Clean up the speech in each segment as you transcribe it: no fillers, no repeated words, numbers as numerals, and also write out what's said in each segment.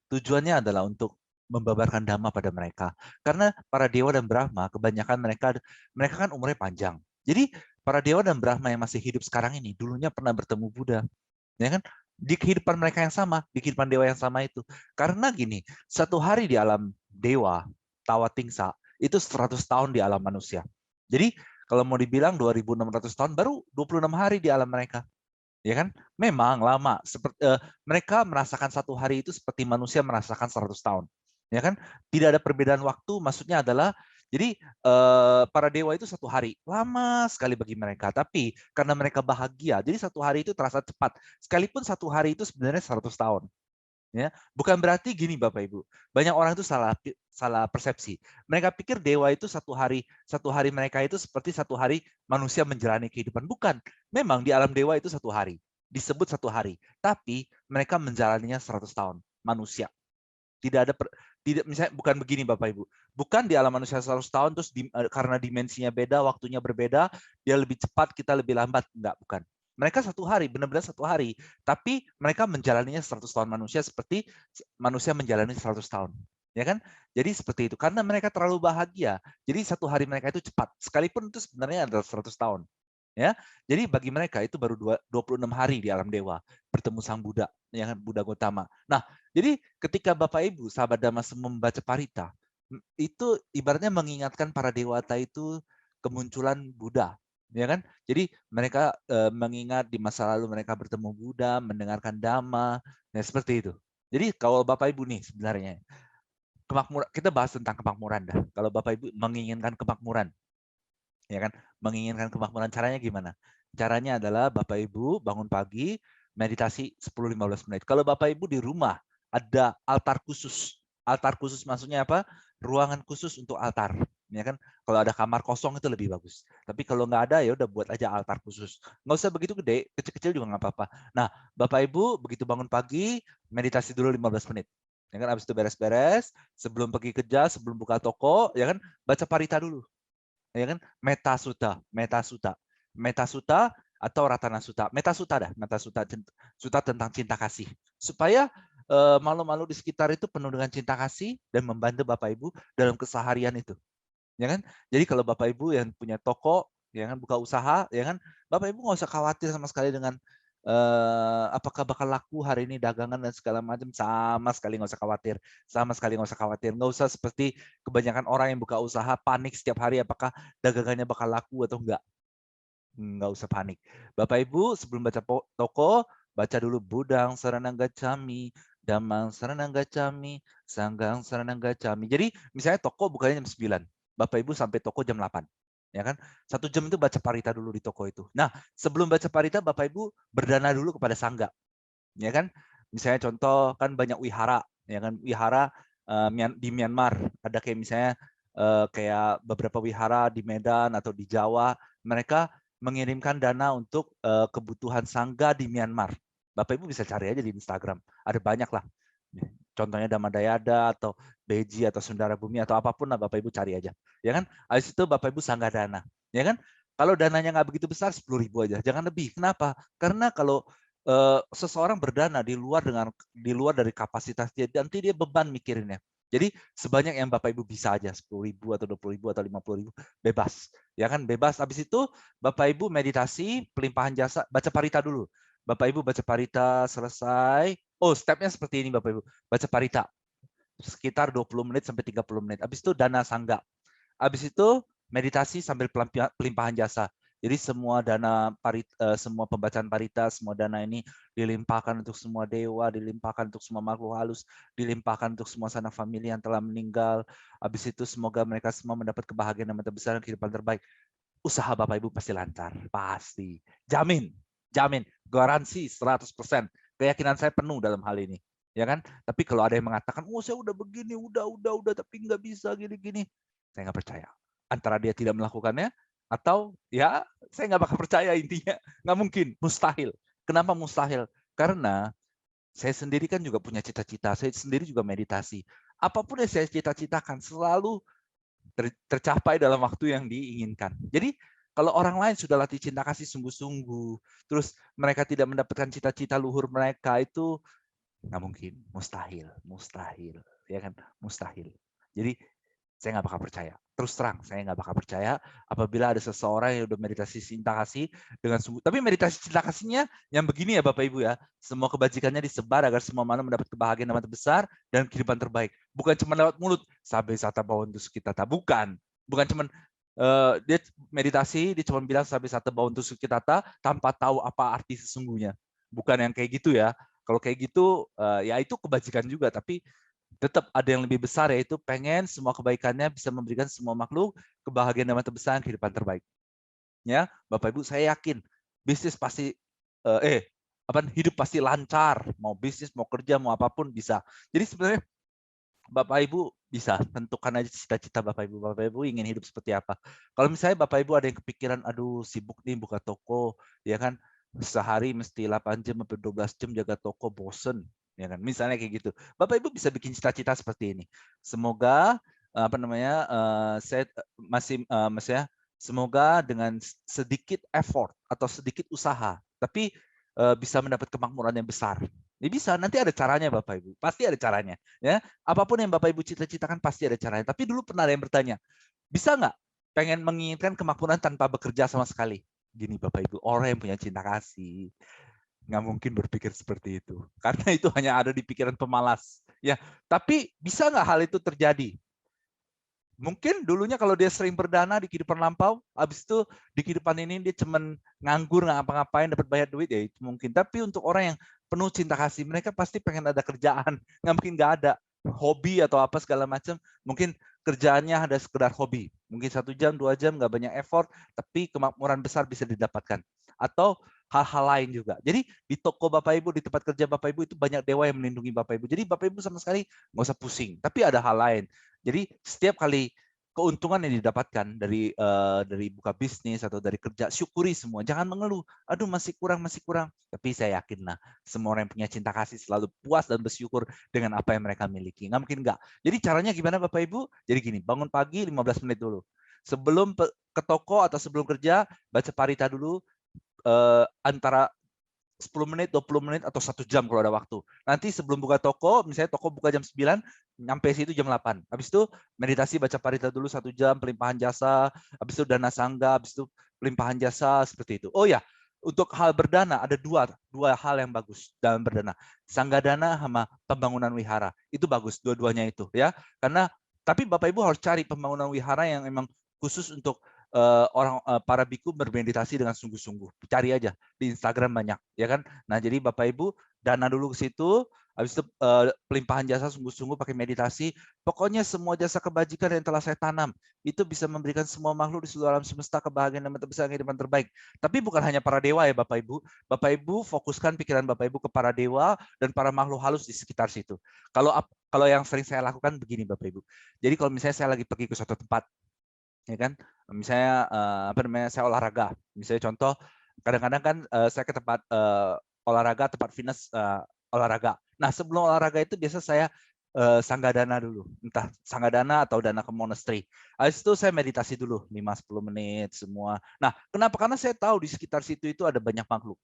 Tujuannya adalah untuk membabarkan dhamma pada mereka. Karena para dewa dan Brahma, kebanyakan mereka kan umurnya panjang. Jadi para dewa dan Brahma yang masih hidup sekarang ini dulunya pernah bertemu Buddha, ya kan? Di kehidupan mereka yang sama, di kehidupan dewa yang sama itu. Karena gini, satu hari di alam dewa, Tawatingsa, itu 100 tahun di alam manusia. Jadi kalau mau dibilang 2.600 tahun, baru 26 hari di alam mereka. Ya kan? Memang lama. Mereka merasakan satu hari itu seperti manusia merasakan 100 tahun. Ya kan? Tidak ada perbedaan waktu, maksudnya adalah jadi para dewa itu satu hari lama sekali bagi mereka, tapi karena mereka bahagia, jadi satu hari itu terasa cepat. Sekalipun satu hari itu sebenarnya 100 tahun. Ya, bukan berarti gini Bapak Ibu. Banyak orang itu salah persepsi. Mereka pikir dewa itu satu hari mereka itu seperti satu hari manusia menjalani kehidupan. Bukan. Memang di alam dewa itu satu hari. Disebut satu hari. Tapi mereka menjalaninya 100 tahun. Manusia. Tidak ada tidak misalnya bukan begini Bapak Ibu. Bukan di alam manusia 100 tahun terus karena dimensinya beda, waktunya berbeda, dia lebih cepat, kita lebih lambat. Enggak, bukan. Mereka satu hari, benar-benar satu hari. Tapi mereka menjalaninya 100 tahun manusia seperti manusia menjalani 100 tahun. Ya kan? Jadi seperti itu. Karena mereka terlalu bahagia. Jadi satu hari mereka itu cepat. Sekalipun itu sebenarnya adalah 100 tahun. Ya, jadi bagi mereka itu baru 26 hari di alam dewa bertemu Sang Buddha, ya kan, Buddha Gotama. Nah, jadi ketika Bapak Ibu sahabat Dhamma semua membaca parita, itu ibaratnya mengingatkan para dewata itu kemunculan Buddha, ya kan? Jadi mereka mengingat di masa lalu mereka bertemu Buddha, mendengarkan Dhamma, ya seperti itu. Jadi kalau Bapak Ibu nih sebenarnya kemakmuran, kita bahas tentang kemakmuran dah. Kalau Bapak Ibu menginginkan kemakmuran, ya kan, menginginkan kemakmuran, caranya gimana? Caranya adalah Bapak Ibu bangun pagi, meditasi 10-15 menit. Kalau Bapak Ibu di rumah ada altar khusus. Altar khusus maksudnya apa? Ruangan khusus untuk altar, ya kan? Kalau ada kamar kosong itu lebih bagus. Tapi kalau nggak ada ya udah buat aja altar khusus. Nggak usah begitu gede, kecil-kecil juga nggak apa-apa. Nah, Bapak Ibu begitu bangun pagi, meditasi dulu 15 menit. Ya kan, habis itu beres-beres, sebelum pergi kerja, sebelum buka toko, ya kan, baca parita dulu, ya kan? Meta atau Ratana Sutta. Meta Sutta tentang cinta kasih. Supaya malu-malu di sekitar itu penuh dengan cinta kasih dan membantu Bapak Ibu dalam keseharian itu. Ya kan? Jadi kalau Bapak Ibu yang punya toko, ya kan, buka usaha, ya kan, Bapak Ibu nggak usah khawatir sama sekali dengan apakah bakal laku hari ini dagangan dan segala macam, sama sekali nggak usah khawatir, nggak usah seperti kebanyakan orang yang buka usaha panik setiap hari apakah dagangannya bakal laku atau enggak. Nggak usah panik. Bapak Ibu sebelum baca toko, baca dulu Budang Saranang Gacchami, Damang Saranang Gacchami, Sanggang Saranang Gacchami. Jadi misalnya toko bukanya jam 9. Bapak Ibu sampai toko jam 8. Ya kan? 1 jam itu baca parita dulu di toko itu. Nah, sebelum baca parita Bapak Ibu berdana dulu kepada sangga. Ya kan? Misalnya contoh kan banyak wihara, ya kan? Wihara di Myanmar ada kayak misalnya kayak beberapa wihara di Medan atau di Jawa, mereka mengirimkan dana untuk kebutuhan sangga di Myanmar. Bapak Ibu bisa cari aja di Instagram, ada banyak lah. Contohnya Dhammadayada atau Beji atau Sundara Bumi atau apapun lah, Bapak Ibu cari aja. Ya kan? Habis itu Bapak Ibu sangga dana. Ya kan? Kalau dananya nggak begitu besar, 10.000 aja, jangan lebih. Kenapa? Karena kalau seseorang berdana di luar dari kapasitas dia, nanti dia beban mikirinnya. Jadi sebanyak yang Bapak Ibu bisa aja, 10.000 atau 20.000 atau 50.000, bebas. Ya kan, bebas. Habis itu Bapak Ibu meditasi, pelimpahan jasa, baca parita dulu. Bapak Ibu baca parita selesai. Oh, stepnya seperti ini Bapak Ibu. Baca parita sekitar 20 menit sampai 30 menit. Habis itu dana sangga. Habis itu meditasi sambil pelimpahan jasa. Jadi semua dana semua pembacaan parita, semua dana ini dilimpahkan untuk semua dewa, dilimpahkan untuk semua makhluk halus, dilimpahkan untuk semua sanak famili yang telah meninggal. Habis itu semoga mereka semua mendapat kebahagiaan dan kebesaran kehidupan terbaik. Usaha Bapak Ibu pasti lancar, pasti. Jamin, jamin, garansi 100%. Keyakinan saya penuh dalam hal ini. Ya kan? Tapi kalau ada yang mengatakan, "Oh, saya udah begini, udah, tapi nggak bisa gini-gini." Saya nggak percaya. Antara dia tidak melakukannya, atau ya saya nggak bakal percaya intinya. Nggak mungkin, mustahil. Kenapa mustahil? Karena saya sendiri kan juga punya cita-cita, saya sendiri juga meditasi. Apapun yang saya cita-citakan selalu tercapai dalam waktu yang diinginkan. Jadi kalau orang lain sudah latih cinta kasih sungguh-sungguh, terus mereka tidak mendapatkan cita-cita luhur mereka, itu Nggak mungkin, mustahil, mustahil, ya kan, mustahil. Jadi saya nggak bakal percaya. Terus terang, saya nggak bakal percaya apabila ada seseorang yang udah meditasi cinta kasih dengan sungguh. Tapi meditasi cinta kasihnya yang begini ya Bapak Ibu ya, semua kebajikannya disebar agar semua manusia mendapat kebahagiaan yang terbesar dan kehidupan terbaik. Bukan cuma lewat mulut, sabe sata bawon tusuk kita, bukan. Bukan cuma dia meditasi, dia cuma bilang sabe sata bawon tusuk kita tanpa tahu apa arti sesungguhnya. Bukan yang kayak gitu ya. Kalau kayak gitu, ya itu kebajikan juga, tapi tetap ada yang lebih besar, yaitu pengen semua kebaikannya bisa memberikan semua makhluk kebahagiaan dan terbesar kehidupan terbaik. Ya, Bapak Ibu, saya yakin bisnis pasti hidup pasti lancar, mau bisnis, mau kerja, mau apapun bisa. Jadi sebenarnya Bapak Ibu bisa tentukan aja cita-cita Bapak Ibu. Bapak Ibu ingin hidup seperti apa. Kalau misalnya Bapak Ibu ada yang kepikiran, aduh sibuk nih buka toko, ya kan sehari mesti 8 jam sampai 12 jam jaga toko, bosen, ya kan. Misalnya kayak gitu. Bapak Ibu bisa bikin cita-cita seperti ini. Semoga saya maksudnya semoga dengan sedikit effort atau sedikit usaha, tapi bisa mendapat kemakmuran yang besar. Ya bisa, nanti ada caranya Bapak Ibu. Pasti ada caranya, ya. Apapun yang Bapak Ibu cita-citakan pasti ada caranya. Tapi dulu pernah ada yang bertanya, bisa nggak pengen menginginkan kemakmuran tanpa bekerja sama sekali? Gini Bapak Ibu, orang yang punya cinta kasih nggak mungkin berpikir seperti itu. Karena itu hanya ada di pikiran pemalas. Ya, tapi bisa nggak hal itu terjadi? Mungkin dulunya kalau dia sering berdana di kehidupan lampau, habis itu di kehidupan ini dia cuman nganggur, nggak ngapa-ngapain, dapat banyak duit, ya itu mungkin. Tapi untuk orang yang penuh cinta kasih, mereka pasti pengen ada kerjaan, nggak mungkin nggak ada. Hobi atau apa segala macam, mungkin kerjaannya ada sekedar hobi. Mungkin 1 jam, 2 jam, nggak banyak effort, tapi kemakmuran besar bisa didapatkan. Atau hal-hal lain juga. Jadi di toko Bapak Ibu, di tempat kerja Bapak Ibu itu banyak dewa yang melindungi Bapak Ibu. Jadi Bapak Ibu sama sekali nggak usah pusing. Tapi ada hal lain. Jadi setiap kali keuntungan yang didapatkan dari buka bisnis atau dari kerja, syukuri semua. Jangan mengeluh, aduh masih kurang, masih kurang. Tapi saya yakin lah, semua orang yang punya cinta kasih selalu puas dan bersyukur dengan apa yang mereka miliki. Nggak mungkin nggak. Jadi caranya gimana Bapak Ibu? Jadi gini, bangun pagi 15 menit dulu. Sebelum ke toko atau sebelum kerja, baca parita dulu, antara 10 menit, 20 menit, atau 1 jam kalau ada waktu. Nanti sebelum buka toko, misalnya toko buka jam 9, nyampe situ jam 8. Habis itu meditasi baca parita dulu 1 jam, pelimpahan jasa, habis itu dana sangga, habis itu pelimpahan jasa, seperti itu. Oh ya, untuk hal berdana ada dua hal yang bagus dalam berdana. Sangga dana sama pembangunan wihara. Itu bagus dua-duanya itu ya. Karena tapi Bapak Ibu harus cari pembangunan wihara yang memang khusus untuk para biku bermeditasi dengan sungguh-sungguh. Cari aja di Instagram banyak, ya kan? Nah, jadi Bapak Ibu dana dulu ke situ, habis itu pelimpahan jasa sungguh-sungguh pakai meditasi. Pokoknya semua jasa kebajikan yang telah saya tanam itu bisa memberikan semua makhluk di seluruh alam semesta kebahagiaan dan terbesar kehidupan terbaik. Tapi bukan hanya para dewa ya Bapak Ibu. Bapak Ibu fokuskan pikiran Bapak Ibu ke para dewa dan para makhluk halus di sekitar situ. Kalau yang sering saya lakukan begini Bapak Ibu. Jadi kalau misalnya saya lagi pergi ke suatu tempat, ya kan, misalnya saya olahraga, misalnya contoh kadang-kadang kan saya ke tempat olahraga, tempat fitness olahraga. Nah sebelum olahraga itu biasa saya sanggadana dulu, entah sanggadana atau dana ke monastery. Habis itu saya meditasi dulu 5-10 menit semua. Nah kenapa? Karena saya tahu di sekitar situ itu ada banyak makhluk,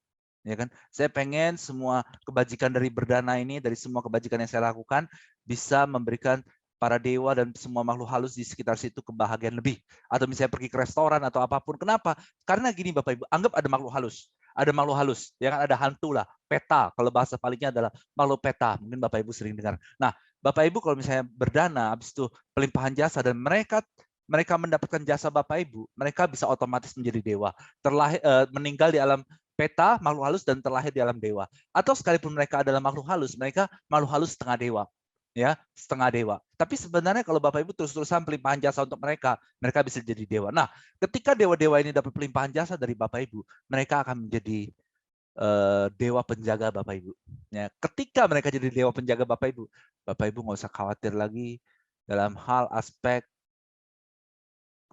ya kan. Saya pengen semua kebajikan dari berdana ini, dari semua kebajikan yang saya lakukan bisa memberikan para dewa dan semua makhluk halus di sekitar situ kebahagiaan lebih. Atau misalnya pergi ke restoran atau apapun. Kenapa? Karena gini Bapak Ibu, anggap ada makhluk halus. Ada makhluk halus, ya kan, ada hantu lah, peta. Kalau bahasa palingnya adalah makhluk peta. Mungkin Bapak Ibu sering dengar. Nah, Bapak Ibu kalau misalnya berdana, habis itu pelimpahan jasa, dan mereka mendapatkan jasa Bapak Ibu, mereka bisa otomatis menjadi dewa. Meninggal di alam peta, makhluk halus, dan terlahir di alam dewa. Atau sekalipun mereka adalah makhluk halus, mereka makhluk halus setengah dewa, ya, setengah dewa. Tapi sebenarnya kalau Bapak Ibu terus-terusan pelimpahan jasa untuk mereka, mereka bisa jadi dewa. Nah, ketika dewa-dewa ini dapat pelimpahan jasa dari Bapak Ibu, mereka akan menjadi dewa penjaga Bapak Ibu. Ya, ketika mereka jadi dewa penjaga Bapak Ibu nggak usah khawatir lagi dalam hal aspek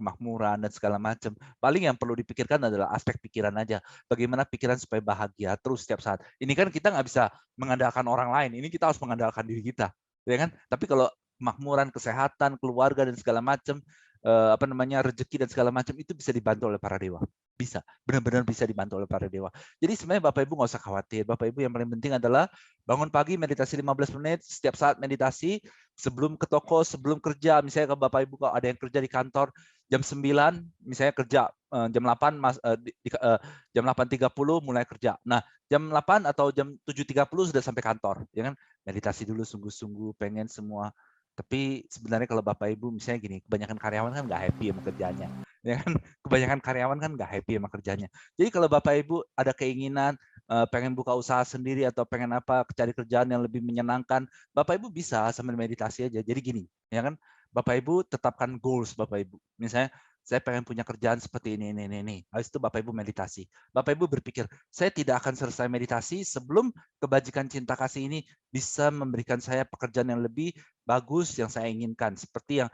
kemakmuran dan segala macam. Paling yang perlu dipikirkan adalah aspek pikiran aja. Bagaimana pikiran supaya bahagia terus setiap saat. Ini kan kita nggak bisa mengandalkan orang lain. Ini kita harus mengandalkan diri kita, ya kan? Tapi kalau kemakmuran, kesehatan, keluarga dan segala macam, rezeki dan segala macam itu bisa dibantu oleh para dewa. Bisa, benar-benar bisa dibantu oleh para dewa. Jadi sebenarnya Bapak Ibu nggak usah khawatir. Bapak Ibu yang paling penting adalah bangun pagi meditasi 15 menit, setiap saat meditasi, sebelum ke toko, sebelum kerja. Misalnya kalau Bapak Ibu kalau ada yang kerja di kantor jam 9, misalnya kerja jam 8 jam 8.30 mulai kerja. Nah, jam 8 atau jam 7.30 sudah sampai kantor, ya kan? Meditasi dulu sungguh-sungguh, pengen semua. Tapi sebenarnya kalau Bapak Ibu misalnya gini, kebanyakan karyawan kan nggak happy sama kerjaannya, ya kan? Kebanyakan karyawan kan nggak happy sama kerjanya. Jadi kalau Bapak Ibu ada keinginan pengen buka usaha sendiri atau pengen apa, cari kerjaan yang lebih menyenangkan, Bapak Ibu bisa sambil meditasi aja. Jadi gini, ya kan? Bapak Ibu tetapkan goals Bapak Ibu. Misalnya saya pengen punya kerjaan seperti ini. Habis itu Bapak Ibu meditasi. Bapak Ibu berpikir, saya tidak akan selesai meditasi sebelum kebajikan cinta kasih ini bisa memberikan saya pekerjaan yang lebih bagus yang saya inginkan. Seperti yang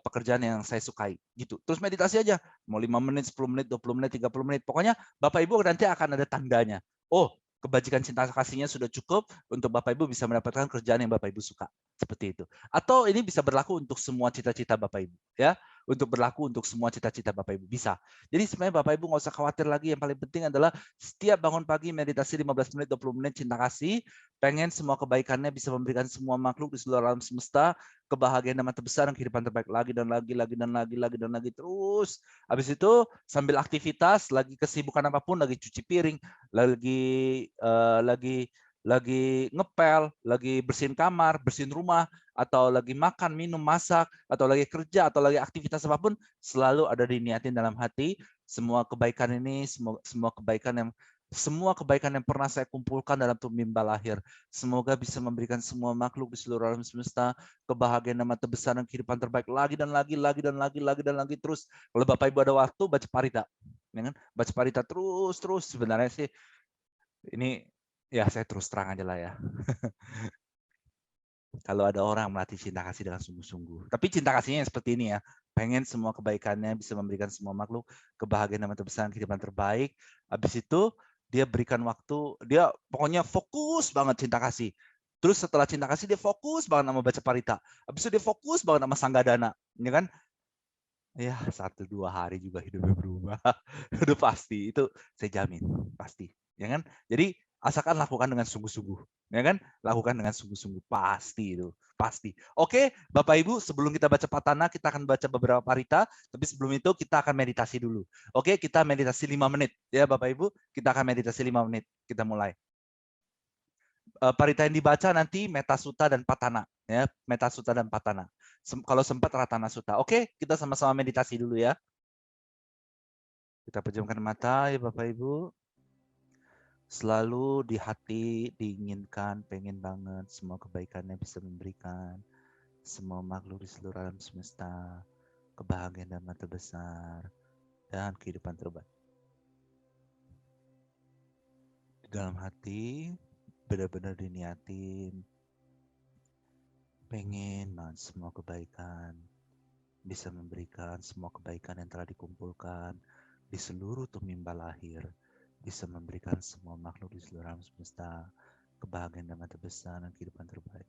pekerjaan yang saya sukai gitu. Terus meditasi aja, mau 5 menit, 10 menit, 20 menit, 30 menit. Pokoknya Bapak Ibu nanti akan ada tandanya. Oh, kebajikan cinta kasihnya sudah cukup untuk Bapak Ibu bisa mendapatkan kerjaan yang Bapak Ibu suka. Seperti itu. Atau ini bisa berlaku untuk semua cita-cita Bapak Ibu, ya. Untuk berlaku untuk semua cita-cita Bapak Ibu bisa. Jadi sebenarnya Bapak Ibu nggak usah khawatir lagi. Yang paling penting adalah setiap bangun pagi meditasi 15 menit, 20 menit cinta kasih, pengen semua kebaikannya bisa memberikan semua makhluk di seluruh alam semesta kebahagiaan dan terbesar dan kehidupan terbaik lagi dan lagi terus. Habis itu sambil aktivitas, lagi kesibukan apapun, lagi cuci piring, lagi lagi ngepel, lagi bersihin kamar, bersihin rumah, atau lagi makan, minum, masak, atau lagi kerja, atau lagi aktivitas apapun, selalu ada diniatin dalam hati semua kebaikan ini, semua kebaikan yang pernah saya kumpulkan dalam tubuh mimba lahir. Semoga bisa memberikan semua makhluk di seluruh alam semesta kebahagiaan dan terbesar dan kehidupan terbaik lagi dan lagi terus. Kalau Bapak Ibu ada waktu baca parita, ya kan? Baca parita terus sebenarnya sih ini ya saya terus terang aja lah ya. Kalau ada orang melatih cinta kasih dengan sungguh-sungguh. Tapi cinta kasihnya yang seperti ini ya. Pengen semua kebaikannya bisa memberikan semua makhluk kebahagiaan dan terbesar kehidupan terbaik. Habis itu dia berikan waktu, dia pokoknya fokus banget cinta kasih. Terus setelah cinta kasih dia fokus banget sama baca parita. Habis itu dia fokus banget sama sanggadana, ya kan? Ya 1-2 hari juga hidupnya berubah. Udah pasti itu saya jamin pasti, ya kan? Jadi asalkan lakukan dengan sungguh-sungguh, ya kan? Lakukan dengan sungguh-sungguh pasti itu, pasti. Oke, Bapak Ibu, sebelum kita baca patana, kita akan baca beberapa parita, tapi sebelum itu kita akan meditasi dulu. Oke, kita meditasi 5 menit ya Bapak Ibu, kita akan meditasi 5 menit. Kita mulai. Parita yang dibaca nanti Metta Sutta dan Patana ya, Metta Sutta dan Patana. Kalau sempat Ratana Sutta. Oke, kita sama-sama meditasi dulu ya. Kita pejamkan mata ya Bapak Ibu. Selalu di hati diinginkan, pengen banget semua kebaikannya bisa memberikan semua makhluk di seluruh alam semesta kebahagiaan dan terbesar dan kehidupan terbaik. Di dalam hati benar-benar diniatin pengen banget semua kebaikan bisa memberikan semua kebaikan yang telah dikumpulkan di seluruh tumimba lahir, bisa memberikan semua makhluk di seluruh alam semesta kebahagiaan dan terbesar dan kehidupan terbaik.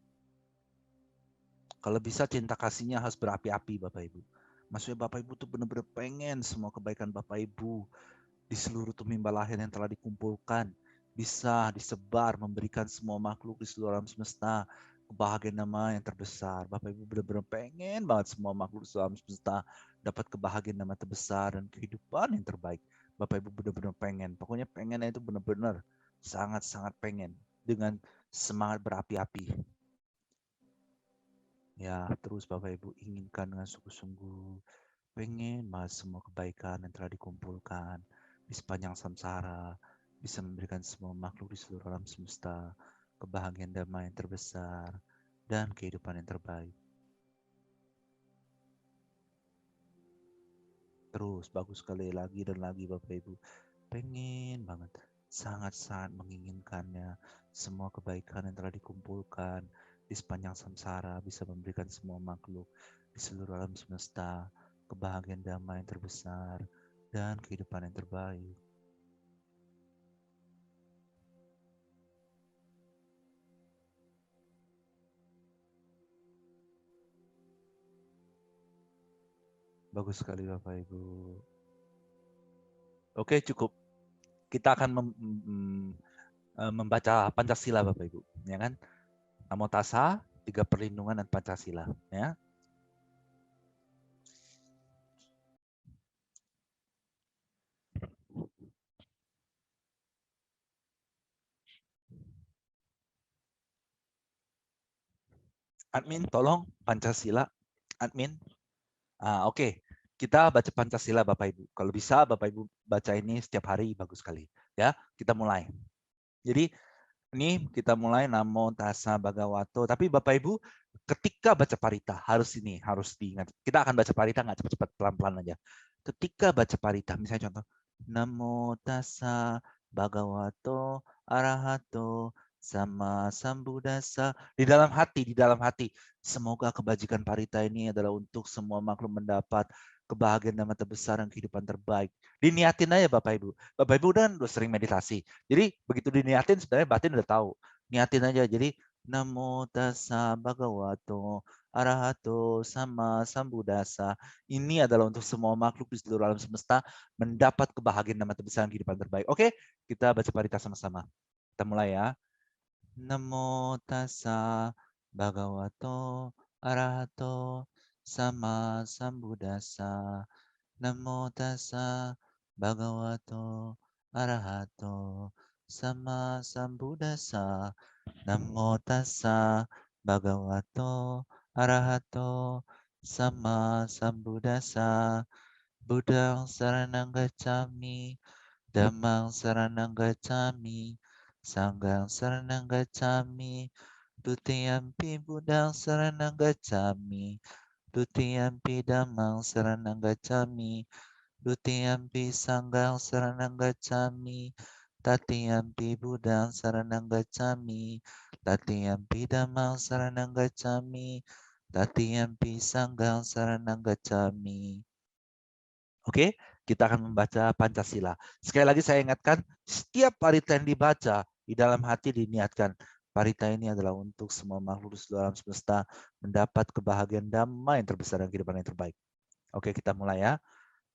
Kalau bisa cinta kasihnya harus berapi-api Bapak Ibu. Maksudnya Bapak Ibu tuh benar-benar pengen semua kebaikan Bapak Ibu di seluruh tumimba lahir yang telah dikumpulkan bisa disebar memberikan semua makhluk di seluruh alam semesta kebahagiaan nama yang terbesar. Bapak Ibu benar-benar pengen banget semua makhluk di seluruh alam semesta dapat kebahagiaan nama terbesar dan kehidupan yang terbaik. Bapak Ibu benar-benar pengen. Pokoknya pengennya itu benar-benar sangat-sangat pengen dengan semangat berapi-api. Ya, terus Bapak Ibu inginkan dengan sungguh-sungguh pengen banget semua kebaikan yang telah dikumpulkan di sepanjang samsara bisa memberikan semua makhluk di seluruh alam semesta kebahagiaan damai yang terbesar dan kehidupan yang terbaik. Terus bagus sekali lagi dan lagi Bapak Ibu. Pengen banget, sangat-sangat menginginkannya semua kebaikan yang telah dikumpulkan di sepanjang samsara bisa memberikan semua makhluk di seluruh alam semesta kebahagiaan damai yang terbesar dan kehidupan yang terbaik. Bagus sekali Bapak Ibu. Oke, cukup. Kita akan membaca Pancasila, Bapak Ibu, ya kan? Namo Tassa, 3 perlindungan dan Pancasila, ya. Admin, tolong Pancasila. Admin. Oke. Kita baca Pancasila, Bapak Ibu. Kalau bisa Bapak Ibu baca ini setiap hari, bagus sekali. Ya, kita mulai. Jadi ini kita mulai Namo Tassa Bhagavato. Tapi Bapak Ibu ketika baca parita harus diingat. Kita akan baca parita nggak cepat-cepat, pelan-pelan aja. Ketika baca parita, misalnya contoh Namo Tassa Bhagavato Arahato Sama Sambuddhassa. Di dalam hati. Semoga kebajikan parita ini adalah untuk semua makhluk mendapat kebahagiaan dan mata besar dan kehidupan terbaik. Diniatin aja Bapak Ibu. Bapak Ibu udah sering meditasi. Jadi begitu diniatin sebenarnya batin udah tahu. Niatin aja. Jadi Namo Tassa Bhagavato Arahato Sama Sambuddhassa. Ini adalah untuk semua makhluk di seluruh alam semesta mendapat kebahagiaan dan mata besar dan kehidupan terbaik. Oke, kita baca parita sama-sama. Kita mulai ya. Namo Tassa Bhagavato Arahato Sama Sambuddhassa. Namo Tassa Bhagavato Arahato Sama Sambuddhassa. Namo Tassa Bhagavato Arahato Sama Sambuddhassa. Buddhang Saranang Gacchami, Dhammang Saranang Gacchami, Sanghang Saranang Gacchami, Dutiyampi Buddhang Saranang Gacchami, Dutiyampi Dhammang Saranang Gacchami, Dutiyampi Sanghang Saranang Gacchami, Tatiyampi Buddhang Saranang Gacchami, Tatiyampi Dhammang Saranang Gacchami, Tatiyampi Sanghang Saranang Gacchami. Oke, kita akan membaca Pancasila. Sekali lagi saya ingatkan, setiap parita yang dibaca, di dalam hati diniatkan, parita ini adalah untuk semua makhluk di seluruh alam semesta mendapat kebahagiaan damai yang terbesar dan kehidupan yang terbaik. Oke, kita mulai ya.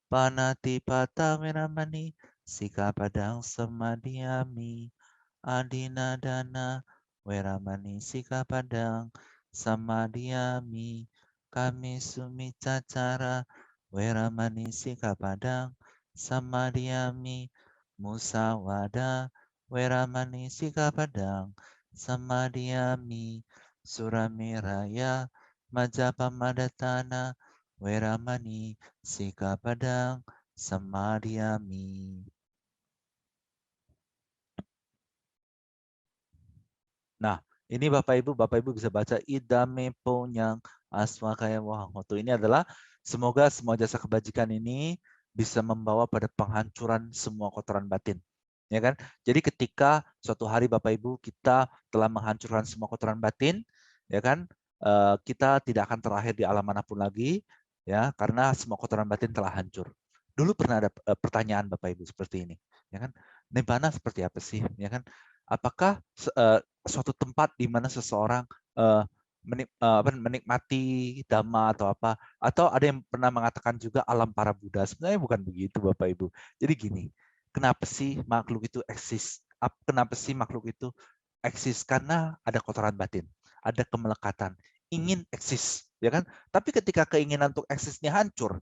Panatipata Wiramani, Sikapadang Samadhiyami, Adinadana Wiramani, Sikapadang Samadhiyami, Kami Sumicacara Wiramani, Sikapadang Samadhiyami, Musawada Wiramani, Sikapadang Samadhiyami, Suramiraya Majapamadatana Wiramani, Sikapadang Samadhiyami. Nah, ini Bapak Ibu bisa baca idame ponyang aswakaya wahangoto. Ini adalah semoga semua jasa kebajikan ini bisa membawa pada penghancuran semua kotoran batin. Ya kan? Jadi ketika suatu hari Bapak Ibu kita telah menghancurkan semua kotoran batin, ya kan? Kita tidak akan terlahir di alam manapun lagi, ya, karena semua kotoran batin telah hancur. Dulu pernah ada pertanyaan Bapak Ibu seperti ini, ya kan? Nibbana seperti apa sih, ya kan? Apakah suatu tempat di mana seseorang menikmati dhamma atau apa, atau ada yang pernah mengatakan juga alam para Buddha? Sebenarnya bukan begitu Bapak Ibu. Jadi gini, kenapa sih makhluk itu eksis? Kenapa sih makhluk itu eksis? Karena ada kotoran batin, ada kemelekatan, ingin eksis, ya kan? Tapi ketika keinginan untuk eksisnya hancur,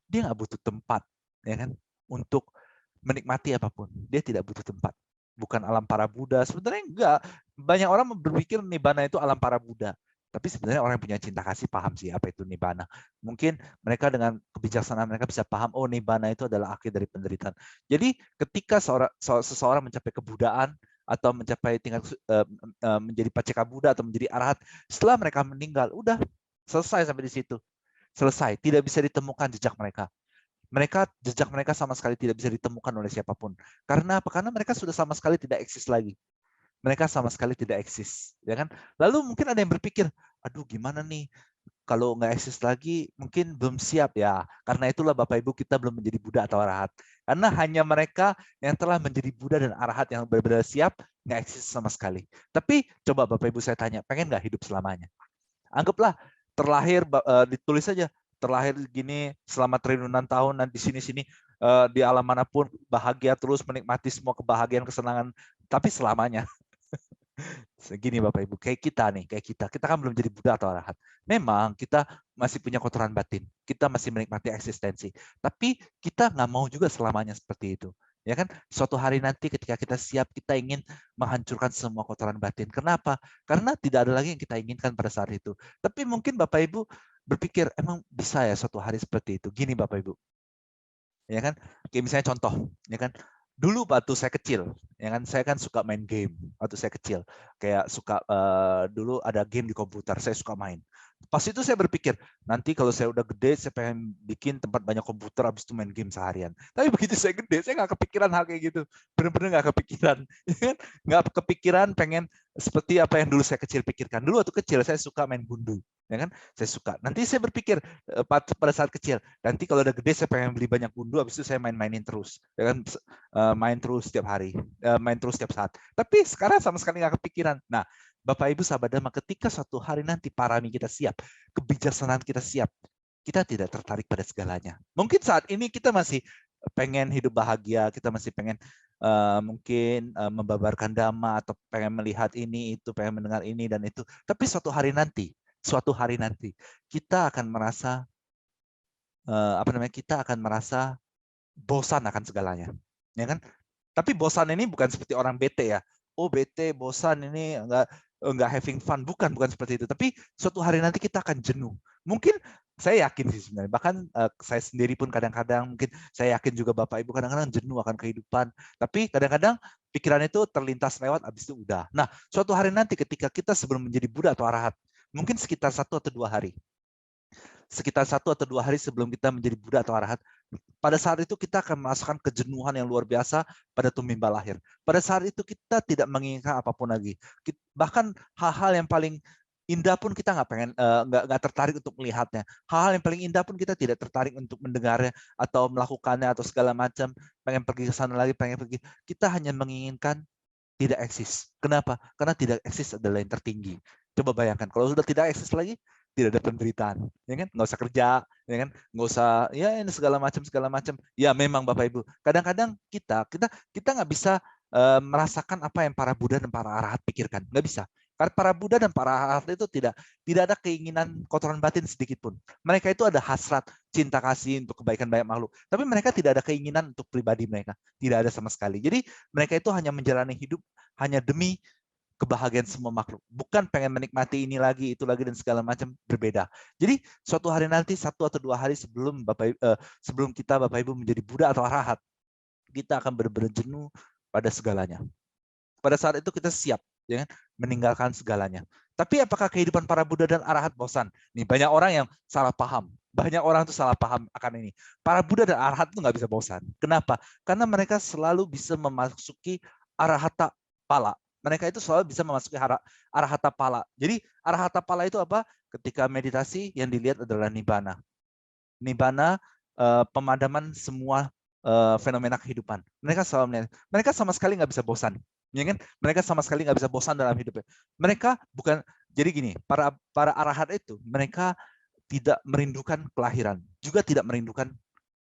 dia nggak butuh tempat, ya kan? Untuk menikmati apapun, dia tidak butuh tempat. Bukan alam para Buddha. Sebenarnya enggak. Banyak orang berpikir Nibbana itu alam para Buddha. Tapi sebenarnya orang yang punya cinta kasih paham sih apa itu Nibbana. Mungkin mereka dengan kebijaksanaan mereka bisa paham, oh Nibbana itu adalah akhir dari penderitaan. Jadi ketika seseorang mencapai kebudaan atau mencapai tingkat menjadi paceka Buddha atau menjadi arahat, setelah mereka meninggal, udah selesai sampai di situ. Selesai, tidak bisa ditemukan jejak mereka. Jejak mereka sama sekali tidak bisa ditemukan oleh siapapun. Karena apa? Karena mereka sudah sama sekali tidak eksis lagi. Mereka sama sekali tidak eksis, ya kan? Lalu mungkin ada yang berpikir, aduh gimana nih? Kalau nggak eksis lagi, mungkin belum siap ya. Karena itulah Bapak Ibu kita belum menjadi Buddha atau Arahat. Karena hanya mereka yang telah menjadi Buddha dan Arahat yang benar-benar siap, nggak eksis sama sekali. Tapi coba Bapak Ibu saya tanya, pengen nggak hidup selamanya? Anggaplah terlahir, ditulis saja terlahir gini selama triliunan tahun dan di sini-sini di alam manapun bahagia terus, menikmati semua kebahagiaan, kesenangan, tapi selamanya. Segini Bapak Ibu, kayak kita nih, kita kan belum jadi Buddha atau Arahat. Memang kita masih punya kotoran batin, kita masih menikmati eksistensi, tapi kita nggak mau juga selamanya seperti itu. Ya kan, suatu hari nanti ketika kita siap, kita ingin menghancurkan semua kotoran batin. Kenapa? Karena tidak ada lagi yang kita inginkan pada saat itu. Tapi mungkin Bapak Ibu berpikir, emang bisa ya suatu hari seperti itu? Gini Bapak Ibu, ya kan? Kayak misalnya contoh, ya kan? Dulu waktu saya kecil, ya kan, saya kan suka main game waktu saya kecil. Kayak suka dulu ada game di komputer, saya suka main. Pas itu saya berpikir, nanti kalau saya udah gede, saya pengen bikin tempat banyak komputer, habis itu main game seharian. Tapi begitu saya gede, saya nggak kepikiran hal kayak gitu. Bener-bener nggak kepikiran. Nggak kepikiran pengen seperti apa yang dulu saya kecil pikirkan. Dulu waktu kecil, saya suka main gundu. Ya kan, saya suka. Nanti saya berpikir pada saat kecil, nanti kalau udah gede saya pengen beli banyak gundu, habis itu saya main-mainin terus, ya kan, main terus setiap hari, main terus setiap saat. Tapi sekarang sama sekali nggak kepikiran. Nah, Bapak Ibu sahabat Dhamma, ketika suatu hari nanti parami kita siap, kebijaksanaan kita siap, kita tidak tertarik pada segalanya. Mungkin saat ini kita masih pengen hidup bahagia, kita masih pengen mungkin membabarkan Dhamma, atau pengen melihat ini, itu, pengen mendengar ini dan itu. Tapi suatu hari nanti kita akan merasa kita akan merasa bosan akan segalanya, ya kan? Tapi bosan ini bukan seperti orang bete ya. Oh bete, bosan ini enggak having fun, bukan seperti itu. Tapi suatu hari nanti kita akan jenuh. Mungkin saya yakin sih sebenarnya. Bahkan saya sendiri pun kadang-kadang, mungkin saya yakin juga Bapak Ibu kadang-kadang jenuh akan kehidupan. Tapi kadang-kadang pikiran itu terlintas lewat, habis itu udah. Nah, suatu hari nanti ketika kita sebelum menjadi Buddha atau Arahat, mungkin sekitar 1 atau 2 hari. Sekitar 1 atau 2 hari sebelum kita menjadi Buddha atau Arahat, pada saat itu kita akan merasakan kejenuhan yang luar biasa pada tumimba lahir. Pada saat itu kita tidak menginginkan apapun lagi. Bahkan hal-hal yang paling indah pun kita nggak pengen, nggak tertarik untuk melihatnya. Hal-hal yang paling indah pun kita tidak tertarik untuk mendengarnya atau melakukannya atau segala macam. Pengen pergi ke sana lagi, pengen pergi. Kita hanya menginginkan tidak eksis. Kenapa? Karena tidak eksis adalah yang tertinggi. Coba bayangkan, kalau sudah tidak eksis lagi, tidak ada penderitaan, ya kan? Nggak usah kerja, ya kan? Nggak usah, ya ini segala macam. Ya memang Bapak Ibu, kadang-kadang kita nggak bisa merasakan apa yang para Buddha dan para Arahat pikirkan, nggak bisa. Karena para Buddha dan para Arahat itu tidak ada keinginan kotoran batin sedikit pun. Mereka itu ada hasrat cinta kasih untuk kebaikan banyak makhluk, tapi mereka tidak ada keinginan untuk pribadi mereka, tidak ada sama sekali. Jadi mereka itu hanya menjalani hidup hanya demi kebahagiaan semua makhluk. Bukan pengen menikmati ini lagi, itu lagi, dan segala macam, berbeda. Jadi suatu hari nanti, 1 atau 2 hari sebelum sebelum kita Bapak Ibu menjadi Buddha atau Arahat, kita akan benar-benar jenuh pada segalanya. Pada saat itu kita siap, ya kan, meninggalkan segalanya. Tapi apakah kehidupan para Buddha dan Arahat bosan? Nih banyak orang yang salah paham. Banyak orang tuh salah paham akan ini. Para Buddha dan Arahat itu nggak bisa bosan. Kenapa? Karena mereka selalu bisa memasuki arahata pala. Mereka itu selalu bisa memasuki arahata pala. Jadi arahata pala itu apa? Ketika meditasi yang dilihat adalah nibbana. Nibbana, pemadaman semua fenomena kehidupan. Mereka selalu melihat. Mereka sama sekali nggak bisa bosan. Ya kan? Mereka sama sekali nggak bisa bosan dalam hidupnya. Mereka bukan, jadi gini, para arahat itu, mereka tidak merindukan kelahiran, juga tidak merindukan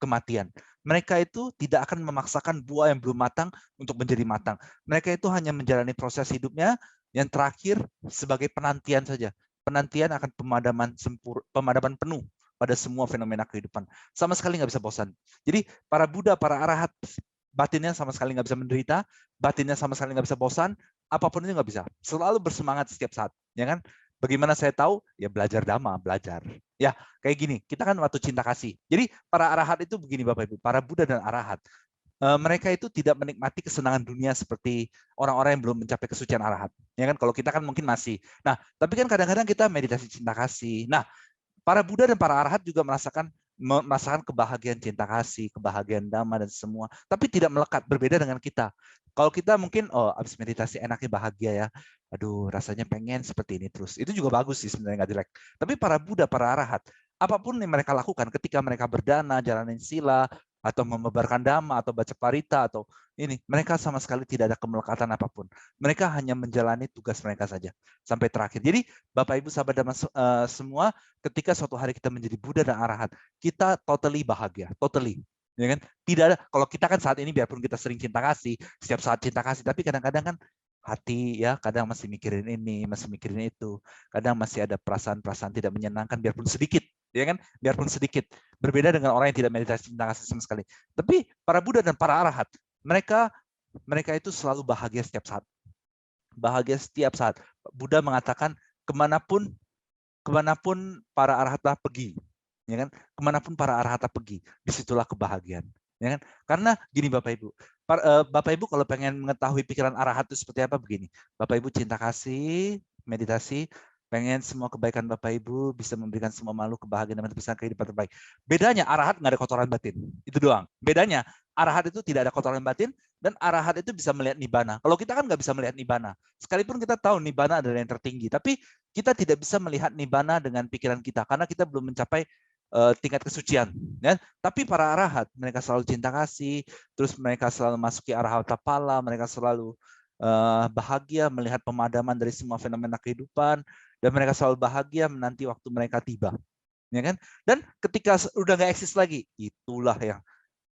kematian. Mereka itu tidak akan memaksakan buah yang belum matang untuk menjadi matang. Mereka itu hanya menjalani proses hidupnya yang terakhir sebagai penantian saja. Penantian akan pemadaman penuh pada semua fenomena kehidupan. Sama sekali nggak bisa bosan. Jadi para Buddha, para arahat, batinnya sama sekali nggak bisa menderita, batinnya sama sekali nggak bisa bosan, apapun itu nggak bisa. Selalu bersemangat setiap saat, ya kan? Bagaimana saya tahu? Ya belajar Dhamma, belajar. Ya, kayak gini, kita kan waktu cinta kasih. Jadi para arahat itu begini Bapak Ibu, para Buddha dan arahat, mereka itu tidak menikmati kesenangan dunia seperti orang-orang yang belum mencapai kesucian arahat. Ya kan, kalau kita kan mungkin masih. Nah, tapi kan kadang-kadang kita meditasi cinta kasih. Nah, para Buddha dan para arahat juga merasakan kebahagiaan cinta kasih, kebahagiaan Dhamma dan semua, tapi tidak melekat, berbeda dengan kita. Kalau kita mungkin, oh habis meditasi enaknya bahagia ya, aduh rasanya pengen seperti ini terus. Itu juga bagus sih sebenarnya, nggak jelek. Tapi para Buddha, para arahat, apapun yang mereka lakukan ketika mereka berdana, jalanin sila, atau memebarkan Dhamma, atau baca parita, atau ini, mereka sama sekali tidak ada kemelekatan apapun. Mereka hanya menjalani tugas mereka saja sampai terakhir. Jadi Bapak Ibu sahabat Dhamma semua, ketika suatu hari kita menjadi Buddha dan Arahat, kita totally bahagia, totally. Ya kan? Tidak ada, kalau kita kan saat ini biarpun kita sering cinta kasih, setiap saat cinta kasih, tapi kadang-kadang kan hati ya kadang masih mikirin ini, masih mikirin itu. Kadang masih ada perasaan-perasaan tidak menyenangkan biarpun sedikit, ya kan? Biarpun sedikit. Berbeda dengan orang yang tidak meditasi cinta kasih sama sekali. Tapi para Buddha dan para arahat, mereka mereka itu selalu bahagia setiap saat. Bahagia setiap saat. Buddha mengatakan kemanapun para arahata pergi, ya kan? Kemanapun para arahata pergi, disitulah kebahagiaan, ya kan? Karena gini Bapak Ibu, Bapak Ibu kalau pengen mengetahui pikiran arahat itu seperti apa begini, Bapak Ibu cinta kasih, meditasi, pengen semua kebaikan Bapak Ibu bisa memberikan semua makhluk kebahagiaan dan bisa kehidupan terbaik. Bedanya arahat nggak ada kotoran batin, itu doang. Bedanya arahat itu tidak ada kotoran batin dan arahat itu bisa melihat nibana. Kalau kita kan nggak bisa melihat nibana, sekalipun kita tahu nibana adalah yang tertinggi, tapi kita tidak bisa melihat nibana dengan pikiran kita karena kita belum mencapai tingkat kesucian, ya. Tapi para arahat mereka selalu cinta kasih, terus mereka selalu masuki arahata pala, mereka selalu bahagia melihat pemadaman dari semua fenomena kehidupan, dan mereka selalu bahagia menanti waktu mereka tiba, ya kan? Dan ketika udah nggak eksis lagi,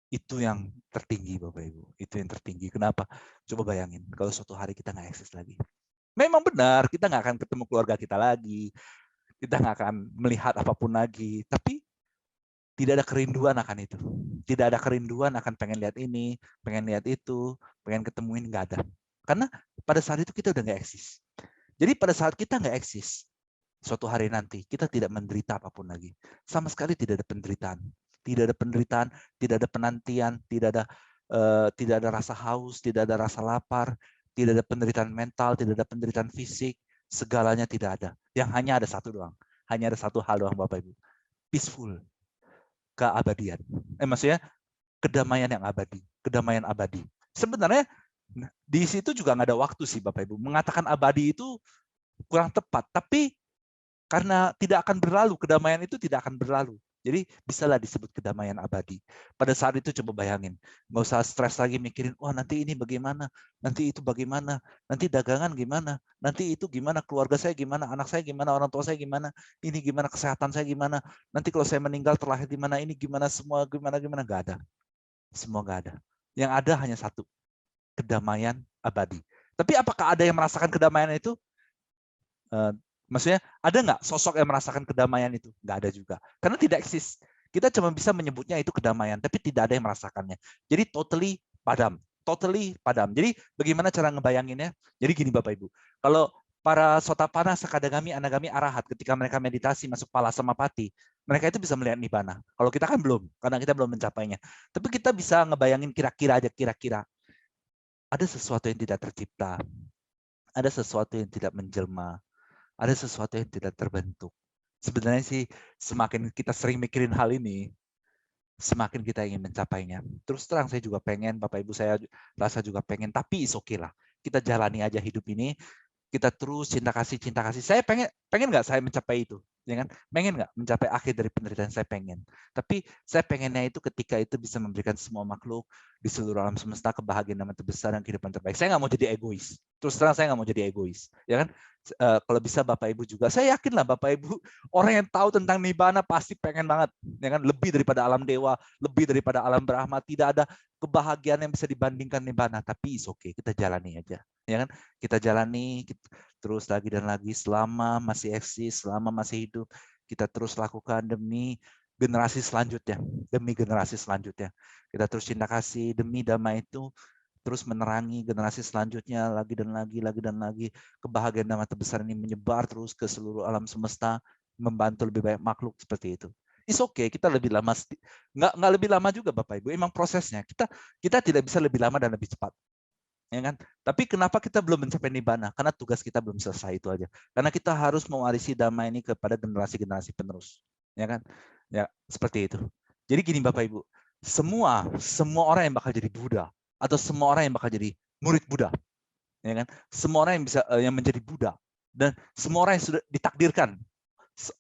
itu yang tertinggi Bapak Ibu, itu yang tertinggi. Kenapa? Coba bayangin kalau suatu hari kita nggak eksis lagi. Memang benar, kita nggak akan ketemu keluarga kita lagi, kita nggak akan melihat apapun lagi, tapi tidak ada kerinduan akan itu. Tidak ada kerinduan akan pengen lihat ini, pengen lihat itu, pengen ketemuin, nggak ada. Karena pada saat itu kita udah nggak eksis. Jadi pada saat kita nggak eksis, suatu hari nanti kita tidak menderita apapun lagi. Sama sekali tidak ada penderitaan. Tidak ada penderitaan, tidak ada penantian, tidak ada rasa haus, tidak ada rasa lapar, tidak ada penderitaan mental, tidak ada penderitaan fisik, segalanya tidak ada. Yang hanya ada satu doang. Hanya ada satu hal doang Bapak Ibu. Peaceful, keabadian. Maksudnya kedamaian yang abadi, kedamaian abadi. Sebenarnya di situ juga nggak ada waktu sih Bapak Ibu. Mengatakan abadi itu kurang tepat, tapi karena tidak akan berlalu, kedamaian itu tidak akan berlalu. Jadi bisalah disebut kedamaian abadi. Pada saat itu coba bayangin, nggak usah stres lagi mikirin, wah nanti ini bagaimana, nanti itu bagaimana, nanti dagangan gimana, nanti itu gimana, keluarga saya gimana, anak saya gimana, orang tua saya gimana, ini gimana, kesehatan saya gimana, nanti kalau saya meninggal terlahir di mana, ini gimana, semua gimana, nggak ada. Semua nggak ada. Yang ada hanya satu, kedamaian abadi. Tapi apakah ada yang merasakan kedamaian itu? Maksudnya ada nggak sosok yang merasakan kedamaian itu? Nggak ada juga. Karena tidak eksis. Kita cuma bisa menyebutnya itu kedamaian, tapi tidak ada yang merasakannya. Jadi totally padam. Totally padam. Jadi bagaimana cara ngebayanginnya? Jadi gini Bapak Ibu. Kalau para sotapana, sakadagami, anagami, arahat, ketika mereka meditasi masuk pala samapati, mereka itu bisa melihat nibana. Kalau kita kan belum, karena kita belum mencapainya. Tapi kita bisa ngebayangin kira-kira aja, kira-kira. Ada sesuatu yang tidak tercipta. Ada sesuatu yang tidak menjelma. Ada sesuatu yang tidak terbentuk. Sebenarnya sih semakin kita sering mikirin hal ini, semakin kita ingin mencapainya. Terus terang saya juga pengen, Bapak Ibu saya rasa juga pengen, tapi is okay lah. Kita jalani aja hidup ini, kita terus cinta kasih. Saya pengen nggak saya mencapai itu, ya kan? Pengen nggak mencapai akhir dari penderitaan, saya pengen. Tapi saya pengennya itu ketika itu bisa memberikan semua makhluk di seluruh alam semesta kebahagiaan yang terbesar dan kehidupan terbaik. Saya nggak mau jadi egois. Terus terang saya nggak mau jadi egois, ya kan? Kalau bisa Bapak Ibu juga, saya yakin lah Bapak Ibu orang yang tahu tentang nibana pasti pengen banget, ya kan? Lebih daripada alam dewa, lebih daripada alam Brahma, tidak ada kebahagiaan yang bisa dibandingkan nibana. Tapi is okay, kita jalani aja, ya kan? Kita jalani terus lagi dan lagi selama masih eksis, selama masih hidup, kita terus lakukan demi generasi selanjutnya, kita terus cinta kasih demi damai itu terus menerangi generasi selanjutnya lagi dan lagi, kebahagiaan damai terbesar ini menyebar terus ke seluruh alam semesta, membantu lebih banyak makhluk seperti itu. It's okay, kita lebih lama, nggak lebih lama juga Bapak Ibu, emang prosesnya kita tidak bisa lebih lama dan lebih cepat, ya kan? Tapi kenapa kita belum mencapai nibana? Karena tugas kita belum selesai, itu aja. Karena kita harus mewarisi damai ini kepada generasi-generasi penerus, ya kan? Ya, seperti itu. Jadi gini Bapak Ibu, semua orang yang bakal jadi Buddha atau semua orang yang bakal jadi murid Buddha, ya kan? Semua orang yang bisa yang menjadi Buddha dan semua orang yang sudah ditakdirkan,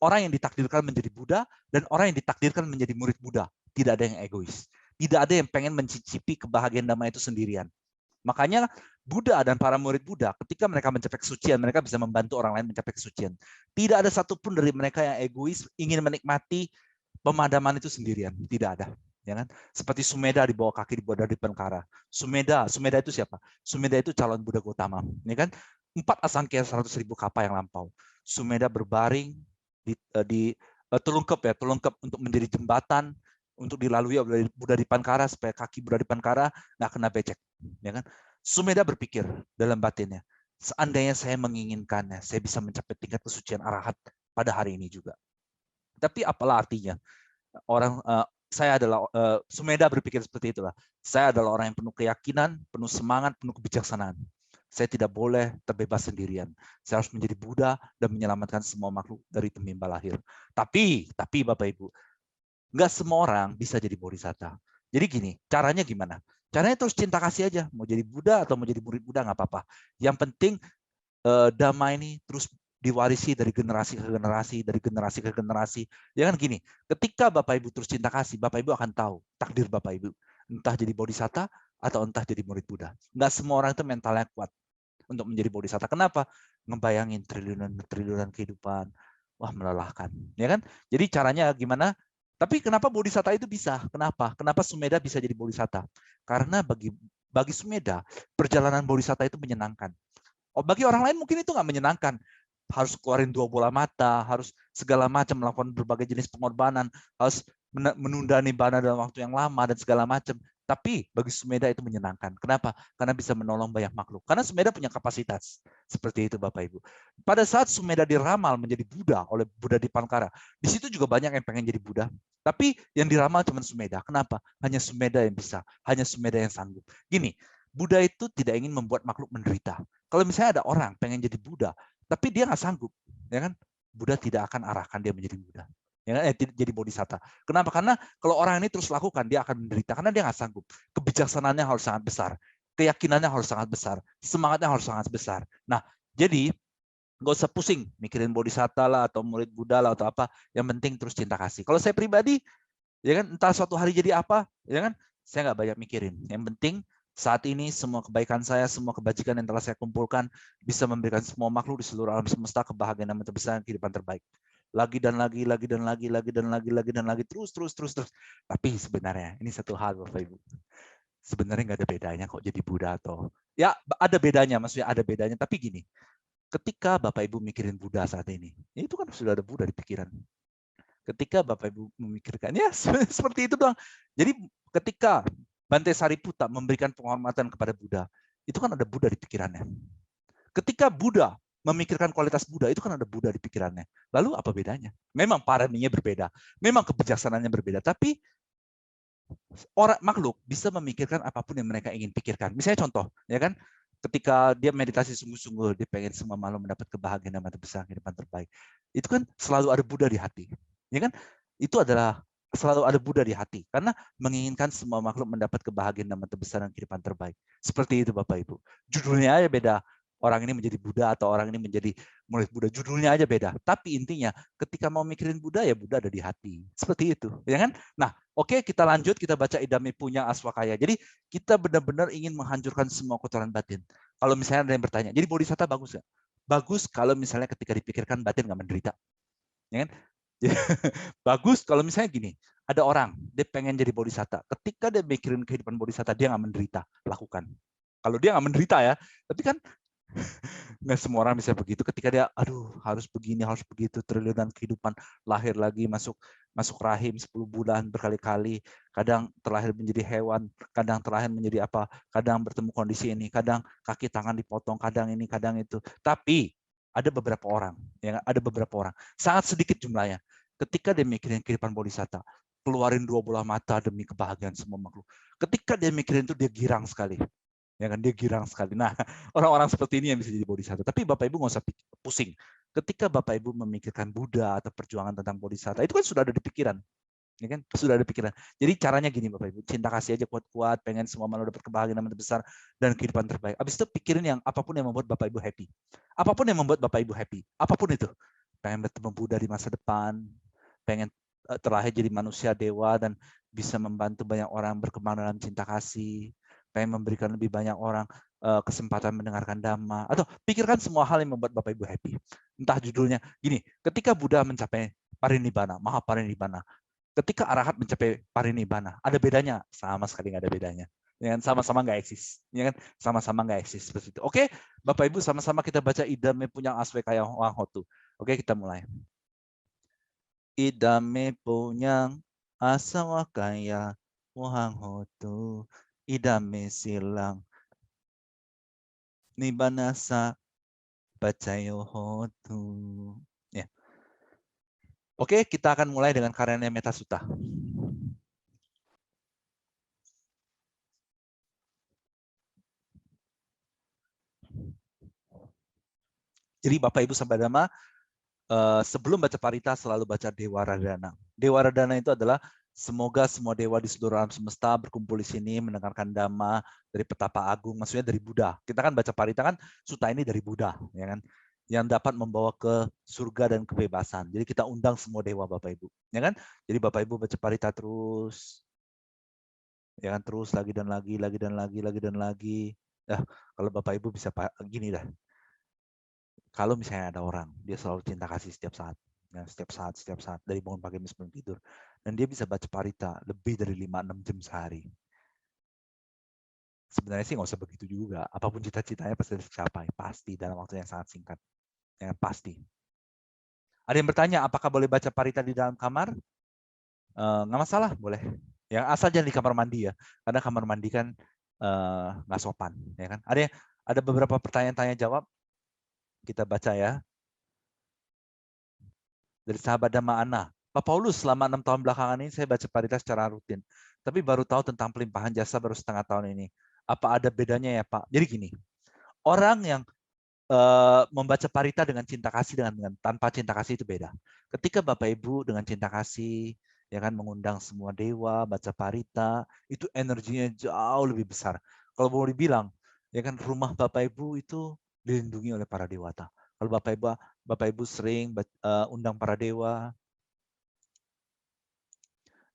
orang yang ditakdirkan menjadi Buddha dan orang yang ditakdirkan menjadi murid Buddha, tidak ada yang egois. Tidak ada yang pengen mencicipi kebahagiaan damai itu sendirian. Makanya Buddha dan para murid Buddha ketika mereka mencapai kesucian, mereka bisa membantu orang lain mencapai kesucian. Tidak ada satupun dari mereka yang egois ingin menikmati pemadaman itu sendirian. Tidak ada. Ya kan? Seperti Sumedha di bawah kaki di bawah dari Pankara. Sumedha itu siapa? Sumedha itu calon Buddha Gautama. Ya kan? 4 asangkaya 100.000 kapa yang lampau. Sumedha berbaring di telungkep untuk menjadi jembatan untuk dilalui oleh Buddha Dipankara supaya kaki Buddha Dipankara nggak kena becek. Ya kan? Sumedha berpikir dalam batinnya, seandainya saya menginginkannya, saya bisa mencapai tingkat kesucian arahat pada hari ini juga. Tapi apalah artinya? Saya adalah Sumedha berpikir seperti itulah. Saya adalah orang yang penuh keyakinan, penuh semangat, penuh kebijaksanaan. Saya tidak boleh terbebas sendirian. Saya harus menjadi Buddha dan menyelamatkan semua makhluk dari temimba lahir. Tapi Bapak Ibu, nggak semua orang bisa jadi bodhisatta. Jadi gini, caranya gimana? Caranya terus cinta kasih aja. Mau jadi Buddha atau mau jadi murid Buddha nggak apa-apa. Yang penting Dhamma ini terus diwarisi dari generasi ke generasi, dari generasi ke generasi. Ya kan gini, ketika Bapak Ibu terus cinta kasih, Bapak Ibu akan tahu takdir Bapak Ibu. Entah jadi bodhisatta atau entah jadi murid Buddha. Nggak semua orang itu mentalnya kuat untuk menjadi bodhisatta. Kenapa? Ngebayangin triliunan kehidupan. Wah, melelahkan. Ya kan? Jadi caranya gimana? Tapi kenapa bodhisatta itu bisa? Kenapa? Kenapa Sumedha bisa jadi bodhisatta? Karena bagi Sumedha, perjalanan bodhisatta itu menyenangkan. Oh, bagi orang lain mungkin itu nggak menyenangkan. Harus keluarin 2 bola mata, harus segala macam melakukan berbagai jenis pengorbanan, harus menunda nibbana dalam waktu yang lama dan segala macam. Tapi bagi Sumedha itu menyenangkan. Kenapa? Karena bisa menolong banyak makhluk. Karena Sumedha punya kapasitas. Seperti itu Bapak Ibu. Pada saat Sumedha diramal menjadi Buddha oleh Buddha Dipankara, di situ juga banyak yang pengen jadi Buddha. Tapi yang diramal cuma Sumedha. Kenapa? Hanya Sumedha yang bisa. Hanya Sumedha yang sanggup. Gini, Buddha itu tidak ingin membuat makhluk menderita. Kalau misalnya ada orang pengen jadi Buddha, tapi dia nggak sanggup, ya kan? Buddha tidak akan arahkan dia menjadi Buddha. Ya, jadi bodhisatta. Kenapa? Karena kalau orang ini terus lakukan, dia akan menderita karena dia nggak sanggup. Kebijaksanaannya harus sangat besar, keyakinannya harus sangat besar, semangatnya harus sangat besar. Nah, jadi nggak usah pusing mikirin bodhisatta lah atau murid Buddha lah atau apa. Yang penting terus cinta kasih. Kalau saya pribadi, ya kan, entah suatu hari jadi apa, ya kan, saya nggak banyak mikirin. Yang penting saat ini semua kebaikan saya, semua kebajikan yang telah saya kumpulkan bisa memberikan semua makhluk di seluruh alam semesta kebahagiaan yang terbesar, kehidupan terbaik. Lagi dan lagi dan lagi terus. Tapi sebenarnya ini satu hal Bapak Ibu. Sebenarnya nggak ada bedanya kok jadi Buddha atau ya ada bedanya, maksudnya ada bedanya. Tapi gini, ketika Bapak Ibu mikirin Buddha saat ini, itu kan sudah ada Buddha di pikiran. Ketika Bapak Ibu memikirkan, ya seperti itu doang. Jadi ketika Bante Sariputta memberikan penghormatan kepada Buddha, itu kan ada Buddha di pikirannya. Ketika Buddha memikirkan kualitas Buddha, itu kan ada Buddha di pikirannya. Lalu apa bedanya? Memang paraminya berbeda, memang kebijaksanaannya berbeda, tapi orang makhluk bisa memikirkan apapun yang mereka ingin pikirkan. Misalnya contoh, ya kan? Ketika dia meditasi sungguh-sungguh, dia pengen semua makhluk mendapat kebahagiaan dan terbesar, kehidupan terbaik. Itu kan selalu ada Buddha di hati. Ya kan? Itu adalah selalu ada Buddha di hati karena menginginkan semua makhluk mendapat kebahagiaan dan terbesar dan kehidupan terbaik. Seperti itu Bapak Ibu. Judulnya aja beda. Orang ini menjadi Buddha atau orang ini menjadi murid Buddha. Judulnya aja beda. Tapi intinya ketika mau mikirin Buddha, ya Buddha ada di hati. Seperti itu. Ya kan? Nah, oke, kita lanjut. Kita baca Idami Punya Aswakaya. Jadi kita benar-benar ingin menghancurkan semua kotoran batin. Kalau misalnya ada yang bertanya, jadi bodhisatta bagus nggak? Bagus kalau misalnya ketika dipikirkan batin nggak menderita. Ya kan? Bagus kalau misalnya gini, ada orang, dia pengen jadi bodhisatta. Ketika dia mikirin kehidupan bodhisatta, dia nggak menderita. Lakukan. Kalau dia nggak menderita ya, tapi kan nggak semua orang bisa begitu. Ketika dia, aduh, harus begini, harus begitu, triliunan kehidupan, lahir lagi, masuk rahim 10 bulan berkali-kali, kadang terlahir menjadi hewan, kadang terlahir menjadi apa, kadang bertemu kondisi ini, kadang kaki tangan dipotong, kadang ini, kadang itu. Tapi ada beberapa orang, ya, ada beberapa orang, sangat sedikit jumlahnya. Ketika dia mikirin kehidupan bodhisatta, keluarin 2 bola mata demi kebahagiaan semua makhluk. Ketika dia mikirin itu, dia girang sekali. Ya kan, dia girang sekali. Nah, orang-orang seperti ini yang bisa jadi bodhisatta. Tapi Bapak Ibu nggak usah pusing. Ketika Bapak Ibu memikirkan Buddha atau perjuangan tentang bodhisatta, itu kan sudah ada di pikiran. Ya kan? Sudah ada pikiran. Jadi caranya gini Bapak Ibu, cinta kasih aja kuat-kuat, pengen semua manusia dapat kebahagiaan yang besar dan kehidupan terbaik. Habis itu pikirin yang apapun yang membuat Bapak Ibu happy. Apapun yang membuat Bapak Ibu happy. Apapun itu. Pengen bertemu Buddha di masa depan, pengen terlahir jadi manusia dewa dan bisa membantu banyak orang berkembang dalam cinta kasih, pengen memberikan lebih banyak orang kesempatan mendengarkan Dhamma, atau pikirkan semua hal yang membuat Bapak Ibu happy. Entah judulnya, gini, ketika Buddha mencapai parinibbana, maha parinibbana, Ketika arahat mencapai parinibbana, ada bedanya? Sama sekali nggak ada bedanya. Ya kan, sama-sama nggak eksis, ya kan, sama-sama nggak eksis seperti itu. Oke, Bapak Ibu, sama-sama kita baca idame punya aswekaya wanghotu. Oke, kita mulai. Idame punya asawakaya wanghotu, idame silang nibanasa bacayo hotu. Ya. Oke, kita akan mulai dengan karyanya Metta Sutta. Jadi Bapak Ibu Sahabat Dhamma, sebelum baca parita selalu baca Dewa Radana. Dewa Radana itu adalah semoga semua dewa di seluruh alam semesta berkumpul di sini mendengarkan dhamma dari petapa agung, maksudnya dari Buddha. Kita kan baca parita kan sutta ini dari Buddha, ya kan? Yang dapat membawa ke surga dan kebebasan. Jadi kita undang semua dewa Bapak Ibu, ya kan? Jadi Bapak Ibu baca parita terus, ya kan, terus lagi dan lagi dan lagi. Kalau Bapak Ibu bisa gini dah. Kalau misalnya ada orang, dia selalu cinta kasih setiap saat. Ya, setiap saat, dari bangun pagi sebelum tidur. Dan dia bisa baca parita lebih dari 5-6 jam sehari. Sebenarnya sih nggak usah begitu juga. Apapun cita-citanya pasti tercapai. Pasti dalam waktu yang sangat singkat. Ya, pasti. Ada yang bertanya, apakah boleh baca parita di dalam kamar? Nggak masalah, boleh. Yang asal jangan di kamar mandi ya. Karena kamar mandi kan nggak sopan. Ya kan? Ada beberapa pertanyaan tanya jawab. Kita baca ya. Dari sahabat Dhamma Ana. Pak Paulus, selama 6 tahun belakangan ini saya baca parita secara rutin. Tapi baru tahu tentang pelimpahan jasa baru setengah tahun ini. Apa ada bedanya ya Pak? Jadi gini, orang yang membaca parita dengan cinta kasih dengan tanpa cinta kasih itu beda. Ketika Bapak Ibu dengan cinta kasih, ya kan, mengundang semua dewa, baca parita, itu energinya jauh lebih besar. Kalau mau dibilang, ya kan, rumah Bapak Ibu itu dilindungi oleh para dewata. Kalau Bapak Ibu sering undang para dewa,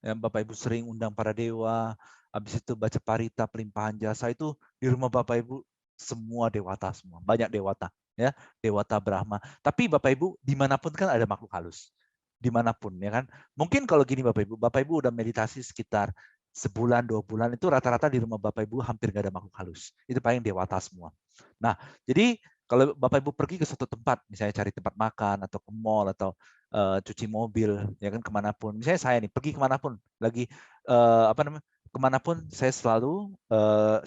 ya, Bapak Ibu sering undang para dewa, habis itu baca parita pelimpahan jasa, itu di rumah Bapak Ibu semua dewata semua, banyak dewata, ya, dewata Brahma. Tapi Bapak Ibu dimanapun kan ada makhluk halus, dimanapun, ya kan. Mungkin kalau gini Bapak Ibu udah meditasi sekitar sebulan 2 bulan, itu rata-rata di rumah Bapak Ibu hampir gak ada makhluk halus, itu paling dewata semua. Nah, jadi kalau Bapak Ibu pergi ke suatu tempat, misalnya cari tempat makan atau ke mall atau cuci mobil, ya kan, kemanapun. Misalnya saya nih pergi kemanapun, lagi kemanapun, saya selalu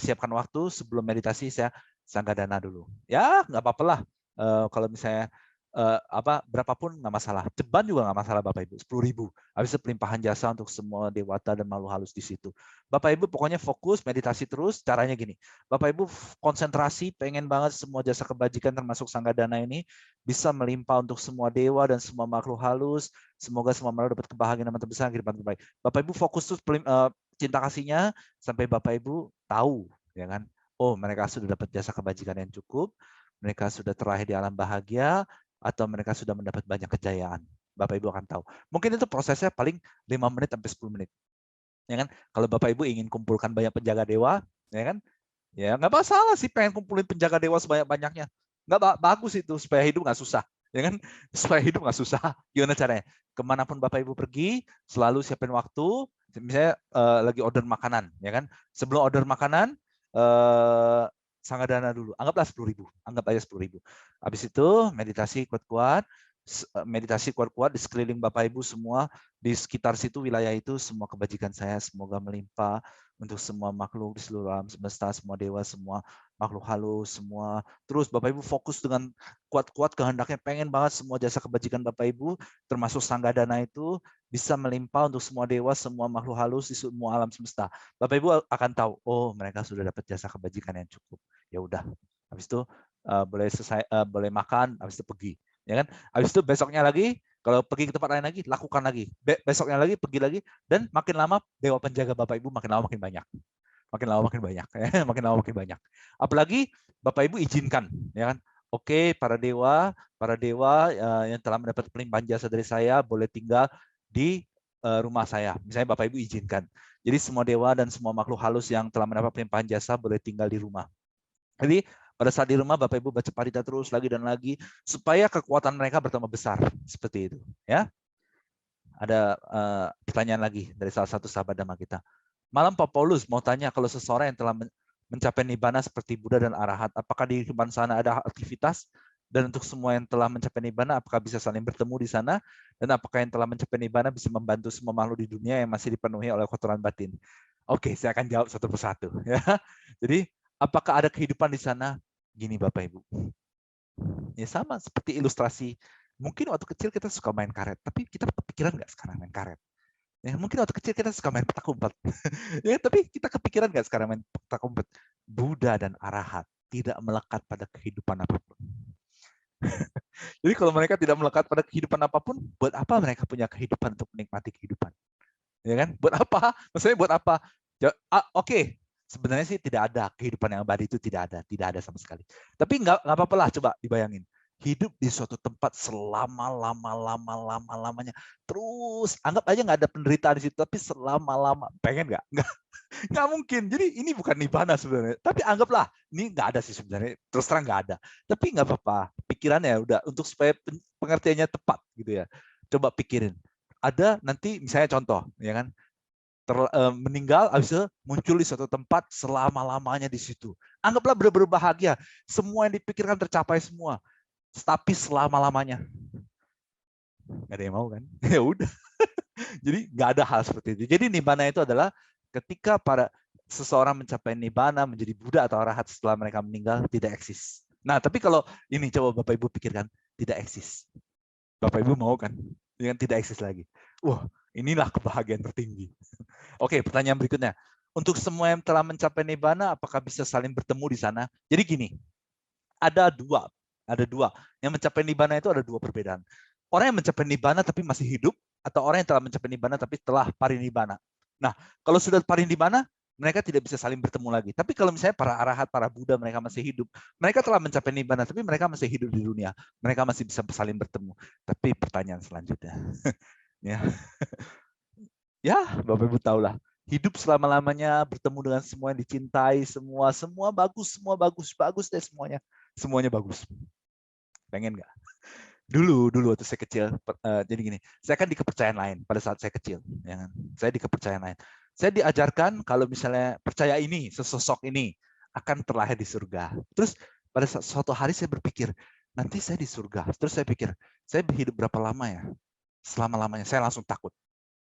siapkan waktu sebelum meditasi, saya sanggadana dulu. Ya nggak apa-apa lah. Kalau misalnya berapapun nggak masalah. Ceban juga nggak masalah Bapak Ibu. 10.000. Habis itu pelimpahan jasa untuk semua dewata dan makhluk halus di situ. Bapak Ibu pokoknya fokus meditasi terus. Caranya gini. Bapak Ibu konsentrasi, pengen banget semua jasa kebajikan termasuk sanggadana ini bisa melimpah untuk semua dewa dan semua makhluk halus. Semoga semua makhluk dapat kebahagiaan dan terbesar kehidupan terbaik. Bapak Ibu fokus terus cinta kasihnya sampai Bapak Ibu tahu, ya kan? Oh, mereka sudah dapat jasa kebajikan yang cukup, mereka sudah terlahir di alam bahagia, atau mereka sudah mendapat banyak kejayaan. Bapak Ibu akan tahu. Mungkin itu prosesnya paling 5 menit sampai 10 menit. Ya kan? Kalau Bapak Ibu ingin kumpulkan banyak penjaga dewa, ya kan? Ya nggak masalah sih pengen kumpulin penjaga dewa sebanyak-banyaknya. Nggak bagus itu, supaya hidup nggak susah. Ya kan? Supaya hidup nggak susah. Gimana caranya? Kemanapun Bapak Ibu pergi, selalu siapin waktu. Misalnya lagi order makanan, ya kan? Sebelum order makanan, sanggadana dulu. Anggaplah 10.000. Anggap aja 10.000. Habis itu meditasi kuat-kuat. Meditasi kuat-kuat di sekeliling Bapak Ibu semua, di sekitar situ, wilayah itu, semua kebajikan saya semoga melimpah untuk semua makhluk di seluruh alam semesta, semua dewa, semua makhluk halus, semua. Terus Bapak Ibu fokus dengan kuat-kuat kehendaknya, pengen banget semua jasa kebajikan Bapak Ibu, termasuk sanggadana itu, bisa melimpah untuk semua dewa, semua makhluk halus di semua alam semesta. Bapak Ibu akan tahu, oh mereka sudah dapat jasa kebajikan yang cukup. Ya udah, habis itu boleh makan, habis itu pergi. Ya kan? Habis itu besoknya lagi, kalau pergi ke tempat lain lagi, lakukan lagi. Besoknya lagi, pergi lagi, dan makin lama dewa penjaga Bapak Ibu makin lama makin banyak. Makin lama makin banyak. Makin lama makin banyak. Apalagi Bapak Ibu izinkan, ya kan? Oke, para dewa yang telah mendapat pelimpahan jasa dari saya boleh tinggal di rumah saya. Misalnya Bapak Ibu izinkan. Jadi semua dewa dan semua makhluk halus yang telah mendapat pelimpahan jasa boleh tinggal di rumah. Jadi pada saat di rumah Bapak Ibu baca parita terus lagi dan lagi supaya kekuatan mereka bertambah besar, seperti itu, ya. ada pertanyaan lagi dari salah satu sahabat Dhamma kita. Malam Pak Paulus mau tanya, kalau seseorang yang telah mencapai nibbana seperti Buddha dan Arahat, apakah di kehidupan sana ada aktivitas? Dan untuk semua yang telah mencapai nibbana, apakah bisa saling bertemu di sana? Dan apakah yang telah mencapai nibbana bisa membantu semua makhluk di dunia yang masih dipenuhi oleh kotoran batin? Oke, saya akan jawab satu persatu. Ya. Jadi, apakah ada kehidupan di sana? Gini Bapak Ibu. Ya sama seperti ilustrasi. Mungkin waktu kecil kita suka main karet, tapi kita kepikiran nggak sekarang main karet? Ya, mungkin waktu kecil kita suka main petak umpet. Ya, tapi kita kepikiran nggak sekarang main petak umpet? Buddha dan Arahat tidak melekat pada kehidupan apapun. Jadi kalau mereka tidak melekat pada kehidupan apapun, buat apa mereka punya kehidupan untuk menikmati kehidupan? Ya kan? Buat apa? Maksudnya buat apa? Oke, sebenarnya sih tidak ada kehidupan yang abadi, itu tidak ada sama sekali. Tapi nggak apa-apa lah, coba dibayangin. Hidup di suatu tempat selama-lamanya. Terus anggap aja nggak ada penderitaan di situ, tapi selama-lama. Pengen nggak? Nggak mungkin. Jadi ini bukan nibbana sebenarnya. Tapi anggaplah, ini nggak ada sih sebenarnya. Terus terang nggak ada. Tapi nggak apa-apa. Pikirannya udah untuk supaya pengertiannya tepat gitu ya. Coba pikirin. Ada nanti misalnya contoh, ya kan? Meninggal, habis itu muncul di suatu tempat selama-lamanya di situ. Anggaplah benar-benar bahagia. Semua yang dipikirkan tercapai semua. Tapi selama-lamanya. Nggak ada yang mau kan? Ya udah. Jadi nggak ada hal seperti itu. Jadi nibbana itu adalah ketika seseorang mencapai nibbana, menjadi Buddha atau Arahat setelah mereka meninggal, tidak eksis. Nah, tapi kalau ini coba Bapak Ibu pikirkan, tidak eksis. Bapak Ibu mau kan? Dengan tidak eksis lagi. Wah, inilah kebahagiaan tertinggi. Oke, pertanyaan berikutnya. Untuk semua yang telah mencapai nibbana, apakah bisa saling bertemu di sana? Jadi gini, ada dua. Yang mencapai nibbana itu ada dua perbedaan. Orang yang mencapai nibbana tapi masih hidup, atau orang yang telah mencapai nibbana tapi telah parinibbana. Nah, kalau sudah parinibbana, mereka tidak bisa saling bertemu lagi. Tapi kalau misalnya para arahat, para Buddha, mereka masih hidup, mereka telah mencapai nibbana, tapi mereka masih hidup di dunia. Mereka masih bisa saling bertemu. Tapi pertanyaan selanjutnya, ya, Bapak Ibu tahu lah. Hidup selama-lamanya, bertemu dengan semua yang dicintai, semua bagus deh semuanya. Semuanya bagus. Pengen nggak? Dulu waktu saya kecil, jadi gini, saya kan di kepercayaan lain pada saat saya kecil, ya kan? Saya di kepercayaan lain. Saya diajarkan kalau misalnya percaya ini, sesosok ini akan terlahir di surga. Terus pada suatu hari saya berpikir, nanti saya di surga. Terus saya pikir, saya hidup berapa lama ya? Selama-lamanya. Saya langsung takut.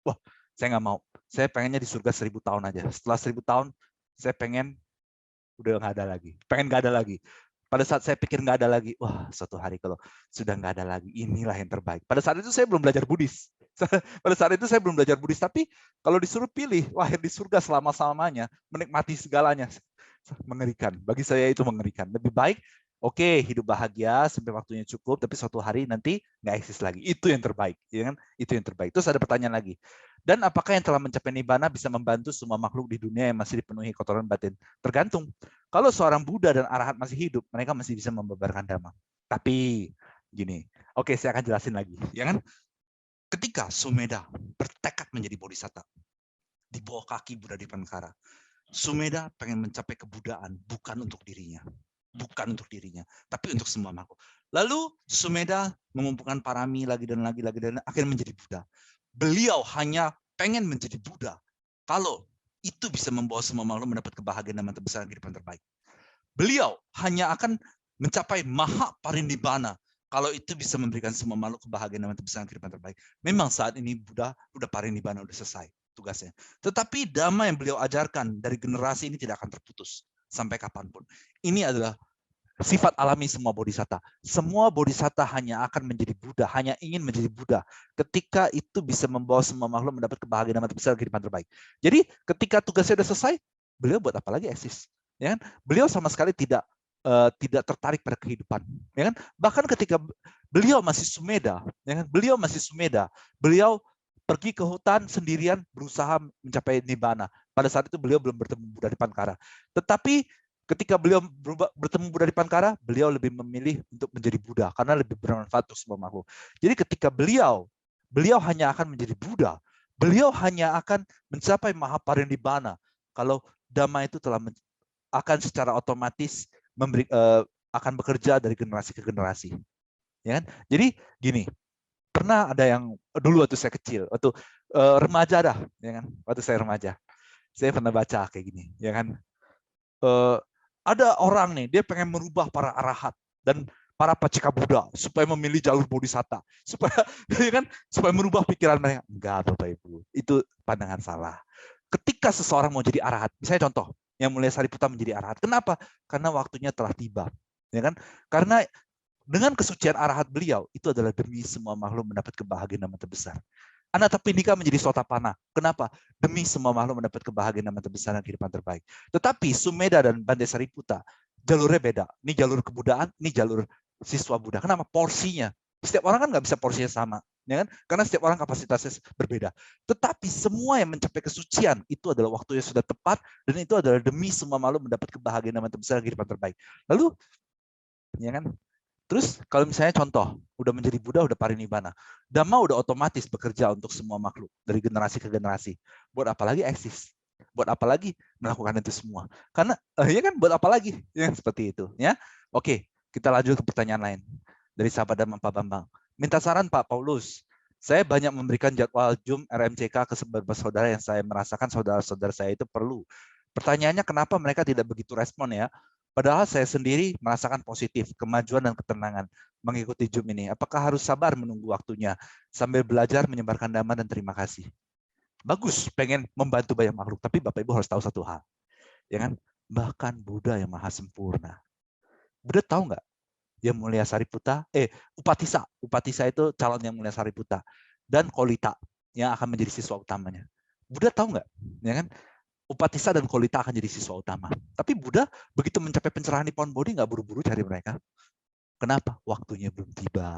Wah, saya nggak mau. Saya pengennya di surga 1000 tahun aja. Setelah 1000 tahun, saya pengen udah nggak ada lagi. Pengen nggak ada lagi. Pada saat saya pikir nggak ada lagi, wah suatu hari kalau sudah nggak ada lagi, inilah yang terbaik. Pada saat itu saya belum belajar Buddhis. Pada saat itu saya belum belajar Buddhis, tapi kalau disuruh pilih, lahir di surga selama-lamanya, menikmati segalanya, mengerikan. Bagi saya itu mengerikan. Lebih baik, oke, hidup bahagia sampai waktunya cukup, tapi suatu hari nanti nggak eksis lagi. Itu yang terbaik, ya kan? Itu yang terbaik. Terus ada pertanyaan lagi. Dan apakah yang telah mencapai nibbana bisa membantu semua makhluk di dunia yang masih dipenuhi kotoran batin? Tergantung. Kalau seorang Buddha dan Arahat masih hidup, mereka masih bisa membabarkan dhamma. Tapi gini, oke, saya akan jelasin lagi, ya kan? Ketika Sumedha bertekad menjadi bodhisatta di bawah kaki Buddha Dipankara, Sumedha pengen mencapai kebudaan bukan untuk dirinya, tapi untuk semua makhluk. Lalu Sumedha mengumpulkan parami lagi dan akhirnya menjadi Buddha. Beliau hanya pengen menjadi Buddha kalau itu bisa membawa semua makhluk mendapat kebahagiaan dan kebesaran kehidupan terbaik. Beliau hanya akan mencapai maha parinibbana kalau itu bisa memberikan semua makhluk kebahagiaan dan kebesaran kehidupan terbaik. Memang saat ini Buddha udah parinibbana, udah selesai tugasnya. Tetapi dhamma yang beliau ajarkan dari generasi ini tidak akan terputus sampai kapanpun. Ini adalah sifat alami semua bodhisatta. Semua bodhisatta hanya akan menjadi Buddha, hanya ingin menjadi Buddha ketika itu bisa membawa semua makhluk mendapat kebahagiaan dan besar kehidupan terbaik. Jadi ketika tugasnya sudah selesai, beliau buat apa lagi eksis? Ya kan? Beliau sama sekali tidak tertarik pada kehidupan. Ya kan? Bahkan ketika beliau masih Sumedha, ya kan? Beliau pergi ke hutan sendirian berusaha mencapai nibbana. Pada saat itu beliau belum bertemu Buddha Dipankara. Tetapi ketika beliau bertemu Buddha Dipankara, beliau lebih memilih untuk menjadi Buddha karena lebih bermanfaat untuk semua makhluk. Jadi ketika beliau hanya akan menjadi Buddha, beliau hanya akan mencapai mahaparinibbana kalau dhamma itu akan secara otomatis akan bekerja dari generasi ke generasi. Ya kan? Jadi gini, Pernah ada yang dulu waktu saya kecil, waktu remaja dah, ya kan? Waktu saya remaja, saya pernah baca kayak gini, ya kan? Ada orang nih, dia pengen merubah para arahat dan para pacika Buddha supaya memilih jalur bodhisatta, supaya ya kan, supaya merubah pikiran mereka. Enggak, Bapak Ibu, itu pandangan salah. Ketika seseorang mau jadi arahat, misalnya contoh, yang Mulia Sariputta menjadi arahat, kenapa? Karena waktunya telah tiba, ya kan? Karena dengan kesucian arahat beliau, itu adalah demi semua makhluk mendapat kebahagiaan yang terbesar. Anathapindika menjadi Sotapanna. Kenapa? Demi semua makhluk mendapat kebahagiaan yang terbesar dan kehidupan terbaik. Tetapi Sumedha dan Bante Sariputta, jalurnya beda. Ini jalur kebudaan, ini jalur siswa Buddha. Kenapa? Porsinya. Setiap orang kan nggak bisa porsinya sama. Ya kan? Karena setiap orang kapasitasnya berbeda. Tetapi semua yang mencapai kesucian, itu adalah waktu yang sudah tepat, dan itu adalah demi semua makhluk mendapat kebahagiaan yang terbesar dan kehidupan terbaik. Lalu, ya kan? Terus kalau misalnya contoh, udah menjadi Buddha, udah parinibbana. Dhamma udah otomatis bekerja untuk semua makhluk, dari generasi ke generasi. Buat apa lagi eksis? Buat apa lagi melakukan itu semua? Karena, ya kan, buat apa lagi? Ya, seperti itu. Ya, oke, kita lanjut ke pertanyaan lain. Dari sahabat Dhamma Pak Bambang. Minta saran Pak Paulus. Saya banyak memberikan jadwal Zoom RMCK ke beberapa saudara yang saya merasakan saudara-saudara saya itu perlu. Pertanyaannya kenapa mereka tidak begitu respon ya? Padahal saya sendiri merasakan positif, kemajuan dan ketenangan mengikuti Zoom ini. Apakah harus sabar menunggu waktunya sambil belajar menyebarkan dhamma dan terima kasih? Bagus, pengen membantu banyak makhluk, tapi Bapak Ibu harus tahu satu hal, ya kan? Bahkan Buddha yang maha sempurna. Buddha tahu nggak? Yang Mulia Sariputta, Upatissa. Upatissa itu calon yang Mulia Sariputta dan Kolita yang akan menjadi siswa utamanya. Buddha tahu nggak? Ya kan? Upatissa dan Kolita akan jadi siswa utama. Tapi Buddha begitu mencapai pencerahan Nippon Bodhi nggak buru-buru cari mereka. Kenapa? Waktunya belum tiba.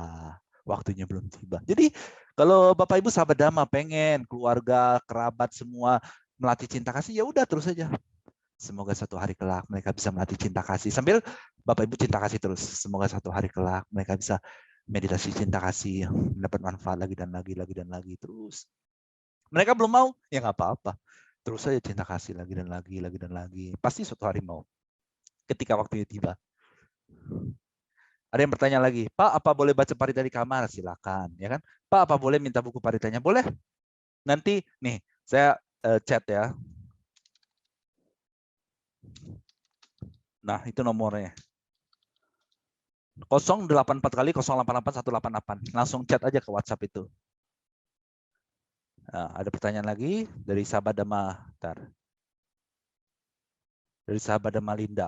Waktunya belum tiba. Jadi kalau Bapak Ibu sahabat Dhamma pengen keluarga, kerabat semua melatih cinta kasih, ya udah terus saja. Semoga satu hari kelak mereka bisa melatih cinta kasih. Sambil Bapak Ibu cinta kasih terus. Semoga satu hari kelak mereka bisa meditasi cinta kasih, mendapat manfaat lagi dan lagi terus. Mereka belum mau, ya nggak apa-apa. Terus saja cinta kasih lagi dan lagi. Pasti suatu hari mau. Ketika waktunya tiba. Ada yang bertanya lagi, Pak, apa boleh baca parita di kamar? Silakan, ya kan? Pak, apa boleh minta buku paritanya? Boleh. Nanti nih, saya chat ya. Nah, itu nomornya. 084 kali 088 188. Langsung chat aja ke WhatsApp itu. Nah, ada pertanyaan lagi dari sahabat Dhamma. Dari sahabat Dhamma Linda.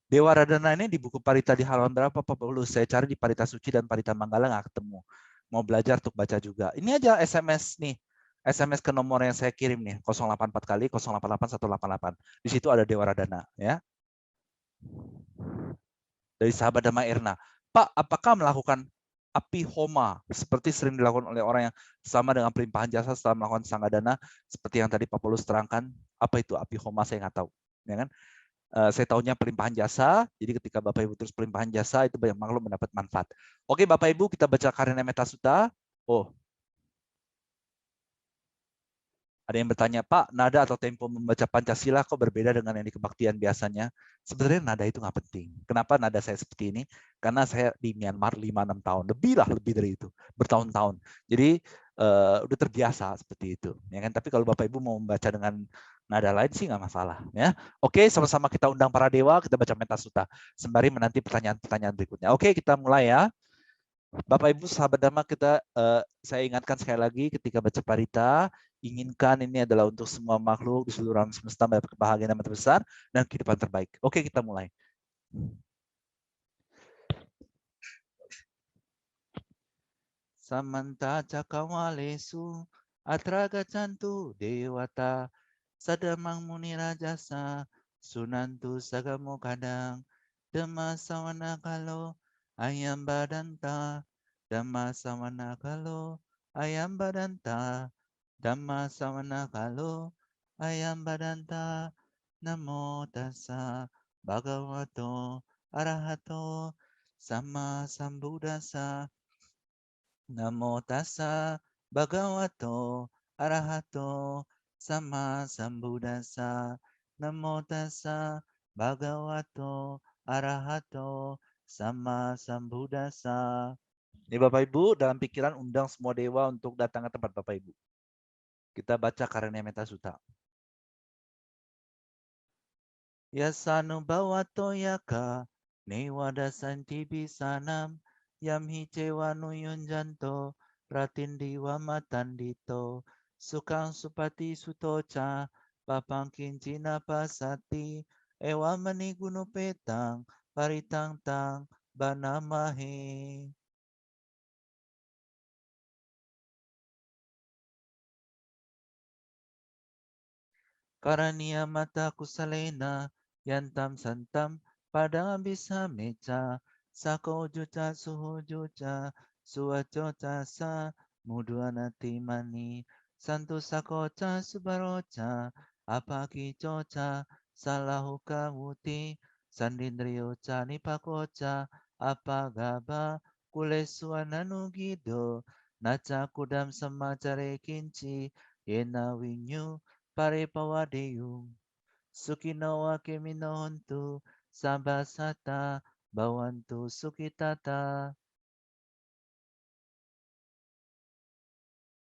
Dewa Radana ini di buku Parita di halaman berapa Pak Paulus? Saya cari di Parita Suci dan Parita Manggala nggak ketemu. Mau belajar untuk baca juga. Ini aja SMS nih. SMS ke nomor yang saya kirim nih. 084 kali 088 188. Di situ ada Dewa Radana. Ya. Dari sahabat Dhamma Erna. Pak, apakah melakukan api homa seperti sering dilakukan oleh orang yang sama dengan pelimpahan jasa setelah melakukan sanggadana seperti yang tadi Pak Paulus terangkan? Apa itu api homa? Saya nggak tahu. Ya kan? Saya tahunya pelimpahan jasa, jadi ketika Bapak Ibu terus pelimpahan jasa, itu banyak makhluk mendapat manfaat. Oke Bapak Ibu, kita baca Karena Metta Sutta. Oh, ada yang bertanya, Pak, nada atau tempo membaca Pancasila kok berbeda dengan yang di kebaktian biasanya? Sebenarnya nada itu nggak penting. Kenapa nada saya seperti ini? Karena saya di Myanmar 5-6 tahun, lebih dari itu, bertahun-tahun. Jadi udah terbiasa seperti itu. Ya kan? Tapi kalau Bapak Ibu mau membaca dengan nada lain sih nggak masalah. Ya. Oke, sama-sama kita undang para dewa, kita baca Metta Sutta. Sembari menanti pertanyaan-pertanyaan berikutnya. Oke, kita mulai ya. Bapak Ibu sahabat Dhamma, saya ingatkan sekali lagi ketika baca parita, inginkan ini adalah untuk semua makhluk di seluruh alam semesta mendapat kebahagiaan yang terbesar dan kehidupan terbaik. Oke, kita mulai. Samanta cakawalesu atra gacantu dewata sadamang muni rajasa sunantu sagamo kadang dhamma sawana kalo ayam badanta dhamma sawana kalo ayam badanta dhamma sawana kalo ayam badanta namo tassa bhagavato arahato sama sambuddhasa. Namo tassa bhagavato arahato sama sambuddhassa. Namo tassa bhagavato arahato sama sambuddhassa. Ya Bapak Ibu, dalam pikiran undang semua dewa untuk datang ke tempat Bapak Ibu. Kita baca Karya Meta Sutta. Yasanu bawato yaka newada santibi sanam yam hicewa nuyun janto pratindiwa matandito sukang supati sutoca papangkin cina pasati ewa manigunu petang paritang tang banamahe. Karania mata kusalena yantam santam padang bisa meca sako juta suhu juta suacoca sa muduanati mani santu sakoca subaroca apaki coca salahuka wuti sandindrioca nipakoca apa gaba kulesuananu gido naca kudam samacare kinci yena winyu pare pawadeyum sukinawa keminontu sabasata bawantu sukitata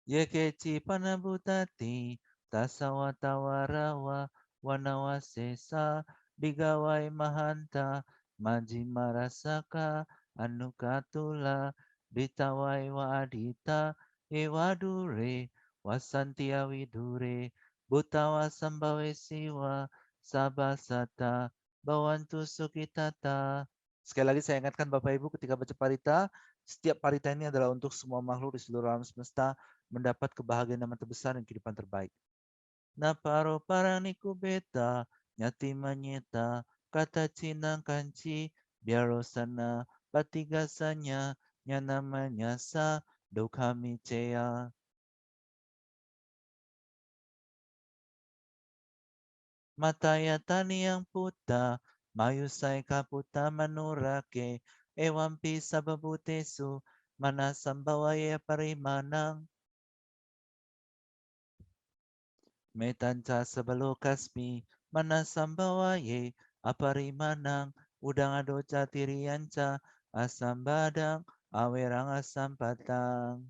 yekeci panabutati tasawatawarawa wanawasesa digawai mahanta majimarasaka anukatula ditawai waadita ewadure wasantia widure butawa sambawe siwa sabasata bawantu sukitata. Sekali lagi saya ingatkan Bapak Ibu ketika baca parita, setiap parita ini adalah untuk semua makhluk di seluruh alam semesta mendapat kebahagiaan yang terbesar dan kehidupan terbaik. Naparo paraniku beta, nyati manyeta, kata cinang kanci, biarosana, patigasanya, nyana manyasa, dokami cea. Mataya tani yang puta, mayusai kaputa manurake, ewampi sababutesu, manasambawaya parimanang. Metanca kasmi manasambawaye aparimanang udang adoca tirianca asam badang awerang asam patang.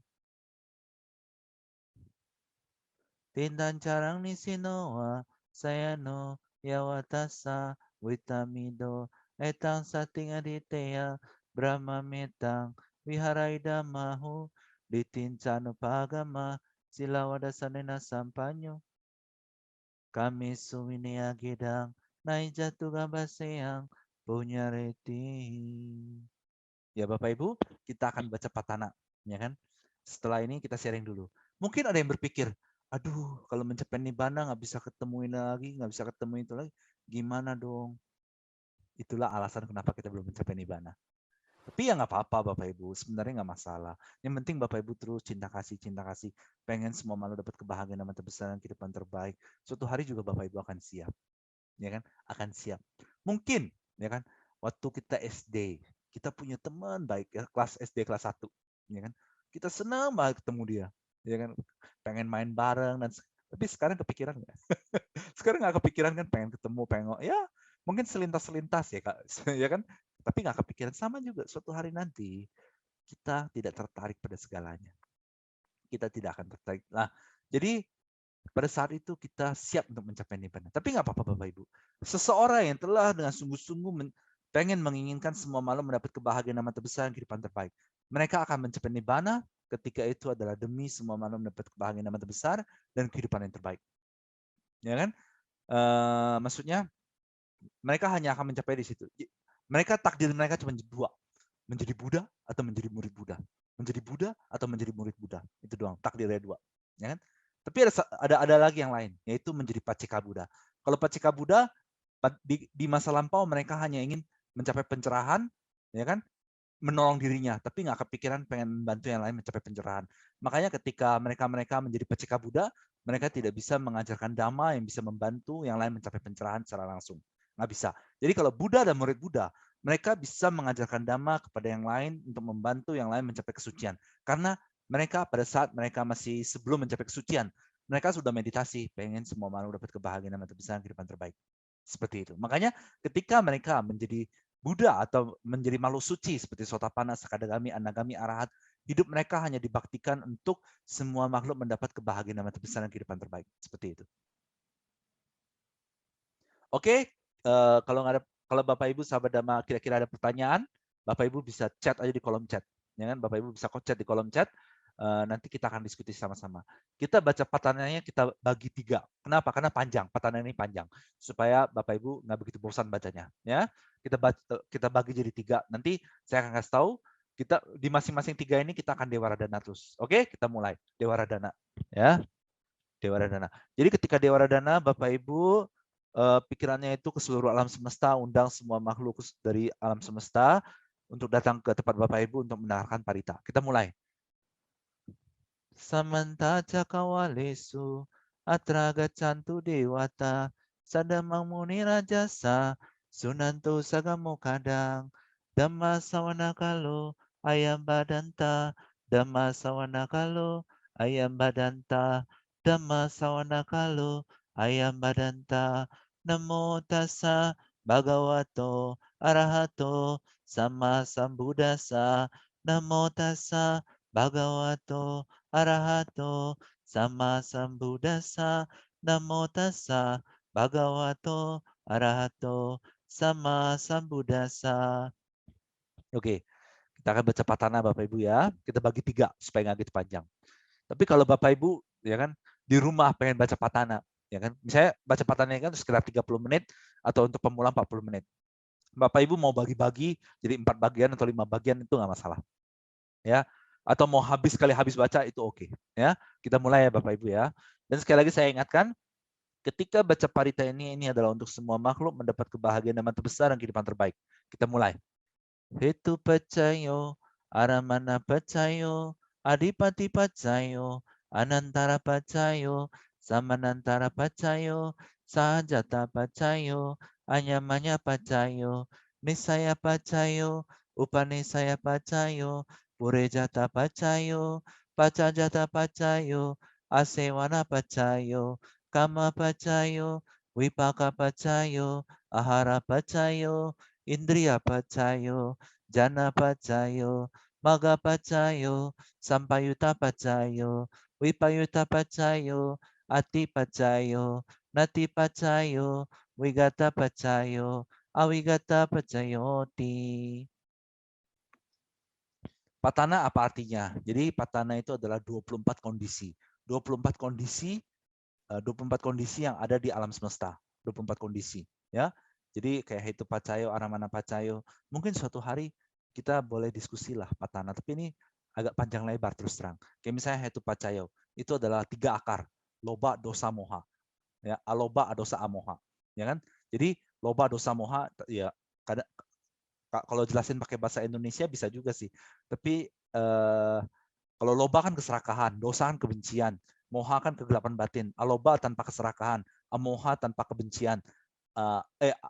Tindan carang ni sinoa sayano yawatasa witamido etang sating aditea brahma metang wiharaida mahu ditincano pagama silawada sanena sampanyo. Kami suminia gedang, naik jatuh gambaseang, punya reti. Ya Bapak Ibu, kita akan baca patana, ya kan? Setelah ini kita sharing dulu. Mungkin ada yang berpikir, aduh kalau mencapai nibbana nggak bisa ketemuin lagi, nggak bisa ketemu itu lagi, gimana dong? Itulah alasan kenapa kita belum mencapai nibbana. Tapi ya nggak apa-apa Bapak Ibu, sebenarnya nggak masalah. Yang penting Bapak Ibu terus cinta kasih, pengen semua malu dapat kebahagiaan dan terbesar dan kehidupan terbaik. Suatu hari juga Bapak Ibu akan siap, ya kan? Akan siap. Mungkin, ya kan? Waktu kita SD, kita punya teman baik ya, kelas SD kelas 1, ya kan? Kita senang banget ketemu dia, ya kan? Pengen main bareng dan tapi sekarang kepikiran nggak? Sekarang nggak kepikiran kan pengen ketemu, pengen ya mungkin selintas-selintas ya Kak, ya kan? Tapi nggak kepikiran sama juga suatu hari nanti kita tidak tertarik pada segalanya. Kita tidak akan tertarik. Nah, jadi pada saat itu kita siap untuk mencapai nibbana. Tapi nggak apa-apa Bapak Ibu. Seseorang yang telah dengan sungguh-sungguh pengen menginginkan semua malam mendapat kebahagiaan yang terbesar dan kehidupan terbaik. Mereka akan mencapai nibbana ketika itu adalah demi semua malam mendapat kebahagiaan yang terbesar dan kehidupan yang terbaik. Ya kan? Maksudnya mereka hanya akan mencapai di situ. Mereka takdir mereka cuma dua, menjadi Buddha atau menjadi murid Buddha, menjadi Buddha atau menjadi murid Buddha, itu doang takdirnya dua, ya kan? Tapi ada lagi yang lain, yaitu menjadi Paceka Buddha. Kalau Paceka Buddha di masa lampau mereka hanya ingin mencapai pencerahan, ya kan? Menolong dirinya, tapi nggak kepikiran pengen membantu yang lain mencapai pencerahan. Makanya ketika mereka menjadi Paceka Buddha, mereka tidak bisa mengajarkan dhamma yang bisa membantu yang lain mencapai pencerahan secara langsung. Nggak bisa. Jadi kalau Buddha dan murid Buddha, mereka bisa mengajarkan dhamma kepada yang lain untuk membantu yang lain mencapai kesucian. Karena mereka pada saat mereka masih sebelum mencapai kesucian, mereka sudah meditasi, pengen semua makhluk dapat kebahagiaan dan terbesar kehidupan terbaik. Seperti itu. Makanya ketika mereka menjadi Buddha atau menjadi makhluk suci seperti Sotapana, Sakadagami, Anagami, Arahat. Hidup mereka hanya dibaktikan untuk semua makhluk mendapat kebahagiaan dan besar dan kehidupan terbaik. Seperti itu. Oke, kalau Bapak Ibu sahabat Dhamma kira-kira ada pertanyaan, Bapak Ibu bisa chat aja di kolom chat. Ya kan? Bapak Ibu bisa chat di kolom chat. Nanti kita akan diskusi sama-sama. Kita baca patanannya kita bagi 3. Kenapa? Karena panjang. Patanan ini panjang. Supaya Bapak Ibu nggak begitu bosan bacanya. Ya, kita bagi jadi 3. Nanti saya akan kasih tahu. Kita di masing-masing 3 ini kita akan Dewaradana terus. Oke, kita mulai Dewaradana. Ya, Dewaradana. Jadi ketika Dewaradana, Bapak Ibu pikirannya itu ke seluruh alam semesta, undang semua makhluk dari alam semesta untuk datang ke tempat Bapak Ibu untuk mendengarkan parita. Kita mulai. Samanta cakawalesu atra gacantu dewata sadamang muni rajasa sunanto sagamo kadang dhamma sawana kalo ayam badanta dhamma sawana kalo ayam badanta dhamma sawana kalo ayam badanta namo tassa bhagavato arahato sama sambuddhassa namo tassa bhagavato arahato sama sambuddhassa namo tassa bhagavato arahato sama sambuddhassa. Oke, kita akan baca patana Bapak Ibu ya. Kita bagi 3 supaya nggak gitu panjang. Tapi kalau Bapak Ibu ya kan di rumah pengen baca patana, ya kan? Misalnya baca patananya kan sekitar 30 menit atau untuk pemula 40 menit. Bapak Ibu mau bagi-bagi jadi 4 bagian atau 5 bagian itu nggak masalah. Ya, atau mau habis baca itu oke. Ya, kita mulai ya Bapak Ibu ya. Dan sekali lagi saya ingatkan, ketika baca parita ini adalah untuk semua makhluk mendapat kebahagiaan dan mata besar dan kehidupan terbaik. Kita mulai. Hetu pacayo, aramana pacayo, adipati pacayo, anantara pacayo, samanantara pacayo, sahajata pacayo, anyamanya pacayo, nisaya pacayo, upanisaya pacayo, purejata pacayo, pacajata pacayo, asewana pacayo, kama pacayo, wipaka pacayo, ahara pacayo, indriya pacayo, jana pacayo, maga pacayo, sampayuta pacayo, wipayuta pacayo, ati pacayo, nati pacayo, wigata pacayo, awigata pacayoti. Patana apa artinya? Jadi patana itu adalah 24 kondisi. 24 kondisi 24 kondisi yang ada di alam semesta. 24 kondisi, ya. Jadi kayak Hetu Pacayo, Aramana Pacayo. Mungkin suatu hari kita boleh diskusi lah patana, tapi ini agak panjang lebar terus terang. Kayak misalnya Hetu Pacayo, itu adalah 3 akar. Loba, dosa, moha. Ya, aloba, adosa, amoha. Ya kan? Jadi loba, dosa, moha ya kadang kalau jelasin pakai bahasa Indonesia bisa juga sih. Tapi kalau loba kan keserakahan, dosa kan kebencian, moha kan kegelapan batin, aloba tanpa keserakahan, amoha tanpa kebencian,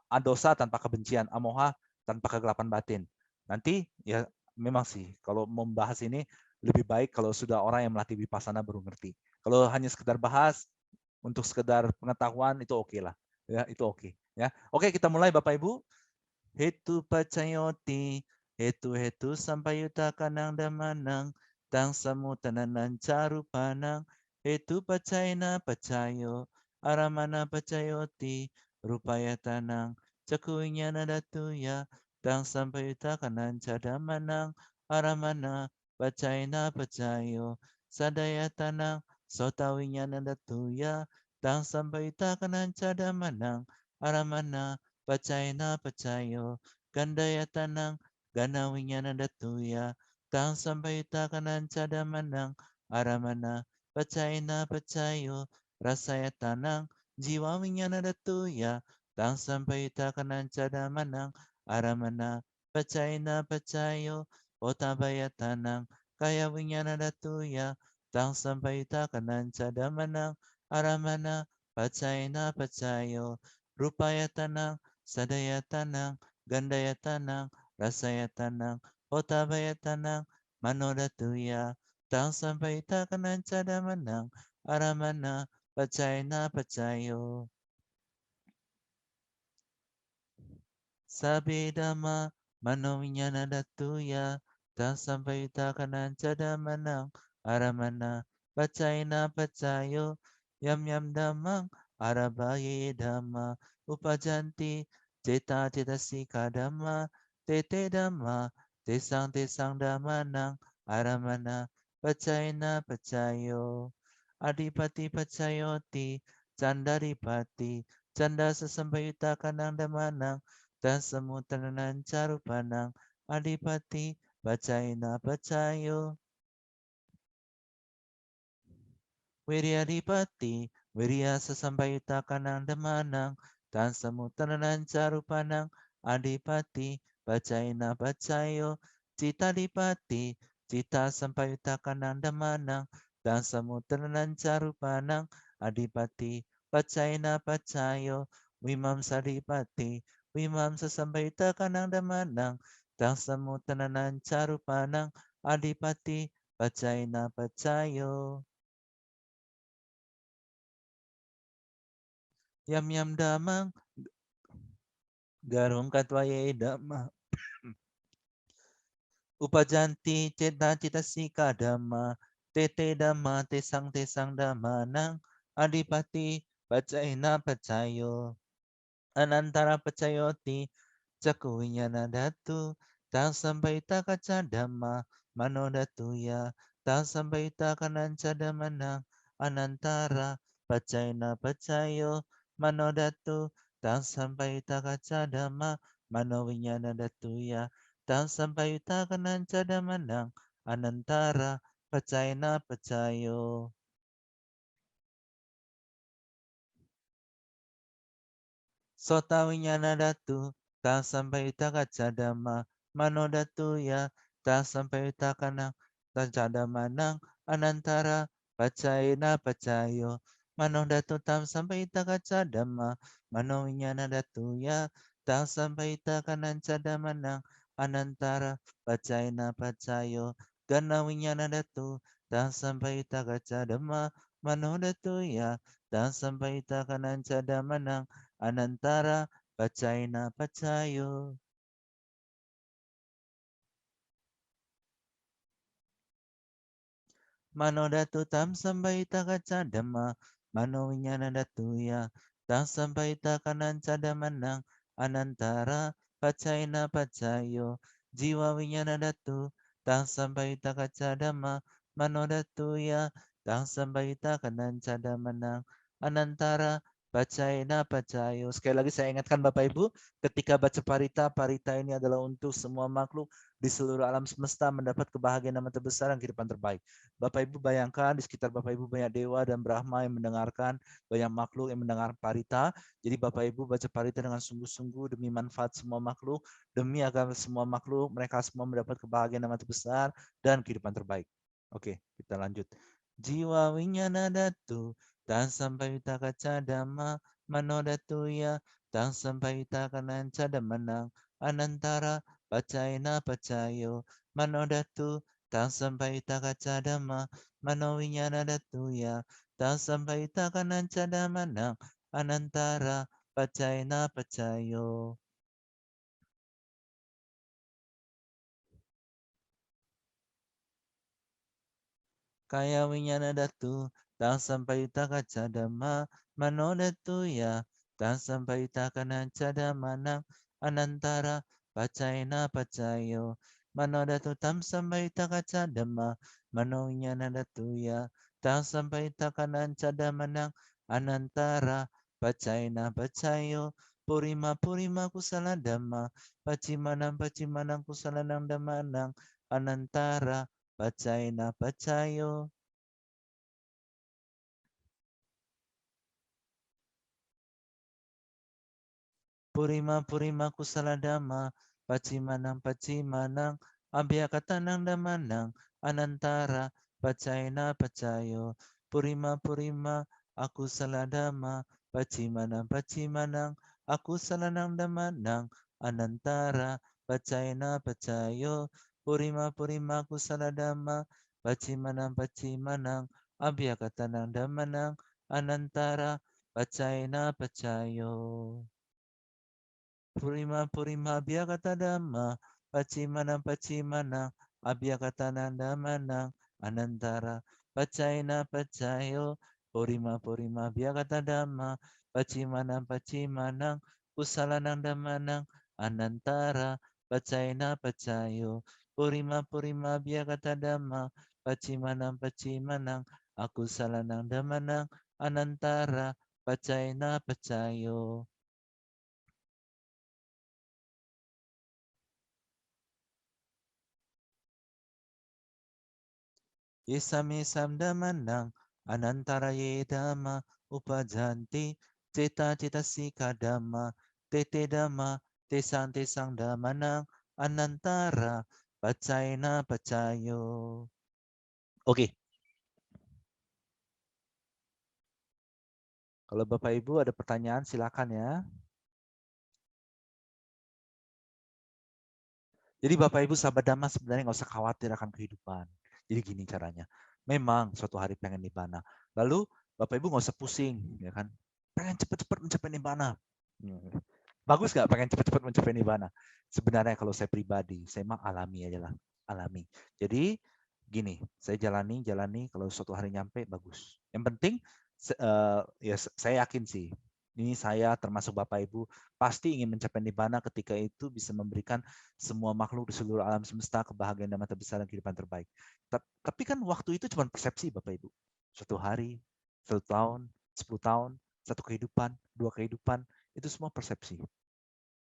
adosa tanpa kebencian, amoha tanpa kegelapan batin. Nanti ya memang sih kalau membahas ini lebih baik kalau sudah orang yang melatih vipassana baru ngerti. Kalau hanya sekedar bahas untuk sekedar pengetahuan itu oke lah. Ya, itu oke. Ya. Oke, kita mulai Bapak Ibu. Hetu pacayoti, hetu sampai yuta kanang damanang, tang samutanan carupanang, hetu pacayna pacayo, aramana pacayoti, rupaya tanang, cakuinya nadatuya, tang sampai yuta kanang cadamanang, aramana pacayna pacayo, sadaya tanang, sotawinya nadatuya, tang sampai yuta kanang cadamanang, aramana pacayna pacayo, gandaya tanang, ganawinya nadatuya, tang sampayita kanan cadamanang, aramana, pacayna pacayo, rasaya tanang, jiwawinya nadatuya, tang sampayita kanan cadamanang, aramana, pacayna pacayo, otabaya tanang, kayawinya nadatuya, tang sampayita kanan cadamanang, aramana, pacayna pacayo, rupaya tanang, sadaya tanang, gandaya tanang, rasaya tanang, otabaya tanang, manodatuya, tang sampai takanan cadamanang, aramana, pacayna pacayo. Sabe dhamma mano vinyana datuya dan sampai kanan cadamanang aramana pacaina pacayo yam yam damang arabaye dhamma upajanti ceta ceta sika dhamma tete dhamma tesang tesang dhamanang aramana pacaina pacayo adipati pacayoti candaripati canda sesambayuta kanang dhamanang dan semutanan carupanang adipati bacaina bacayo wirya adipati wirya sesambayuta kanang damanang dan semutanan carupanang adipati bacaina bacayo cita dipati cita sampayuta kanang damanang dan semutanan carupanang adipati bacaina bacayo wimam sadipati wimam sesambayuta kanang damanang dan semutanan carupanang adipati bacaina bacayo yam yam damang garung katwaye dhamma upajanti ceta cita sika dhamma tete dhamma tesang tesang dhamma nang adipati pacaina pacayo anantara pacayoti caku winyana datu tang sambaita kaca dhamma mano datu ya tang sambaita kananca dhamanang anantara pacaina pacayo mano datu tang sambaita kaca dhamma mano winyana datu ya tang sambaita kananca dhamanang anantara pacaina pacayo Sota winyana datu, ta sampai utaka cadama, mano datu ya, ta sampai utaka nang, ta cadama nang, anantara, pacaina pacayo, mano datu tam sampai utaka cadama, mano winyana datu ya, ta sampai utaka nang cadama nang, anantara, pacaina pacayo, gana winyana datu, ta sampai utaka cadama, mano datu ya, ta sampai utaka nang cadama nang, anantara pacaina pacayo mano datu tam sambaita kaca dama mano winyana datu ya tam sambaita kanan cadamanang anantara pacaina pacayo jiwa winyana datu tam sambaita kaca dama mano datu ya tam sambaita kanan cadamanang anantara pacaina pacayo. Sekali lagi saya ingatkan Bapak Ibu, ketika baca parita, parita ini adalah untuk semua makhluk di seluruh alam semesta mendapat kebahagiaan yang terbesar dan kehidupan terbaik. Bapak Ibu bayangkan di sekitar Bapak Ibu banyak dewa dan Brahma yang mendengarkan, banyak makhluk yang mendengar parita. Jadi Bapak Ibu baca parita dengan sungguh-sungguh demi manfaat semua makhluk, demi agar semua makhluk mereka semua mendapat kebahagiaan yang terbesar dan kehidupan terbaik. Oke, kita lanjut. Jiwa winyana datu, dan sampai utaka cadama, mano datu ya, dan sampai utaka nan cadamanang, anantara pacaina pacayo, mano datu, dan sampai utaka cadama, mano winyana datu ya, dan sampai utaka nan cadamanang, anantara pacaina pacayo. Kaya winyana datu, dan sampai utaka cadama, mano datu ya, dan sampai utaka nan cadamanang, anantara pacaina pacayo, mano datu tam sampai utaka cadama, mano winyana datu ya, dan sampai utaka nan cadamanang, anantara pacaina pacayo, purima purima kusala dhamma, pacimanang pacimanang kusala nang dhamanang, anantara pacaina pacayo. Purima purima kusala dhamma, pacimanang abhyakatanang dhamanang, anantara pacaina pacayo. Purima purima aku saladama, pacimanang aku salanang dhamanang, anantara pacaina pacayo. Purima purima aku saladama, pacimanang abhyakatanang dhamanang, anantara pacaina pacayo. Purima Purima Abhyagata Dhamma Pacimanang Abhyagata Damanang Anantara Pacaina Pacayo Purima Purima Abhyagata Dhamma Pacimanang Kusalanang Damanang Anantara Pacaina Pacayo Purima Purima Abhyagata Dhamma Pacimanang Aku Salanang Damanang Anantara Pacaina Pacayo. Yesame samdamanang anantara yedama upajanti ceta ceta sika dhamma tete dhamma tesang tesang damanang anantara pacaina pacayo. Oke, kalau Bapak Ibu ada pertanyaan silakan ya. Jadi Bapak Ibu sahabat Dhamma sebenarnya nggak usah khawatir akan kehidupan. Jadi gini caranya. Memang suatu hari pengen nibbana. Lalu Bapak Ibu nggak usah pusing, ya kan? Pengen cepet-cepet mencapai nibbana. Bagus nggak pengen cepet-cepet mencapai nibbana? Sebenarnya kalau saya pribadi, saya mah alami aja lah. Alami. Jadi gini, saya jalani, kalau suatu hari nyampe, bagus. Yang penting, ya saya yakin sih, ini saya termasuk Bapak Ibu, pasti ingin mencapai nibbana ketika itu bisa memberikan semua makhluk di seluruh alam semesta kebahagiaan dan mata besar dan kehidupan terbaik. Tapi kan waktu itu cuma persepsi Bapak Ibu. Suatu hari, 1 tahun, 10 tahun, 1 kehidupan, 2 kehidupan, itu semua persepsi.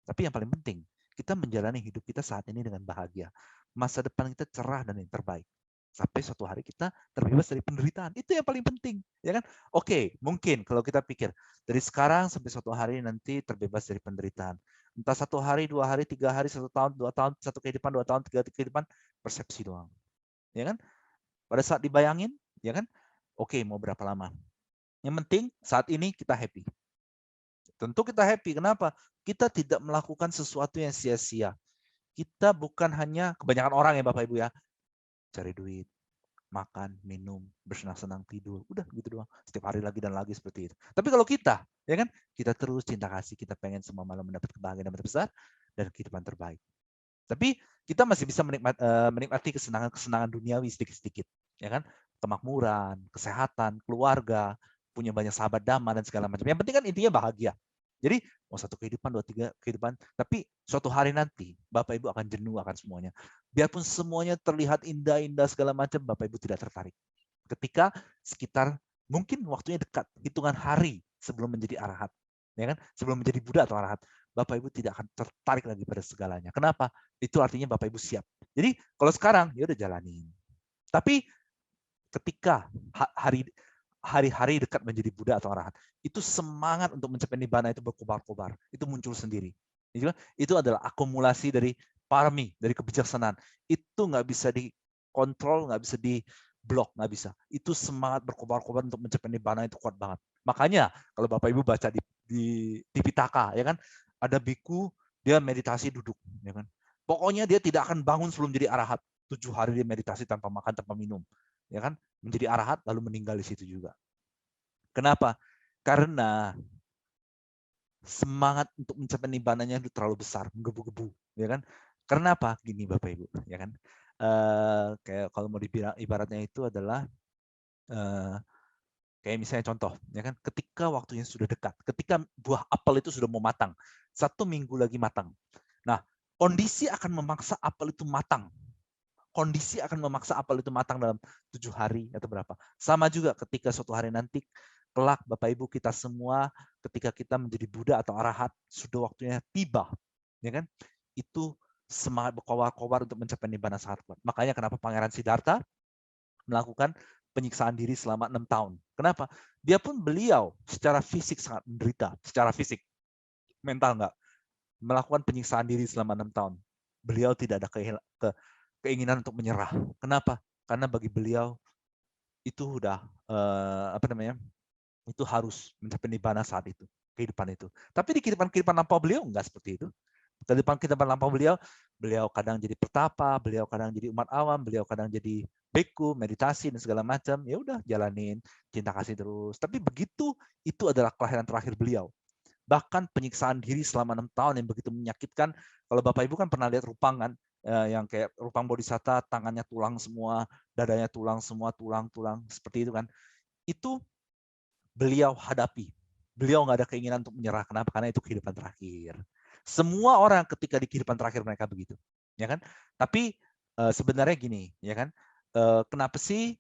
Tapi yang paling penting, kita menjalani hidup kita saat ini dengan bahagia. Masa depan kita cerah dan yang terbaik. Sampai suatu hari kita terbebas dari penderitaan. Itu yang paling penting, ya kan? Oke, mungkin kalau kita pikir dari sekarang sampai suatu hari nanti terbebas dari penderitaan. Entah 1 hari, 2 hari, 3 hari, 1 tahun, 2 tahun, 1 kehidupan, 2 tahun, 3 kehidupan, persepsi doang, ya kan? Pada saat dibayangin, ya kan? Oke, mau berapa lama? Yang penting saat ini kita happy. Tentu kita happy. Kenapa? Kita tidak melakukan sesuatu yang sia-sia. Kita bukan hanya kebanyakan orang ya Bapak Ibu ya, cari duit, makan, minum, bersenang-senang, tidur, udah gitu doang. Setiap hari lagi dan lagi seperti itu. Tapi kalau kita, ya kan, kita terus cinta kasih, kita pengen semua malam mendapat kebahagiaan yang besar dan kehidupan terbaik. Tapi kita masih bisa menikmati kesenangan-kesenangan duniawi sedikit-sedikit, ya kan? Kemakmuran, kesehatan, keluarga, punya banyak sahabat dhamma dan segala macam. Yang penting kan intinya bahagia. Jadi mau 1 kehidupan, 2, 3 kehidupan, tapi suatu hari nanti Bapak Ibu akan jenuh akan semuanya. Biarpun semuanya terlihat indah-indah segala macam, Bapak Ibu tidak tertarik. Ketika sekitar mungkin waktunya dekat, hitungan hari sebelum menjadi arahat, ya kan? Sebelum menjadi Buddha atau arahat, Bapak Ibu tidak akan tertarik lagi pada segalanya. Kenapa? Itu artinya Bapak Ibu siap. Jadi kalau sekarang ya udah jalanin. Tapi ketika hari-hari dekat menjadi Buddha atau arahat, itu semangat untuk mencapai nibbana itu berkobar-kobar, itu muncul sendiri. Itu adalah akumulasi dari parami, dari kebijaksanaan. Itu nggak bisa dikontrol, nggak bisa diblok, nggak bisa. Itu semangat berkobar-kobar untuk mencapai nibbana itu kuat banget. Makanya kalau Bapak Ibu baca di Pitaka, ya kan, ada biku dia meditasi duduk, ya kan. Pokoknya dia tidak akan bangun sebelum jadi arahat. 7 hari dia meditasi tanpa makan, tanpa minum, ya kan, menjadi arahat lalu meninggal di situ juga. Kenapa? Karena semangat untuk mencapai nibbananya itu terlalu besar, menggebu-gebu, ya kan? Karena apa? Gini Bapak Ibu, ya kan? Kayak kalau mau dibilang ibaratnya itu adalah kayak misalnya contoh, ya kan? Ketika waktunya sudah dekat, ketika buah apel itu sudah mau matang, 1 minggu lagi matang. Nah, kondisi akan memaksa apel itu matang. Kondisi akan memaksa apel itu matang dalam 7 hari atau berapa. Sama juga ketika suatu hari nanti, kelak Bapak Ibu kita semua, ketika kita menjadi Buddha atau Arahat, sudah waktunya tiba, ya kan? Itu semangat berkobar-kobar untuk mencapai nibbana sangat kuat. Makanya kenapa Pangeran Siddhartha melakukan penyiksaan diri selama 6 tahun. Kenapa? Biarpun beliau secara fisik sangat menderita, secara fisik, mental enggak, melakukan penyiksaan diri selama 6 tahun. Beliau tidak ada keinginan untuk menyerah. Kenapa? Karena bagi beliau itu udah itu harus mencapai nibbana saat itu, kehidupan itu. Tapi di kehidupan lampau beliau enggak seperti itu. Kehidupan lampau beliau kadang jadi pertapa, beliau kadang jadi umat awam, beliau kadang jadi beku, meditasi dan segala macam. Ya udah jalanin, cinta kasih terus. Tapi begitu itu adalah kelahiran terakhir beliau. bahkan penyiksaan diri selama 6 tahun yang begitu menyakitkan. Kalau Bapak Ibu kan pernah lihat Rupang kan, yang kayak Rupang Bodhisatta, tangannya tulang semua, dadanya tulang semua, tulang-tulang seperti itu kan. Itu beliau hadapi. Beliau nggak ada keinginan untuk menyerah. Kenapa? Karena itu kehidupan terakhir. Semua orang ketika di kehidupan terakhir mereka begitu, ya kan? Tapi sebenarnya gini, ya kan? Kenapa sih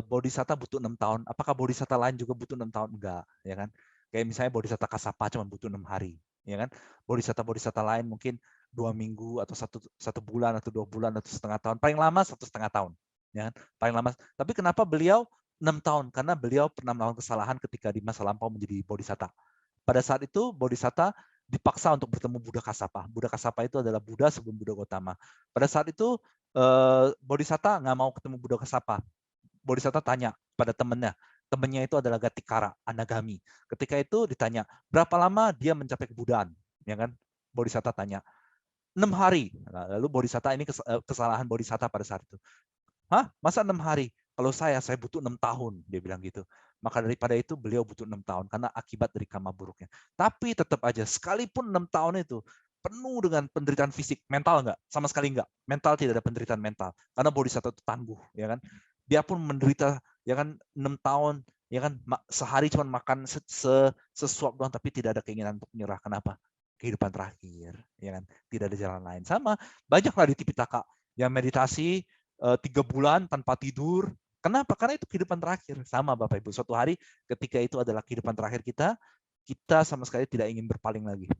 Bodhisatta butuh 6 tahun? Apakah Bodhisatta lain juga butuh 6 tahun? Enggak, ya kan? Kayak misalnya Bodhisatta Kassapa cuma butuh 6 hari, ya kan? Bodhisatta lain mungkin 2 minggu atau satu bulan atau 2 bulan atau setengah tahun. Paling lama 1,5 tahun, ya kan? Paling lama. Tapi kenapa beliau 6 tahun? Karena beliau pernah melakukan kesalahan ketika di masa lampau menjadi Bodhisatta. Pada saat itu Bodhisatta dipaksa untuk bertemu Buddha Kassapa. Buddha Kassapa itu adalah Buddha sebelum Buddha Gautama. Pada saat itu Bodhisatta nggak mau ketemu Buddha Kassapa. Bodhisatta tanya pada temannya itu adalah Gatikara, Anagami. Ketika itu ditanya, berapa lama dia mencapai kebudaan? Ya kan? Bodhisatta tanya, 6 hari. Lalu Bodhisatta ini kesalahan Bodhisatta pada saat itu. Hah? Masa 6 hari? Kalau saya butuh 6 tahun, dia bilang gitu. Maka daripada itu beliau butuh 6 tahun karena akibat dari karma buruknya. Tapi tetap aja, sekalipun 6 tahun itu penuh dengan penderitaan fisik, mental enggak? Sama sekali enggak. Mental tidak ada penderitaan mental. Karena Bodhisatta itu tangguh, ya kan? Dia pun menderita, ya kan, 6 tahun, ya kan, sehari cuma makan sesuap doang, tapi tidak ada keinginan untuk menyerah. Kenapa? Kehidupan terakhir, ya kan? Tidak ada jalan lain. Sama, banyaklah di Tipitaka yang meditasi 3 bulan tanpa tidur. Kenapa? Karena itu kehidupan terakhir. Sama Bapak Ibu. Suatu hari ketika itu adalah kehidupan terakhir kita sama sekali tidak ingin berpaling lagi.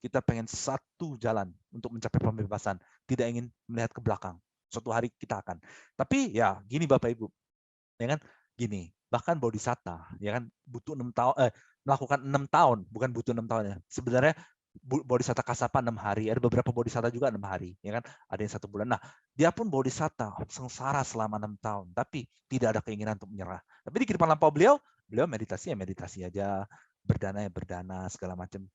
Kita pengen satu jalan untuk mencapai pembebasan. Tidak ingin melihat ke belakang. Suatu hari kita akan. Tapi ya gini Bapak Ibu. Ya kan? Gini. Bahkan Bodhisatta ya kan butuh 6 tahun melakukan 6 tahun, bukan butuh 6 tahun ya. Sebenarnya Bodhisatta Kassapa 6 hari, ada beberapa Bodhisatta juga 6 hari, ya kan? Ada yang 1 bulan. Nah, dia pun Bodhisatta sengsara selama 6 tahun, tapi tidak ada keinginan untuk menyerah. Tapi di kehidupan lampau beliau meditasi aja, berdana berdana segala macam.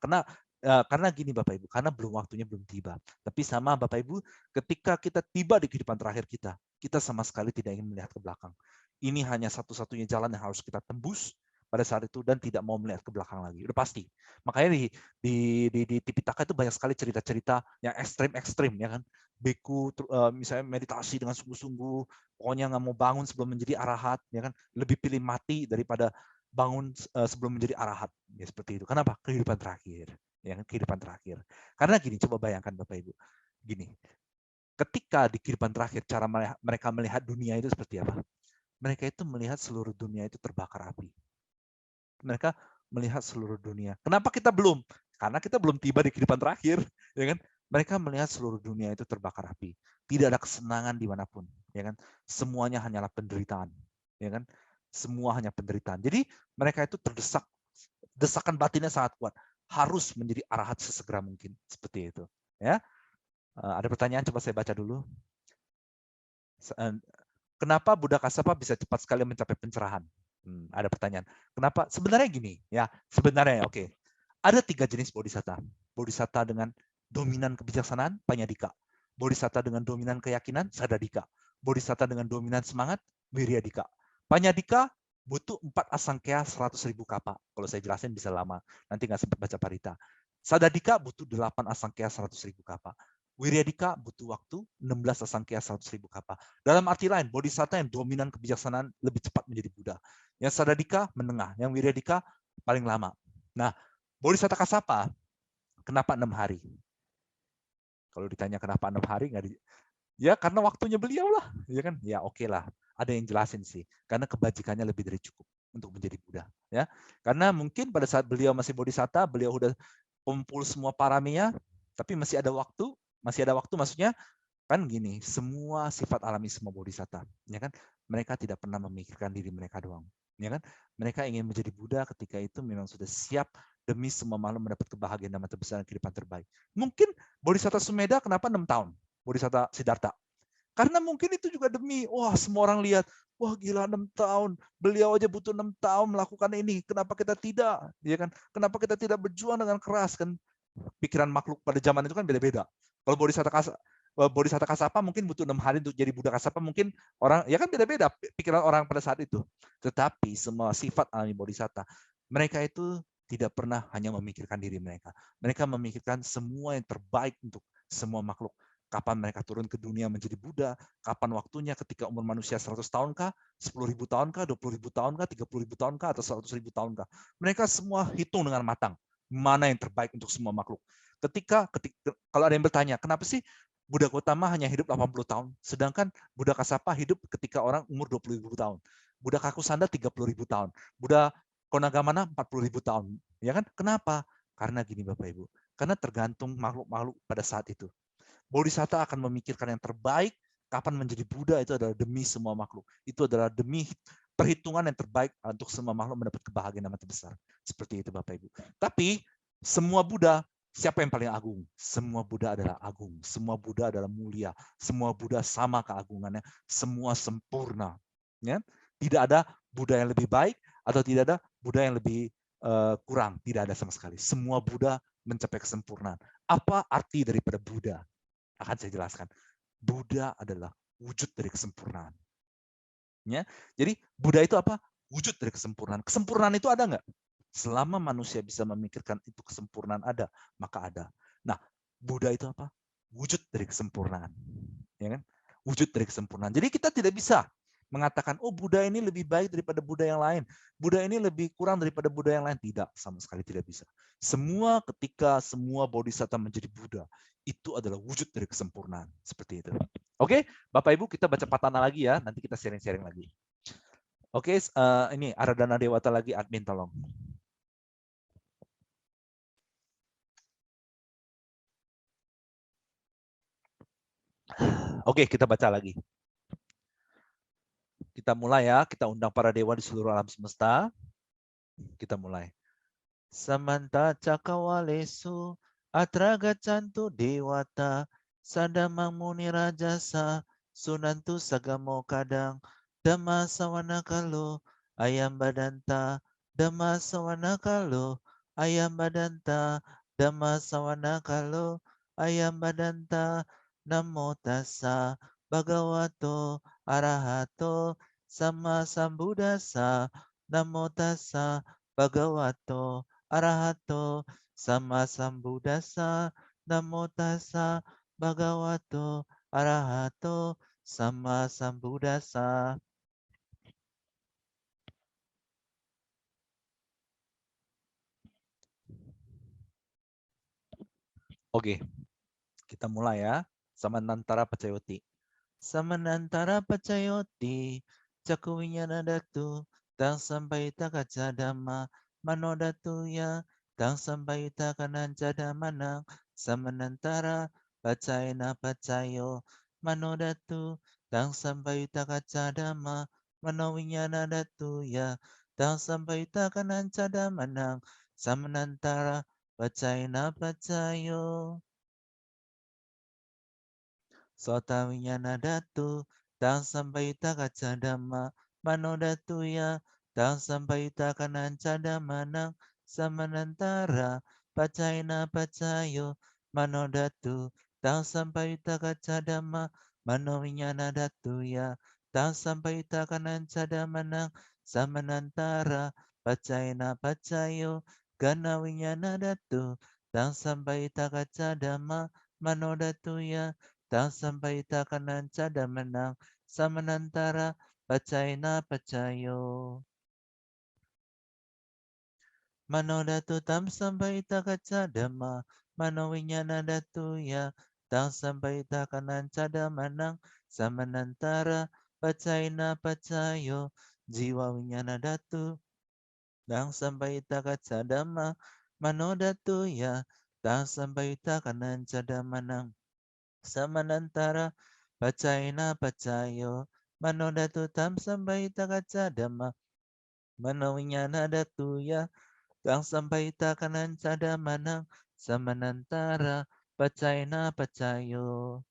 Karena gini Bapak Ibu, karena belum waktunya belum tiba. Tapi sama Bapak Ibu, ketika kita tiba di kehidupan terakhir kita sama sekali tidak ingin melihat ke belakang. Ini hanya satu-satunya jalan yang harus kita tembus pada saat itu dan tidak mau melihat ke belakang lagi. Udah pasti. Makanya di Tipitaka itu banyak sekali cerita-cerita yang ekstrim-ekstrim ya kan. Beku misalnya meditasi dengan sungguh-sungguh, pokoknya nggak mau bangun sebelum menjadi arahat ya kan. Lebih pilih mati daripada bangun sebelum menjadi arahat. Ya seperti itu. Kenapa? Kehidupan terakhir. Ya kan, kehidupan terakhir. Karena gini, coba bayangkan Bapak Ibu. Gini. Ketika di kehidupan terakhir cara mereka melihat dunia itu seperti apa? Mereka itu melihat seluruh dunia itu terbakar api. Mereka melihat seluruh dunia. Kenapa kita belum? Karena kita belum tiba di kehidupan terakhir, ya kan? Mereka melihat seluruh dunia itu terbakar api. Tidak ada kesenangan dimanapun, ya kan? Semuanya hanyalah penderitaan, ya kan? Semua hanya penderitaan. Jadi mereka itu terdesak, desakan batinnya sangat kuat. Harus menjadi arahat sesegera mungkin, seperti itu. Ya, ada pertanyaan? Coba saya baca dulu. Kenapa Buddha Kassapa bisa cepat sekali mencapai pencerahan? Ada pertanyaan. Kenapa? Sebenarnya gini, ya. Sebenarnya, oke. Ada 3 jenis bodhisatta. Bodhisatta dengan dominan kebijaksanaan, Panyadika. Bodhisatta dengan dominan keyakinan, Sadadika. Bodhisatta dengan dominan semangat, Wiryadika. Panyadika butuh 4 asangkaya 100.000 kapa. Kalau saya jelasin bisa lama. Nanti nggak sempat baca parita. Sadadika butuh 8 asangkaya 100.000 kapa. Wiryadika butuh waktu 16 asangkaya 100.000 kapa. Dalam arti lain, bodhisatta yang dominan kebijaksanaan lebih cepat menjadi Buddha. Yang Sadadika menengah, yang Wiryadika paling lama. Nah, Bodhisatta Kassapa kenapa 6 hari? Kalau ditanya kenapa 6 hari, ya karena waktunya beliau lah, ya kan? Ya oke lah, ada yang jelasin sih, karena kebajikannya lebih dari cukup untuk menjadi Buddha, ya. Karena mungkin pada saat beliau masih Bodhisatta, beliau udah kumpul semua paraminya, tapi masih ada waktu maksudnya kan gini, semua sifat alami semua bodhisatta, ya kan? Mereka tidak pernah memikirkan diri mereka doang, ya kan? Mereka ingin menjadi Buddha ketika itu memang sudah siap demi semua makhluk mendapat kebahagiaan dan kebesaran kehidupan terbaik. Mungkin Bodhisatta Sumedha kenapa 6 tahun? Bodhisatta Siddhartha. Karena mungkin itu juga demi, wah semua orang lihat, wah gila 6 tahun, beliau aja butuh 6 tahun melakukan ini, kenapa kita tidak? Ya kan? Kenapa kita tidak berjuang dengan keras kan? Pikiran makhluk pada zaman itu kan beda-beda. Kalau Bodhisatta Kassapa mungkin butuh 6 hari untuk jadi Buddha Kassapa, mungkin orang ya kan beda-beda pikiran orang pada saat itu. Tetapi semua sifat alami bodhisatta, mereka itu tidak pernah hanya memikirkan diri mereka. Mereka memikirkan semua yang terbaik untuk semua makhluk. Kapan mereka turun ke dunia menjadi Buddha, kapan waktunya ketika umur manusia 100 tahun kah, 10.000 tahun kah, 20.000 tahun kah, 30.000 tahun kah, atau 100.000 tahun kah. Mereka semua hitung dengan matang mana yang terbaik untuk semua makhluk. Ketika kalau ada yang bertanya, kenapa sih Buddha Gautama hanya hidup 80 tahun, sedangkan Buddha Kassapa hidup ketika orang umur 20.000 tahun. Buddha Kakusanda 30.000 tahun. Buddha Konagamana 40.000 tahun. Ya kan? Kenapa? Karena gini Bapak Ibu. Karena tergantung makhluk-makhluk pada saat itu. Bodhisatta akan memikirkan yang terbaik, kapan menjadi Buddha itu adalah demi semua makhluk. Itu adalah demi perhitungan yang terbaik untuk semua makhluk mendapat kebahagiaan yang terbesar. Seperti itu Bapak Ibu. Tapi semua Buddha, siapa yang paling agung? Semua Buddha adalah agung. Semua Buddha adalah mulia. Semua Buddha sama keagungannya. Semua sempurna. Ya? Tidak ada Buddha yang lebih baik atau tidak ada Buddha yang lebih kurang. Tidak ada sama sekali. Semua Buddha mencapai kesempurnaan. Apa arti daripada Buddha? Akan saya jelaskan. Buddha adalah wujud dari kesempurnaan. Ya. Jadi Buddha itu apa? Wujud dari kesempurnaan. Kesempurnaan itu ada nggak? Selama manusia bisa memikirkan itu kesempurnaan ada, maka ada. Nah, Buddha itu apa? Wujud dari kesempurnaan. Ya kan? Wujud dari kesempurnaan. Jadi kita tidak bisa mengatakan, oh Buddha ini lebih baik daripada Buddha yang lain. Buddha ini lebih kurang daripada Buddha yang lain. Tidak, sama sekali tidak bisa. Ketika semua bodhisatta menjadi Buddha, itu adalah wujud dari kesempurnaan. Seperti itu. Oke, Bapak Ibu kita baca patana lagi ya. Nanti kita sharing-sharing lagi. Oke, ini Aradana Dewata lagi, admin tolong. Oke, kita baca lagi. Kita mulai ya, kita undang para dewa di seluruh alam semesta. Kita mulai. Samanta cakawalesu atraga cantu dewata sadamang muni rajasa sunantu sagamo kadang dhamma sawana kalo ayam badanta dhamma sawana kalo ayam badanta dhamma sawana kalo ayam badanta namo tassa bhagavato arahato sama sambuddhasa namo tassa bhagavato arahato sama sambuddhasa namo tassa bhagavato arahato sama sambuddhasa. Oke, kita mulai ya. Samanantara Pacayoti. Samanantara Pacayoti, Cakuwinyana datu, tang sampai takaca dhamma, manodatu ya, tang sampai takanan cadamanang, samanantara Pacayana Pacayo, manodatu, tang sampai takaca dhamma, manowinyana datu ya, tang sampai takanan cadamanang, samanantara Pacayana Pacayo. Sota winyana datu, tang sampai takaca dhamma, mano datu ya, tang sampai takanan cadamanang, samanantara, pacaina pacayo, mano datu, tang sampai takaca dhamma, mano winyana datu ya, tang sampai takanan cadamanang, samanantara, pacaina pacayo, gana winyana datu, tang sampai takaca dhamma, mano datu ya, tang sampai takanan cadamanang samanantara pacaina pacayo. Manodatu tam sampai takaca dhamma manowinyana datu ya tang sampai takanan cadamanang samanantara pacaina pacayo jiwa winyana datu tang sampai takaca dhamma manodatu ya tang sampai takanan cadamanang samanantara pacaina pacayo manodatu tam sampai takaca dhamma manowinyana datu ya tang sampai takanan cadamanang samanantara pacaina pacayo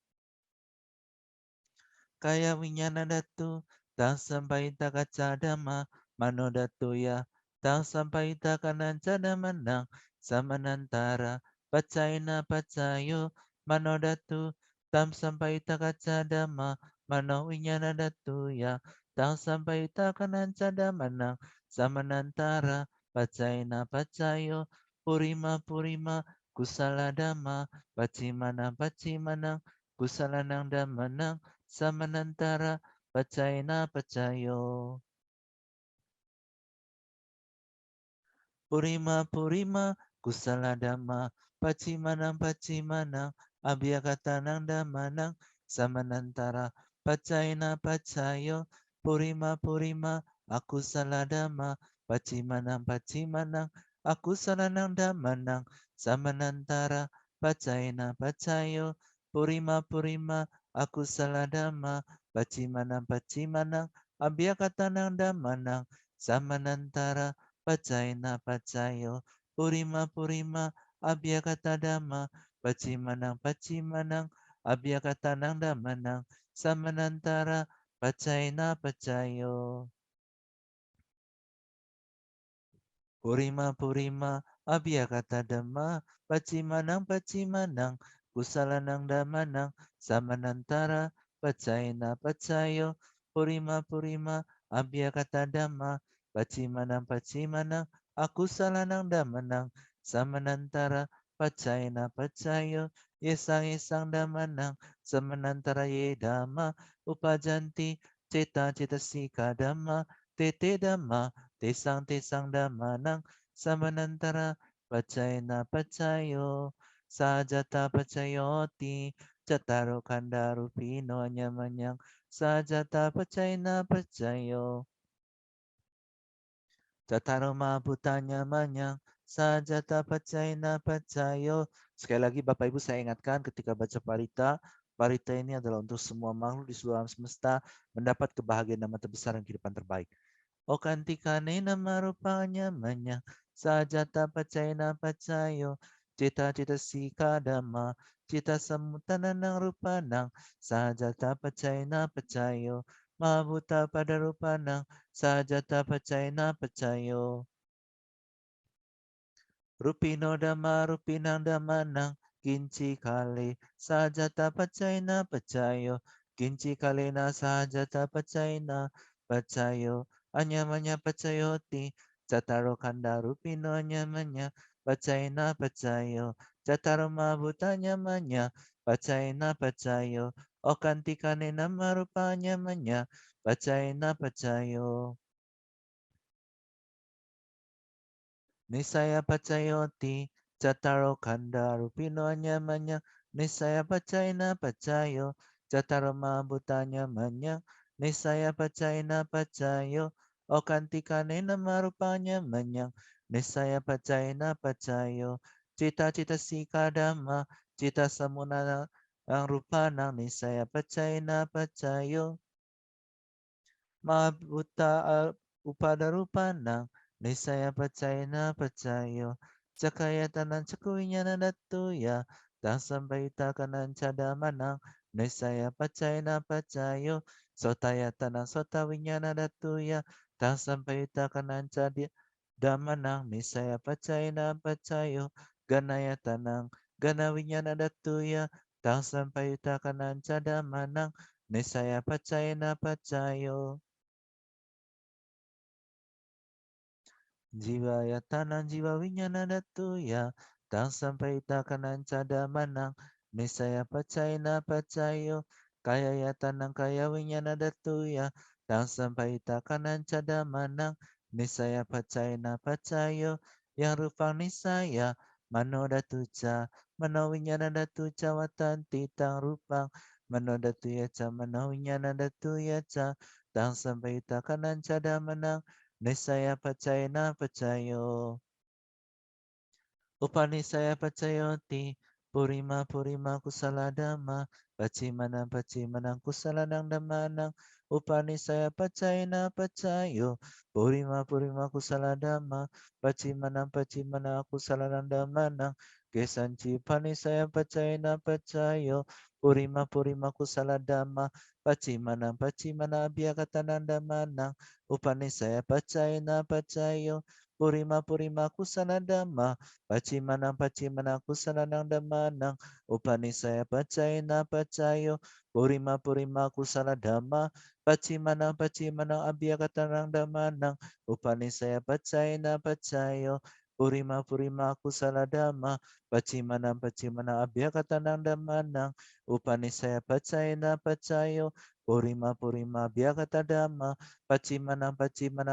kaya winyana datu tang sampai takaca dhamma manodatu ya tang sampai takanan cadamanang samanantara pacaina pacayo manodatu tam sampai takaca dhamma manowinyana datu ya tang sampai takanan cadamanang samanantara Pacaina pacayo, purima purima, kusala dhamma, pacimana pacimanang, kusalanang dhammanang, samanantara, pacaina pacayo. Purima purima, kusala dhamma, pacimanang pacimanang, abhyagatanang dhammanang, samanantara, pacaina pacayo, purima purima, akusala dhamma, pacimanang pacimanang, akusalanang dhammanang, samanantara, pacaina pacayo, purima purima, akusala dhamma, pacimanang pacimanang, abhyagatanang dhammanang, samanantara, pacaina pacayo, purima purima, abhyagata dhamma, pacimanang pacimanang, abhyagata nang dhammanang, samanantara, pacaina pacayo. Purima purima, abhyagata dhamma, pacimanang pacimanang, kusalanang dhammanang, samanantara, pacaina pacayo, purima purima, abhyagata dhamma, pacimanang pacimanang, akusalanang dhammanang, samanantara, pacaina pacayo, yesang yesang dhammanang, samanantara ye dhamma, upajanti, cita cita sika dhamma, tete dhamma, tesang tesang dhammanang, samanantara, pacaina pacayo, sajata pacayoti, cataro kandaru pino nyamanyang, sajata pacaina pacayo. Cataro mabutanya manyang, sajata pacaina pacayo. Sekali lagi Bapak Ibu saya ingatkan ketika baca parita, parita ini adalah untuk semua makhluk di seluruh alam semesta mendapat kebahagiaan dan mata besar dan kehidupan terbaik. O kantikane nama rupanya manya, sajata pacaina pacayo, cita-cita sika dhamma, cita samutana nang rupanang, sajata pacaina pacayo, mabuta pada rupanang, sajata pacaina pacayo. Rupino dhamma rupinang dhammanang, kinci kale, sajata pacaina pacayo, kinci kalena sajata pacaina pacayo, anyamanya pacayoti, cataro kanda rupino anyamanya, pacaina pacayo, cataro mabutanya manya, pacaina pacayo, okantikane nama rupanya manya, pacaina pacayo. Nisaya pacayoti, cataro kanda rupino anyamanya, nisaya pacaina pacayo, cataro mabutanya manya, nisaya pacaina pacayo, o kantikane nama rupanya manyang, nisaya pacaina pacayo, cita-cita sika dhamma, cita samuna ang rupa ng nisaya pacaina pacayo, mabuta upadarupanang nisaya pacaina pacayo cakaya tanan cakuinya nadatuya tang sambaita kanan cadamanang nisaya pacaina pacayo sotaya tanang sotawinya nadatuya tang sambaita kanan cadi damanang nisaya pacaina pacayo ganaya tanang ganawinya nadatuya tang sambaita kanan cadamanang nisaya pacaina pacayo. Jiwa ya tanang jiwa winyana datu ya tang sampai takanan cada manang nisaya pacaina pacayo kaya ya tanang kaya winyana datu ya tang sampai takanan cada manang nisaya pacaina pacayo yang rupang nisaya mano datu ca mano winyana datu ca watan titang rupang mano datu ya ca mano winyana datu ya ca tang sampai takanan cada manang nisaya pacaina pacayo. Upanisaya pacayoti, purima purima kusala dhamma, pacimana pacimana kusala nang dhammanang, upanisaya pacayana pacayo, purima purima kusala dhamma, pacimana pacimana kusala nang dhammanang, kesanci upanisaya pacayana pacayo, purima purima kusala dhamma, Pacimana abhyakatananda manang upanisaya pacayana pacayo purima kusana dhamma pacimana kusanang dhammanang upanisaya pacayana pacayo purima kusana dhamma pacimana abhyakatananda manang upanisaya pacayana pacayo purima kusana dhamma pacimana abhyakatananda manang upanisaya pacayana pacayo purima abhyakata dhamma pacimana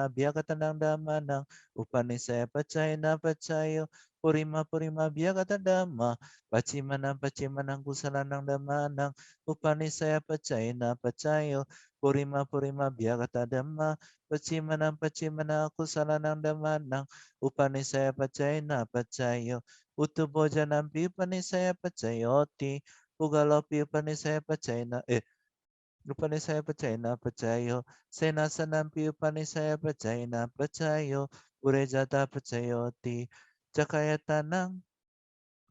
abhyakatanang dhammanang upanisaya pacayana pacayo purima abhyakata dhamma pacimana kusalanang dhammanang upanisaya pacayana pacayo purima abhyakata dhamma pacimana kusalanang dhammanang upanisaya pacayana pacayo utubojanampi upanisaya pacayoti Pugalopi upanisaya pacayana upanisaya pacayana pacayo senasanampi upanisaya pacayana pacayo urejata pacayoti cakayatanang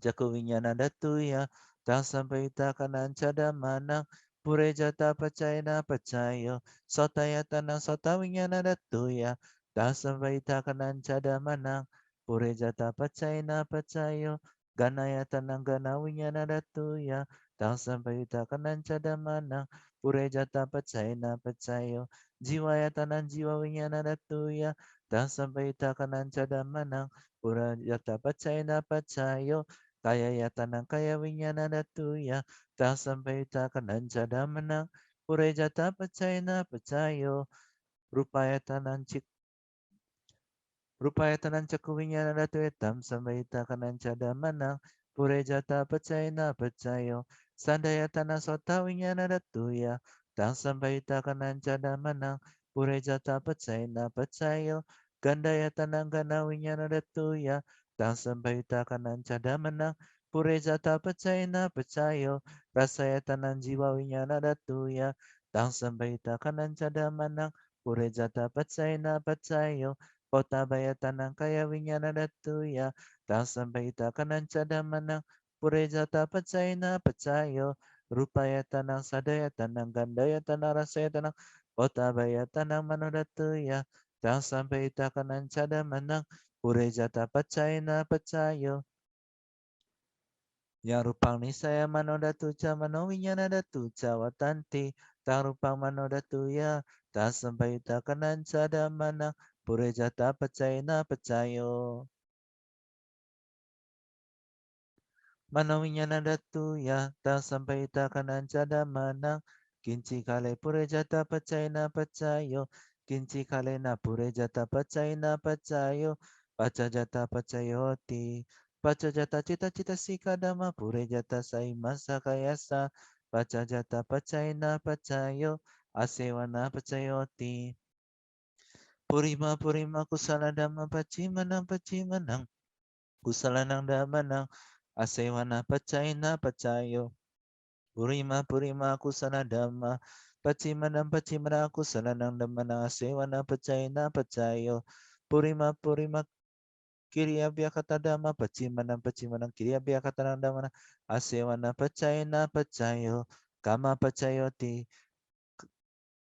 jakuvinyana datuya tang sampaita kanan cadamanang purejata pacayana pacayo sotayatanang sotavinyana datuya tang sampaita kanan cadamanang purejata pacayana pacayo ganayatanang ganavinyana datuya tang sampaita kanan cadamanang purejata pacayana pacayo jiwayatanang jiwa vinyana datuya tang sampaita kanan cadamanang purejata pacayana pacayo kaya yatanang kaya winyana datuya tang sampaita kananca damanang purejata pacayana pacayo rupayatanan caku winyana datuya tam sampaita kananca damanang purejata pacayana pacayo sandayatana sota winyana datuya tang sampaita kananca damanang purejata pacayana pacayo gandayatanang gana winyana datuya tang sampaita kananca damanang purejata pacayana pacayo rasayatanan jiwa winyana datuya tang sampaita kananca damanang purejata pacayana pacayo kota bayatanang kaya winyana datuya tang sampaita kananca damanang purejata pacayana pacayo rupayatanang sadayatanang gandayatanang rasayatanang kota bayatanang manodatuya tang sampaita kananca damanang purejata pacayana pacayo yang rupang nisaya manodatu ca manowinyana datu ca watanti tang rupang manodatu ya ta sampaita kananca damana purejata pacayana pacayo manowinyana datu ya ta sampaita kananca damana kinci kale purejata pacayana pacayo kinci kale na purejata pacayana pacayo pacajata pacayoti Pacajata cita-cita sika dama purejata saimasa kayasa pacajata pacayana pacayo asewana pacayoti purima kusala dama pacimanang kusalanang damanang asewana pacayana pacayo purima kusala dama pacimanang kusalanang damanang asewana pacayana pacayo purima Kiriya kata dama pacimanang kiriya kata dama asewana pacayana pacayo kama pacayoti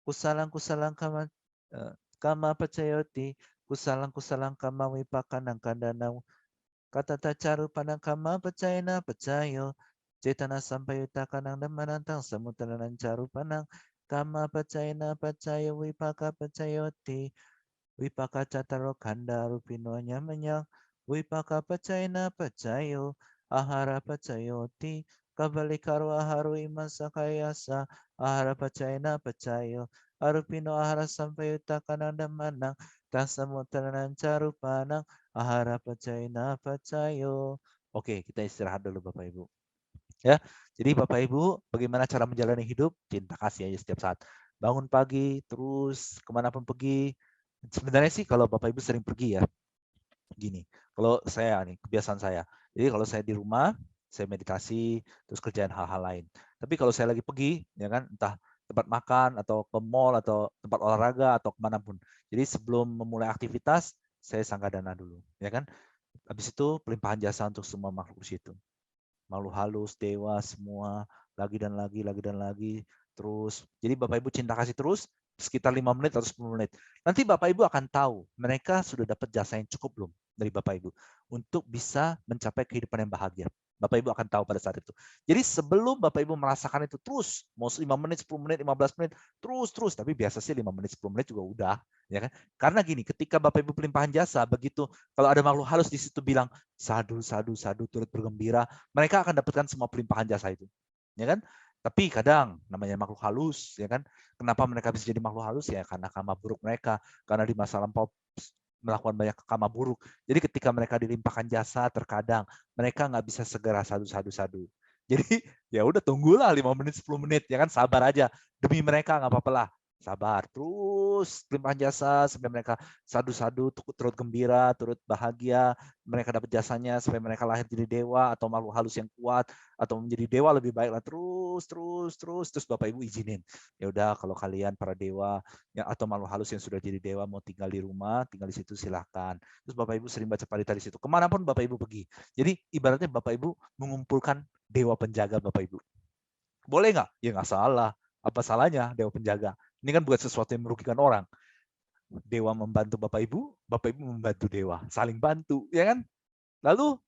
kusalang kama pacayoti kusalang kama wipakanang kandanang kata tacaru panang kama pacayana pacayo cetana sampayuta kanang damanantang samutalanang caru panang kama pacayana pacayo wipaka pacayoti Wipaka cataro kanda rupino nyamanya wipaka pacayana pacayo ahara pacayoti kabalikaro aharu imasa kayasa ahara pacayana pacayo arupino ahara sampayuta kananda manang tasamutanan carupanang ahara pacayana pacayo. Oke, kita istirahat dulu Bapak Ibu. Ya, jadi Bapak Ibu, bagaimana cara menjalani hidup? Cinta kasih aja setiap saat. Bangun pagi, terus kemanapun pergi, sebenarnya sih kalau Bapak Ibu sering pergi ya, gini. Kalau saya nih, kebiasaan saya. Jadi kalau saya di rumah, saya meditasi, terus kerjaan hal-hal lain. Tapi kalau saya lagi pergi, ya kan, entah tempat makan, atau ke mall, atau tempat olahraga, atau kemanapun. Jadi sebelum memulai aktivitas, saya sanggadana dulu. Ya kan. Habis itu pelimpahan jasa untuk semua makhluk di situ. Makhluk halus, dewa, semua, lagi dan lagi, terus. Jadi Bapak Ibu cinta kasih terus, sekitar 5 menit atau 10 menit. Nanti Bapak Ibu akan tahu mereka sudah dapat jasa yang cukup belum dari Bapak Ibu untuk bisa mencapai kehidupan yang bahagia. Bapak Ibu akan tahu pada saat itu. Jadi sebelum Bapak Ibu merasakan itu terus, mau 5 menit, 10 menit, 15 menit, terus, tapi biasa sih 5 menit, 10 menit juga udah, ya kan? Karena gini, ketika Bapak Ibu pelimpahan jasa, begitu kalau ada makhluk halus di situ bilang sadu, sadu, sadu, turut bergembira, mereka akan dapatkan semua pelimpahan jasa itu, ya kan? Tapi kadang namanya makhluk halus, ya kan? Kenapa mereka bisa jadi makhluk halus ya? Karena karma buruk mereka, karena di masa lampau melakukan banyak karma buruk. Jadi ketika mereka dilimpahkan jasa, terkadang mereka nggak bisa segera sadu. Jadi ya udah tunggulah 5 menit, 10 menit, ya kan, sabar aja. Demi mereka nggak apa-apa lah. Sabar, terus limpahan jasa sampai mereka sadu-sadu, turut gembira, turut bahagia, mereka dapat jasanya sampai mereka lahir jadi dewa atau makhluk halus yang kuat atau menjadi dewa lebih baik lah, terus Bapak Ibu izinin. Ya udah kalau kalian para dewa ya, atau makhluk halus yang sudah jadi dewa mau tinggal di rumah, tinggal di situ silahkan. Terus Bapak Ibu sering baca parita di situ. Kemanapun Bapak Ibu pergi. Jadi ibaratnya Bapak Ibu mengumpulkan dewa penjaga Bapak Ibu. Boleh nggak? Ya nggak salah. Apa salahnya dewa penjaga? Ini kan bukan sesuatu yang merugikan orang. Dewa membantu Bapak Ibu membantu dewa. Saling bantu, ya kan? Lalu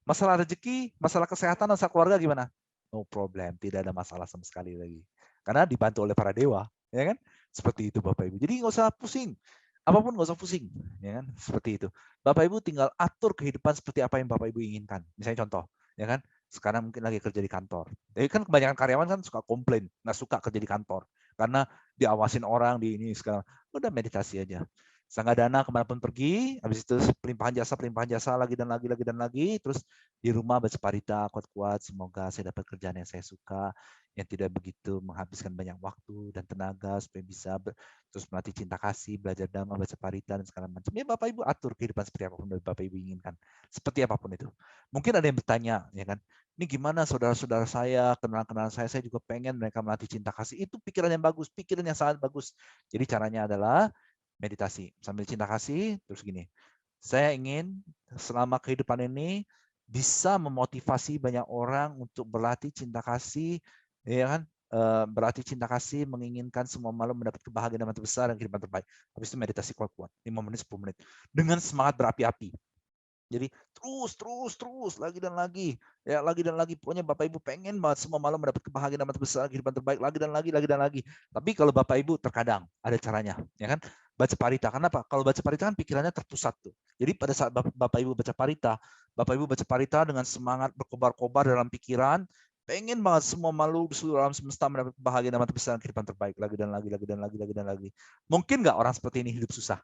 masalah rezeki, masalah kesehatan, masalah keluarga gimana? No problem, tidak ada masalah sama sekali lagi. Karena dibantu oleh para dewa, ya kan? Seperti itu Bapak Ibu. Jadi nggak usah pusing. Apapun nggak usah pusing, ya kan? Seperti itu. Bapak Ibu tinggal atur kehidupan seperti apa yang Bapak Ibu inginkan. Misalnya contoh, ya kan? Sekarang mungkin lagi kerja di kantor. Jadi kan kebanyakan karyawan kan suka komplain, nggak suka kerja di kantor. Karena diawasin orang di ini sekarang. Udah meditasi aja. Sangga dana kemanapun pergi, habis itu pelimpahan jasa lagi, terus di rumah baca parita kuat-kuat, semoga saya dapat kerjaan yang saya suka, yang tidak begitu menghabiskan banyak waktu dan tenaga supaya bisa terus melatih cinta kasih, belajar dhamma, baca parita dan segala macam. Ya Bapak Ibu atur kehidupan seperti apapun yang Bapak Ibu inginkan, seperti apapun itu. Mungkin ada yang bertanya, ya kan? Ini gimana saudara-saudara saya, kenalan-kenalan saya juga pengen mereka melatih cinta kasih. Itu pikiran yang bagus, pikiran yang sangat bagus. Jadi caranya adalah meditasi sambil cinta kasih, terus gini, saya ingin selama kehidupan ini bisa memotivasi banyak orang untuk berlatih cinta kasih, ya kan? Berlatih cinta kasih, menginginkan semua makhluk mendapat kebahagiaan yang besar dan kehidupan terbaik. Habis itu meditasi kuat-kuat, 5 menit, 10 menit. Dengan semangat berapi-api. Jadi terus lagi dan lagi, ya lagi dan lagi. Pokoknya Bapak Ibu pengen banget semua malam mendapat kebahagiaan yang besar, kehidupan terbaik, lagi dan lagi. Tapi kalau Bapak Ibu terkadang ada caranya, ya kan? Baca parita. Kenapa? Kalau baca parita kan pikirannya terpusat tuh. Jadi pada saat Bapak Ibu baca parita, Bapak Ibu baca parita dengan semangat berkobar-kobar dalam pikiran, pengen banget semua makhluk di seluruh alam semesta mendapat kebahagiaan yang besar, kehidupan terbaik, lagi dan lagi. Mungkin nggak orang seperti ini hidup susah?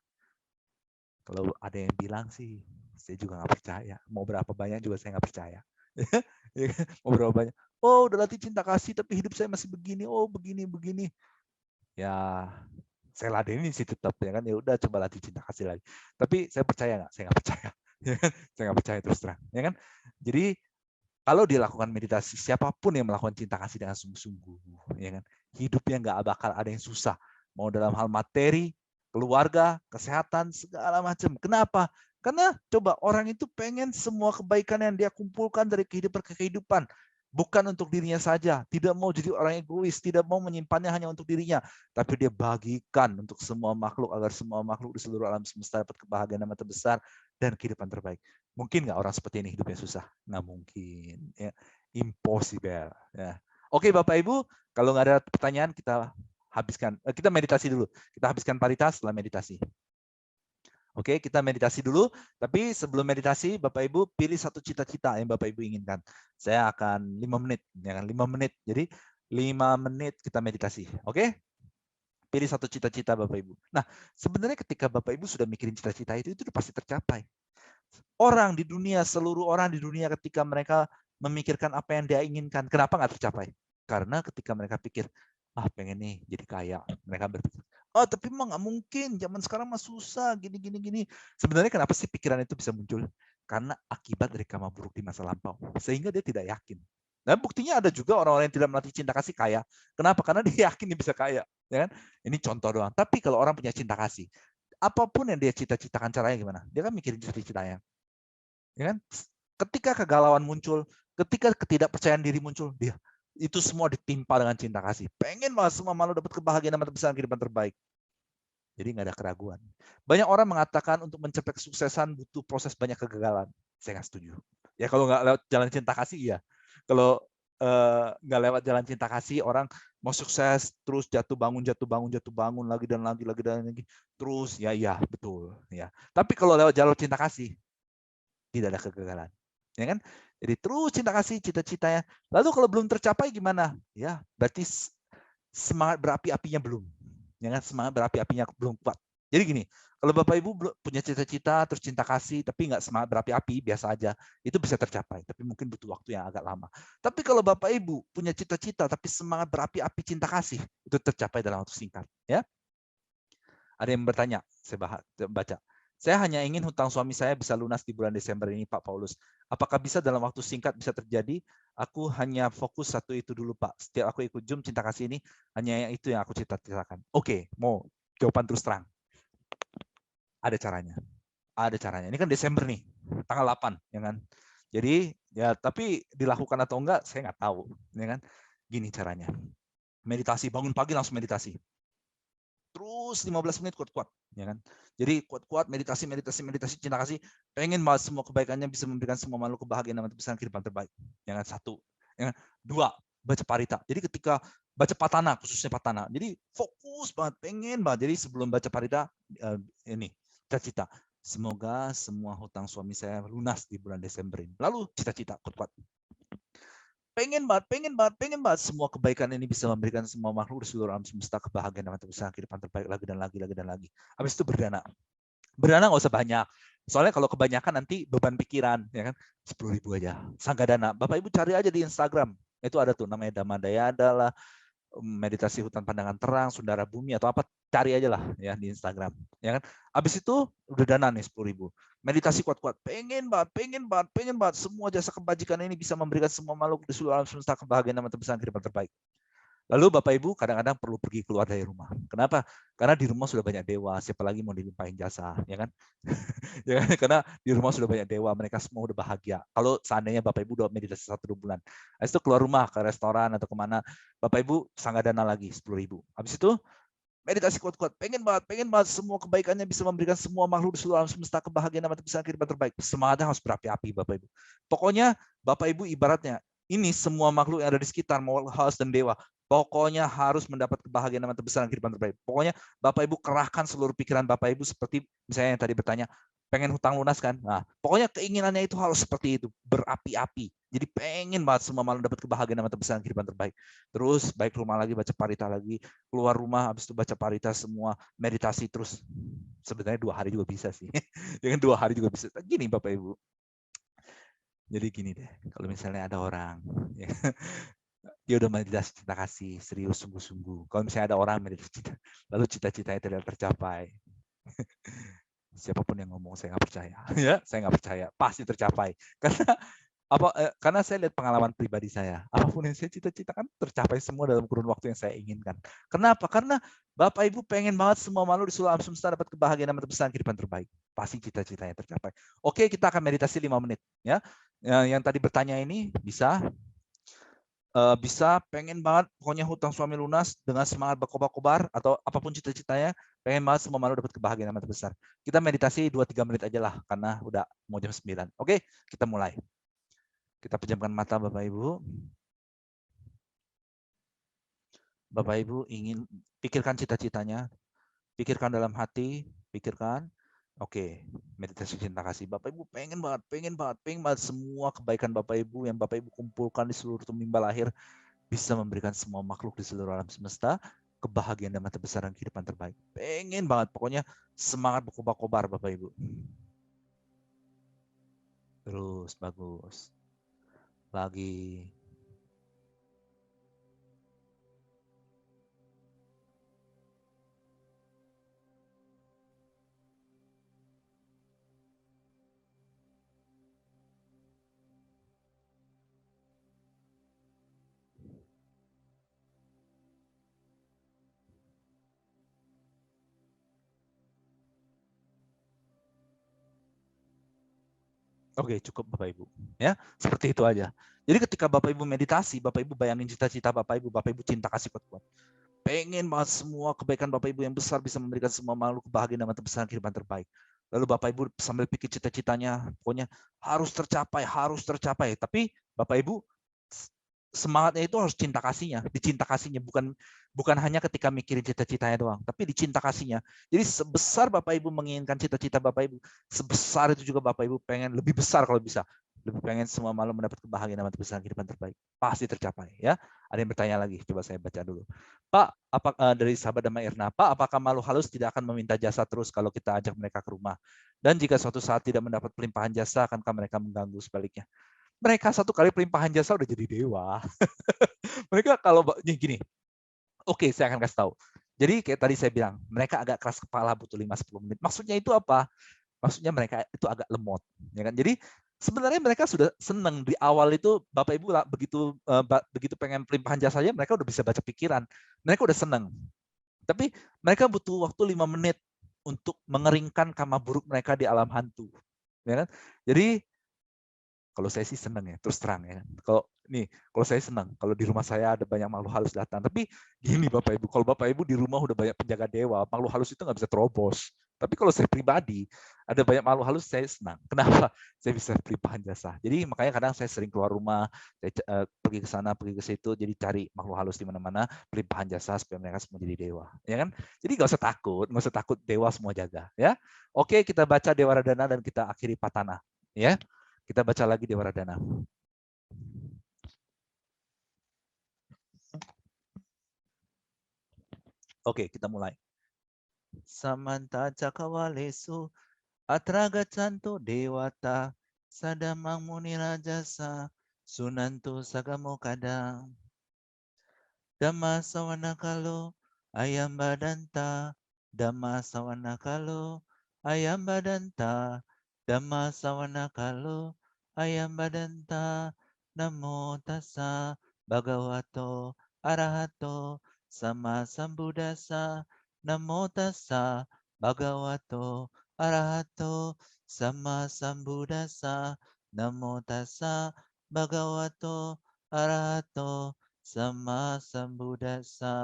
Kalau ada yang bilang sih, saya juga nggak percaya. Mau berapa banyak juga saya nggak percaya. Ya kan? Mau berapa banyak? Oh, udah latih cinta kasih, tapi hidup saya masih begini. Oh, begini. Ya, saya ladenin sih tetap, ya kan. Ya udah, coba latih cinta kasih lagi. Tapi saya percaya nggak? Saya nggak percaya. Ya kan? Saya nggak percaya terus terang. Ya kan? Jadi kalau dilakukan meditasi, siapapun yang melakukan cinta kasih dengan sungguh-sungguh, ya kan, hidupnya nggak bakal ada yang susah. Mau dalam hal materi, keluarga, kesehatan, segala macam. Kenapa? Karena coba orang itu pengen semua kebaikan yang dia kumpulkan dari kehidupan ke kehidupan. Bukan untuk dirinya saja. Tidak mau jadi orang egois. Tidak mau menyimpannya hanya untuk dirinya. Tapi dia bagikan untuk semua makhluk. Agar semua makhluk di seluruh alam semesta dapat kebahagiaan yang terbesar dan kehidupan terbaik. Mungkin nggak orang seperti ini hidupnya susah? Nggak mungkin. Ya. Impossible. Ya. Oke Bapak Ibu, kalau nggak ada pertanyaan kita habiskan. Kita meditasi dulu. Kita habiskan parita setelah meditasi. Oke, kita meditasi dulu. Tapi sebelum meditasi, Bapak Ibu pilih satu cita-cita yang Bapak Ibu inginkan. Saya akan 5 menit. Ya kan? 5 menit. Jadi 5 menit kita meditasi. Oke? Pilih satu cita-cita Bapak Ibu. Nah, sebenarnya ketika Bapak Ibu sudah mikirin cita-cita itu pasti tercapai. Orang di dunia, seluruh orang di dunia ketika mereka memikirkan apa yang dia inginkan, kenapa nggak tercapai? Karena ketika mereka pikir, pengen nih jadi kaya, mereka berpikir, tapi emang nggak mungkin, zaman sekarang mah susah, gini. Sebenarnya kenapa sih pikiran itu bisa muncul? Karena akibat dari karma buruk di masa lampau, sehingga dia tidak yakin. Dan buktinya ada juga orang-orang yang tidak melatih cinta kasih kaya. Kenapa? Karena dia yakin dia bisa kaya. Ya kan? Ini contoh doang. Tapi kalau orang punya cinta kasih, apapun yang dia cita-citakan caranya gimana? Dia kan mikirin cita-citanya. Ya kan? Ketika kegalauan muncul, ketika ketidakpercayaan diri muncul, dia Itu semua ditimpa dengan cinta kasih. Pengen banget semua makhluk dapat kebahagiaan dan kebesaran kehidupan terbaik. Jadi nggak ada keraguan. Banyak orang mengatakan untuk mencapai kesuksesan butuh proses banyak kegagalan. Saya nggak setuju. Ya kalau nggak lewat jalan cinta kasih, ya. Kalau nggak lewat jalan cinta kasih, orang mau sukses terus jatuh bangun lagi dan lagi, terus ya betul ya. Tapi kalau lewat jalur cinta kasih tidak ada kegagalan, ya kan? Jadi terus cinta kasih cita-citanya. Lalu kalau belum tercapai gimana? Ya berarti semangat berapi-apinya belum. Ya kan? Semangat berapi-apinya belum kuat. Jadi gini, kalau Bapak Ibu punya cita-cita terus cinta kasih tapi nggak semangat berapi-api, biasa aja, itu bisa tercapai. Tapi mungkin butuh waktu yang agak lama. Tapi kalau Bapak Ibu punya cita-cita tapi semangat berapi-api cinta kasih, itu tercapai dalam waktu singkat. Ya, ada yang bertanya, saya baca. Saya hanya ingin hutang suami saya bisa lunas di bulan Desember ini, Pak Paulus. Apakah bisa dalam waktu singkat bisa terjadi? Aku hanya fokus satu itu dulu, Pak. Setiap aku ikut Zoom cinta kasih ini, hanya yang itu yang aku cita-citakan. Oke, mau jawaban terus terang. Ada caranya. Ada caranya. Ini kan Desember nih, tanggal 8, ya kan? Jadi, ya tapi dilakukan atau enggak, saya nggak tahu. Ya kan? Gini caranya. Meditasi, bangun pagi langsung meditasi. Terus 15 menit kuat-kuat, ya kan? Jadi kuat-kuat meditasi cinta kasih, pengen banget semua kebaikannya bisa memberikan semua makhluk kebahagiaan dan kebesaran kehidupan terbaik. Yang satu, ya kan? Dua, baca parita. Jadi ketika baca patana, khususnya patana, jadi fokus banget, pengen banget. Jadi sebelum baca parita, ini cita-cita, semoga semua hutang suami saya lunas di bulan Desember ini. Lalu cita-cita kuat-kuat, pengen banget semua kebaikan ini bisa memberikan semua makhluk di seluruh alam semesta kebahagiaan dan kebesaran kehidupan terbaik lagi dan lagi. Habis itu berdana. Berdana nggak usah banyak. Soalnya kalau kebanyakan nanti beban pikiran, ya kan? 10.000 aja. Sanggadana. Bapak Ibu cari aja di Instagram. Itu ada tuh namanya Damadayada lah, meditasi hutan pandangan terang, Sundara Bumi atau apa, cari aja lah ya di Instagram, ya kan. Abis itu udah dana nih 10.000. Meditasi kuat-kuat, pengen banget semua jasa kebajikan ini bisa memberikan semua makhluk di seluruh alam semesta kebahagiaan dan kebesaran kehidupan terbaik. Lalu Bapak Ibu kadang-kadang perlu pergi keluar dari rumah. Kenapa? Karena di rumah sudah banyak dewa, siapa lagi mau dilimpahin jasa, ya kan? Ya kan? Karena di rumah sudah banyak dewa, mereka semua udah bahagia. Kalau seandainya Bapak Ibu udah meditasi 1-2 bulan, habis itu keluar rumah ke restoran atau kemana, Bapak Ibu sanggadana lagi 10.000. Habis itu meditasi kuat-kuat, pengen banget semua kebaikannya bisa memberikan semua makhluk di seluruh alam semesta kebahagiaan dan bisa kehidupan terbaik. Semangatnya harus berapi-api Bapak Ibu. Pokoknya Bapak Ibu ibaratnya ini semua makhluk yang ada di sekitar, mau haus dan dewa, pokoknya harus mendapat kebahagiaan dan kebesaran kehidupan terbaik. Pokoknya Bapak Ibu kerahkan seluruh pikiran Bapak Ibu seperti misalnya yang tadi bertanya, pengen hutang lunas kan? Nah, pokoknya keinginannya itu harus seperti itu, berapi-api. Jadi pengen banget semua makhluk dapat kebahagiaan dan kebesaran kehidupan terbaik. Terus baik rumah lagi, baca parita lagi, keluar rumah, habis itu baca parita semua, meditasi terus. Sebenarnya 2 hari juga bisa sih. Dengan 2 hari juga bisa. Gini Bapak Ibu. Jadi gini deh, kalau misalnya ada orang, ya, dia udah meditasi cinta kasih, serius, sungguh-sungguh. Kalau misalnya ada orang meditasi cinta, lalu cita-citanya tidak tercapai, siapapun yang ngomong saya nggak percaya, ya, saya nggak percaya, pasti tercapai. Karena saya lihat pengalaman pribadi saya, apapun yang saya cita-citakan tercapai semua dalam kurun waktu yang saya inginkan. Kenapa? Karena Bapak Ibu pengen banget semua makhluk di seluruh alam semesta dapat kebahagiaan dan kebesaran kehidupan terbaik. Pasti cita-citanya tercapai. Oke, kita akan meditasi 5 menit. Ya, yang tadi bertanya ini bisa pengen banget pokoknya hutang suami lunas dengan semangat berkobar-kobar atau apapun cita-citanya, pengen banget semua makhluk dapat kebahagiaan yang besar. Kita meditasi 2-3 menit aja lah karena udah mau jam 9. Oke, kita mulai. Kita pejamkan mata Bapak Ibu. Bapak Ibu ingin pikirkan cita-citanya, pikirkan dalam hati, pikirkan. Oke, meditasi cinta kasih. Bapak Ibu pengen banget semua kebaikan Bapak Ibu yang Bapak Ibu kumpulkan di seluruh tumimba lahir bisa memberikan semua makhluk di seluruh alam semesta kebahagiaan dan kebesaran kehidupan terbaik. Pengen banget, pokoknya semangat berkobar-kobar Bapak Ibu. Terus, bagus. Lagi. Oke, cukup Bapak Ibu. Ya, seperti itu aja. Jadi ketika Bapak Ibu meditasi, Bapak Ibu bayangin cita-cita Bapak Ibu cinta kasih kuat-kuat. Pengen banget semua kebaikan Bapak Ibu yang besar bisa memberikan semua makhluk kebahagiaan dan terbesar kehidupan terbaik. Lalu Bapak Ibu sambil pikir cita-citanya, pokoknya harus tercapai. Tapi Bapak Ibu semangatnya itu harus dicinta kasihnya, bukan hanya ketika mikirin cita-citanya doang, tapi dicinta kasihnya. Jadi sebesar Bapak Ibu menginginkan cita-cita Bapak Ibu, sebesar itu juga Bapak Ibu pengen lebih besar kalau bisa. Lebih pengen semua malam mendapat kebahagiaan dan terbesar kehidupan terbaik. Pasti tercapai ya. Ada yang bertanya lagi? Coba saya baca dulu. Pak, dari sahabat Dama Irna, Pak, apakah makhluk halus tidak akan meminta jasa terus kalau kita ajak mereka ke rumah? Dan jika suatu saat tidak mendapat pelimpahan jasa, akankah mereka mengganggu sebaliknya? Mereka satu kali pelimpahan jasa udah jadi dewa. Mereka kalau gini, oke, saya akan kasih tahu. Jadi kayak tadi saya bilang, mereka agak keras kepala butuh 5-10 menit. Maksudnya itu apa? Maksudnya mereka itu agak lemot, ya kan? Jadi sebenarnya mereka sudah senang di awal itu Bapak Ibu lah, begitu pengen pelimpahan jasanya mereka udah bisa baca pikiran. Mereka udah senang. Tapi mereka butuh waktu 5 menit untuk mengeringkan kama buruk mereka di alam hantu. Ya kan? Jadi kalau saya sih senang ya, terus terang ya. Kalau saya senang, kalau di rumah saya ada banyak makhluk halus datang. Tapi gini Bapak Ibu, kalau Bapak Ibu di rumah udah banyak penjaga dewa, makhluk halus itu nggak bisa terobos. Tapi kalau saya pribadi, ada banyak makhluk halus, saya senang. Kenapa? Saya bisa pelimpahan jasa. Jadi makanya kadang saya sering keluar rumah, saya pergi ke sana, pergi ke situ, jadi cari makhluk halus di mana-mana, pelimpahan jasa supaya mereka semua jadi dewa. Ya kan? Jadi nggak usah takut dewa semua jaga. Ya, oke kita baca Dewa Radana dan kita akhiri Patana. Ya. Kita baca lagi di Waradana. Oke, kita mulai. Samanta cakawalesu atraga canto dewata sadamang muni rajasa sunantu sagamo kadang dhamma sawana kalo ayam badanta dhamma sawana kalo ayam badanta dhamma sawana kalo ayam badanta namo tassa bhagavato arahato sama sambuddhasa namo tassa bhagavato arahato sama sambuddhasa namo tassa bhagavato arahato sama sambuddhasa.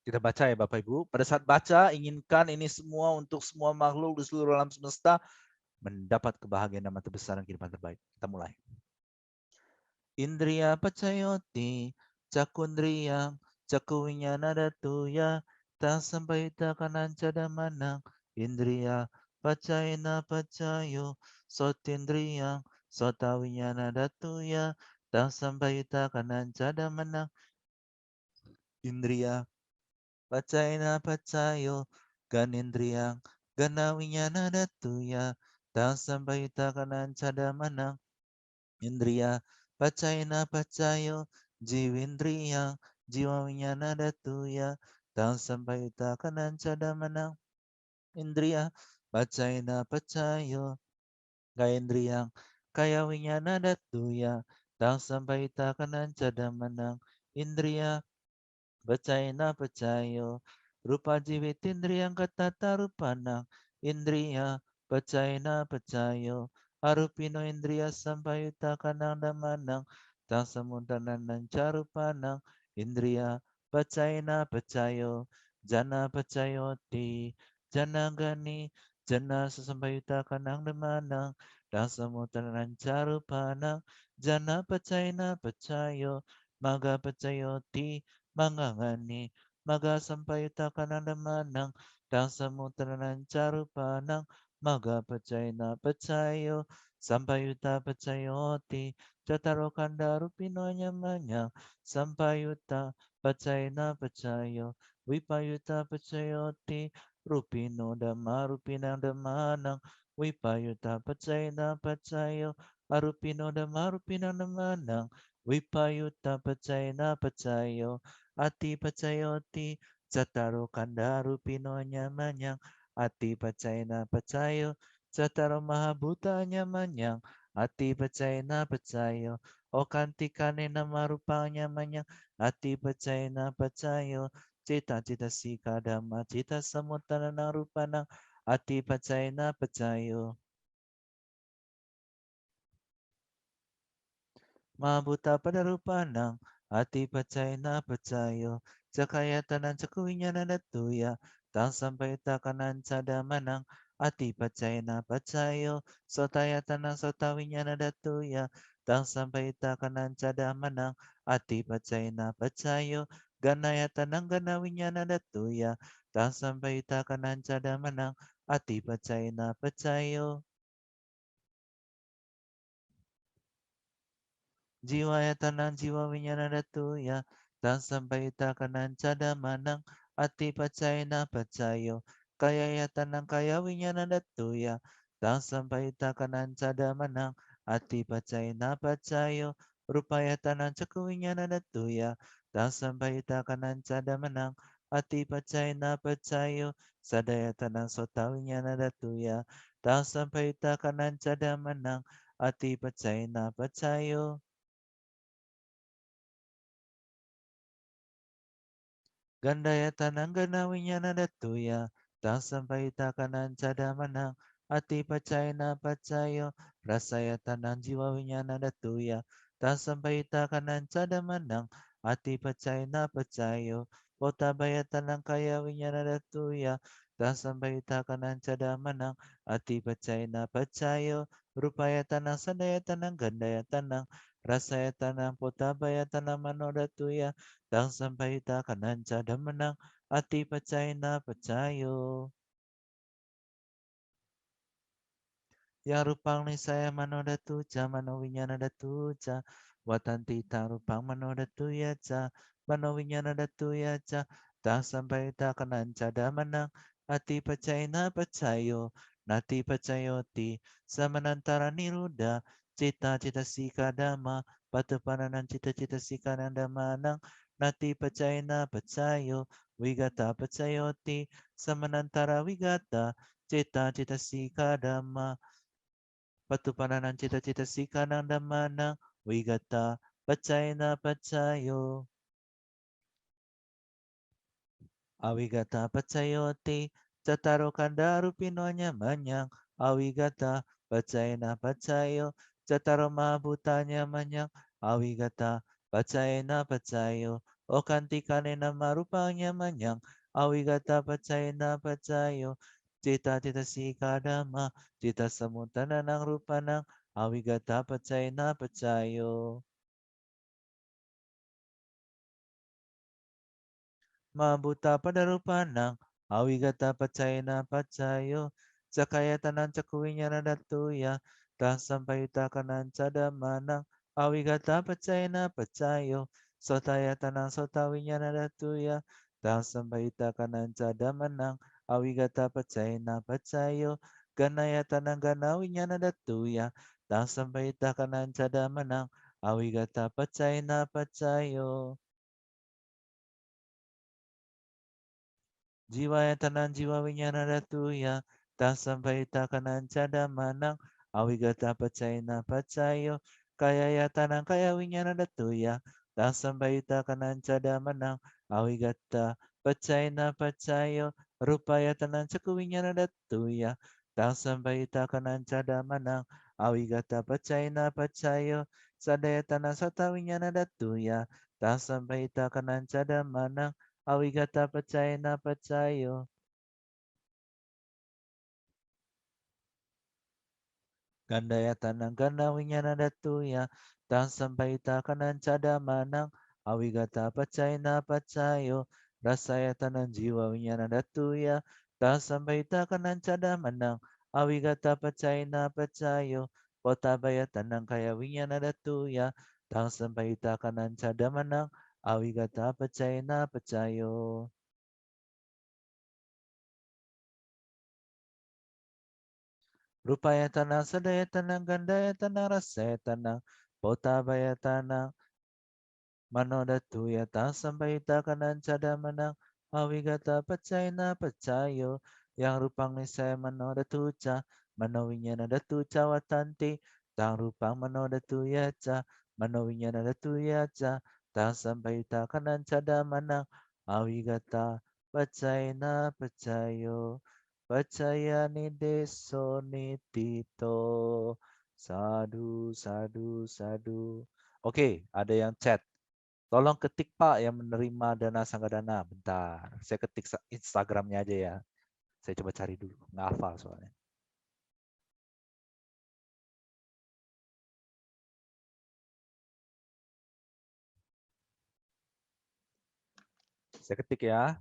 Kita baca ya Bapak Ibu. Pada saat baca, inginkan ini semua untuk semua makhluk di seluruh alam semesta mendapat kebahagiaan dan terbesar dan kehidupan terbaik. Kita mulai. Indriya pacayoti cakundriyang cakuwinyana datuya tak sampai kanan cadamanang indriya pacayana pacayo sotindriyang sotawinyana datuya tak sampai kanan cadamanang indriya pacayana pacayo ganindriyang ganawinyana datuya tak sampai kanan cadamanang indriya pacayana pacayo jiwindriya jiwa winyana datuya tang sampayuta kanan cadamanang indriya pacayana pacayo gaindriyang kaya winyana datuya tang sampayuta kanan cadamanang indriya pacayana pacayo rupa jiwitindriyang katata rupanang indriya pacayana pacayo arupino indriya sampayuta kanang damanang tang samuntanan ng carupanang indriya pacayana pacayo jana pacayoti jana gani jana sasampayuta kanang damanang tang samuntanan ng carupanang jana pacayana pacayo maga pacayoti mangangani maga sampayuta kanang damanang tang samuntanan ng carupanang maga pacayana pacayo sampayuta pacayoti cataro kanda rupino nyamanya sampayuta pacayana pacayo wipayuta pacayoti rupino dhamma rupinang damanang wipayuta pacayana pacayo arupino dhamma rupinang damanang wipayuta pacayana pacayo ati pacayoti cataro kanda rupino nyamanyang ati pacayana pacayo Cataro maha butanya manyang, ati percaya na percayo. O kantikane nama rupanya manyang, ati percaya na percayo. Cita-cita si kadama, cita samutana na rupanang, ati percaya na percayo. Mabuta pada rupanang, ati percaya na percayo. Cakaya tanan cakuinya na datuya, tang sampai takanan cada manang, ati percaya na percayo. Sotaya tanang sotawinya na datuya, tang sampai takanan cada manang, ati percaya na percayo. Ganaya tanang ganawinya na datuya, tang sampai takanan cada manang, ati percaya na percayo. Jiwa ya tanang jiwa winyana datu ya tan sampai takanan cada manang ati pacay na pacayo kaya ya tanang kaya winyana datu ya tan sampai takanan cada manang ati pacay na pacayo rupaya tanang caku winyana datu ya tan sampai takanan cada manang ati pacay na pacayo sadaya tanang sota winyana datu ya tan sampai takanan cada manang ati pacay na pacayo. Gandaya tanang ganawinya na datuya, tang sampai takanan cada manang, ati pacay na pacayo, rasaya tanang jiwa winyana datuya, tang sampai takanan cada manang, ati pacay na pacayo, kota baya tanang kaya winyana datuya, tang sampai takanan cada manang, ati pacay na pacayo, rupaya tanang sadaya tanang gandaya tanang, rasaya tanang kota baya tanang manodatuya, tang sampai takanan cada menang, ati percaya na percayo. Yang rupang ni saya mano datu ca mano winyana datu ca watan tita rupang mano datu ya ca mano winyana datu ya ca tak sampai takanan cada menang, ati percaya na percayo nati percayo ti samanantara niruda cita-cita si kadama patupananan cita-cita si kananda manang nati percaya na percayo wigata percayo ti samanantara wigata cita-cita si kadama Patupananan cita-cita si kanang damana, wigata, pacay na pacayo. Awigata pacayote, tataro kandaru pinonya manyang, awigata, pacay na pacayo, tataro mabutanya manyang, awigata, pacay na pacayo, o kantikane na marupanya manyang, awigata pacay na pacayo, cita-cita si kadama, cita samutana ng rupa ng awigata pacay na pacayo. Mabuta padarupanang awigata pacayana pacayo sakaya tanan cakuwinya na datuya tan sampai takanan cadamanang awigata pacayana pacayo sotaya tanang sotawinya na datuya tan sampai takanan cadamanang awigata pacayana pacayo ganaya tanang ganawinya na datuya tan sampai takanan cadamanang awigata pacayana pacayo. Jiwa ya tanan jiwa winyana ratuya, tak sampai takanan cada manang, awigata pacayna pacayo, kaya ya tanang kaya winyana ratuya, tak sampai takanan cada manang, awigata pacayna pacayo, rupaya tanan caku winyana ratuya, tak sampai takanan cada manang, awigata pacayna pacayo, sadaya tanang sata winyana ratuya, tak sampai takanan cada manang, awigata percaya na percayo. Gandaya tanang ganda winyana datuya. Tang sampai takanan cada manang. Awigata percaya na percayo. Rasaya tanang jiwa winyana datuya. Tang sampai takanan cada manang. Awigata percaya na percayo. Kota baya tanang kaya winyana datuya. Tang sampai takanan cada manang. Awigata percaya na percayo. Rupaya tanang sadaya tanang gandaya tanang rasaya tanang potabaya tanang manodatu yata sambaita kanan cada manang awigata pacay na pacayo yang rupang nisaya manodatu ca manowinya nada tu cawatante, tang rupang manoda tu yaca, manowinya nada tu yaca, tang sampai ta kanan cada manang, awigata pacayana pacayo, pacaya ni deso ni tito, sadu, sadu, sadu. Oke, ada yang chat. Tolong ketik Pak yang menerima dana Sanggadana. Bentar, saya ketik Instagramnya aja ya. Saya coba cari dulu, nggak hafal soalnya. Saya ketik ya.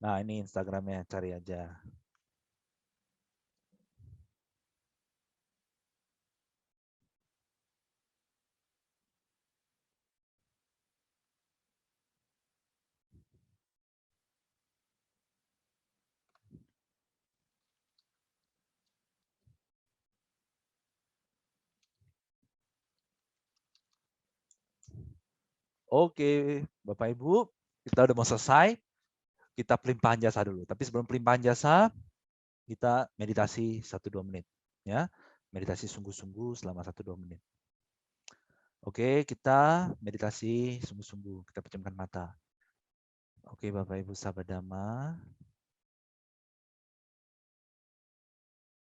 Nah ini Instagramnya, cari aja. Oke, Bapak Ibu, kita udah mau selesai. Kita pelimpahan jasa dulu. Tapi sebelum pelimpahan jasa, kita meditasi 1-2 menit. Ya, meditasi sungguh-sungguh selama 1-2 menit. Oke, kita meditasi sungguh-sungguh. Kita pejamkan mata. Oke, Bapak Ibu sahabat Dhamma.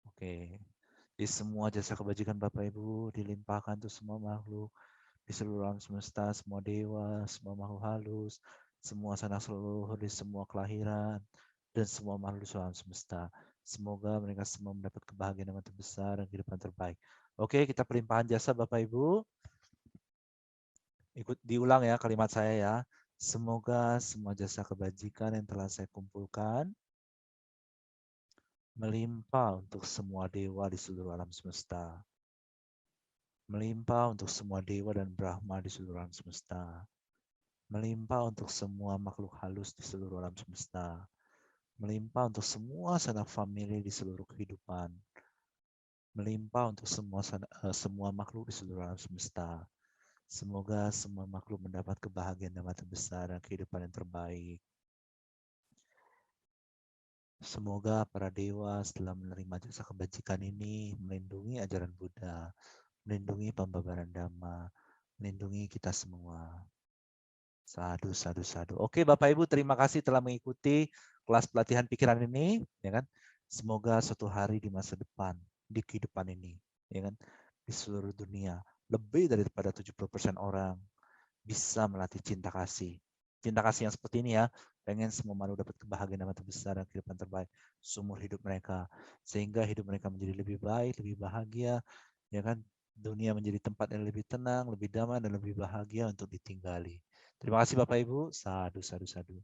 Oke. Di semua jasa kebajikan Bapak Ibu dilimpahkan untuk semua makhluk di seluruh alam semesta, semua dewa, semua makhluk halus, semua sanak seluruh di semua kelahiran, dan semua makhluk di seluruh alam semesta. Semoga mereka semua mendapat kebahagiaan yang terbesar dan kehidupan terbaik. Oke, kita pelimpahan jasa Bapak Ibu. Ikut diulang ya kalimat saya ya. Semoga semua jasa kebajikan yang telah saya kumpulkan melimpah untuk semua dewa di seluruh alam semesta. Melimpah untuk semua dewa dan Brahma di seluruh alam semesta. Melimpah untuk semua makhluk halus di seluruh alam semesta. Melimpah untuk semua sanak famili di seluruh kehidupan. Melimpah untuk semua makhluk di seluruh alam semesta. Semoga semua makhluk mendapat kebahagiaan yang terbesar dan kehidupan yang terbaik. Semoga para dewa setelah menerima jasa kebajikan ini melindungi ajaran Buddha, melindungi pembabaran Dhamma, melindungi kita semua. Sadu, sadu, sadu. Oke, Bapak Ibu, terima kasih telah mengikuti kelas pelatihan pikiran ini, ya kan? Semoga suatu hari di masa depan, di kehidupan ini, ya kan, di seluruh dunia, lebih daripada 70% orang bisa melatih cinta kasih. Cinta kasih yang seperti ini ya, pengen semua manusia dapat kebahagiaan yang terbesar dan kehidupan terbaik seumur hidup mereka, sehingga hidup mereka menjadi lebih baik, lebih bahagia, ya kan? Dunia menjadi tempat yang lebih tenang, lebih damai, dan lebih bahagia untuk ditinggali. Terima kasih Bapak Ibu. Sadu, sadu, sadu.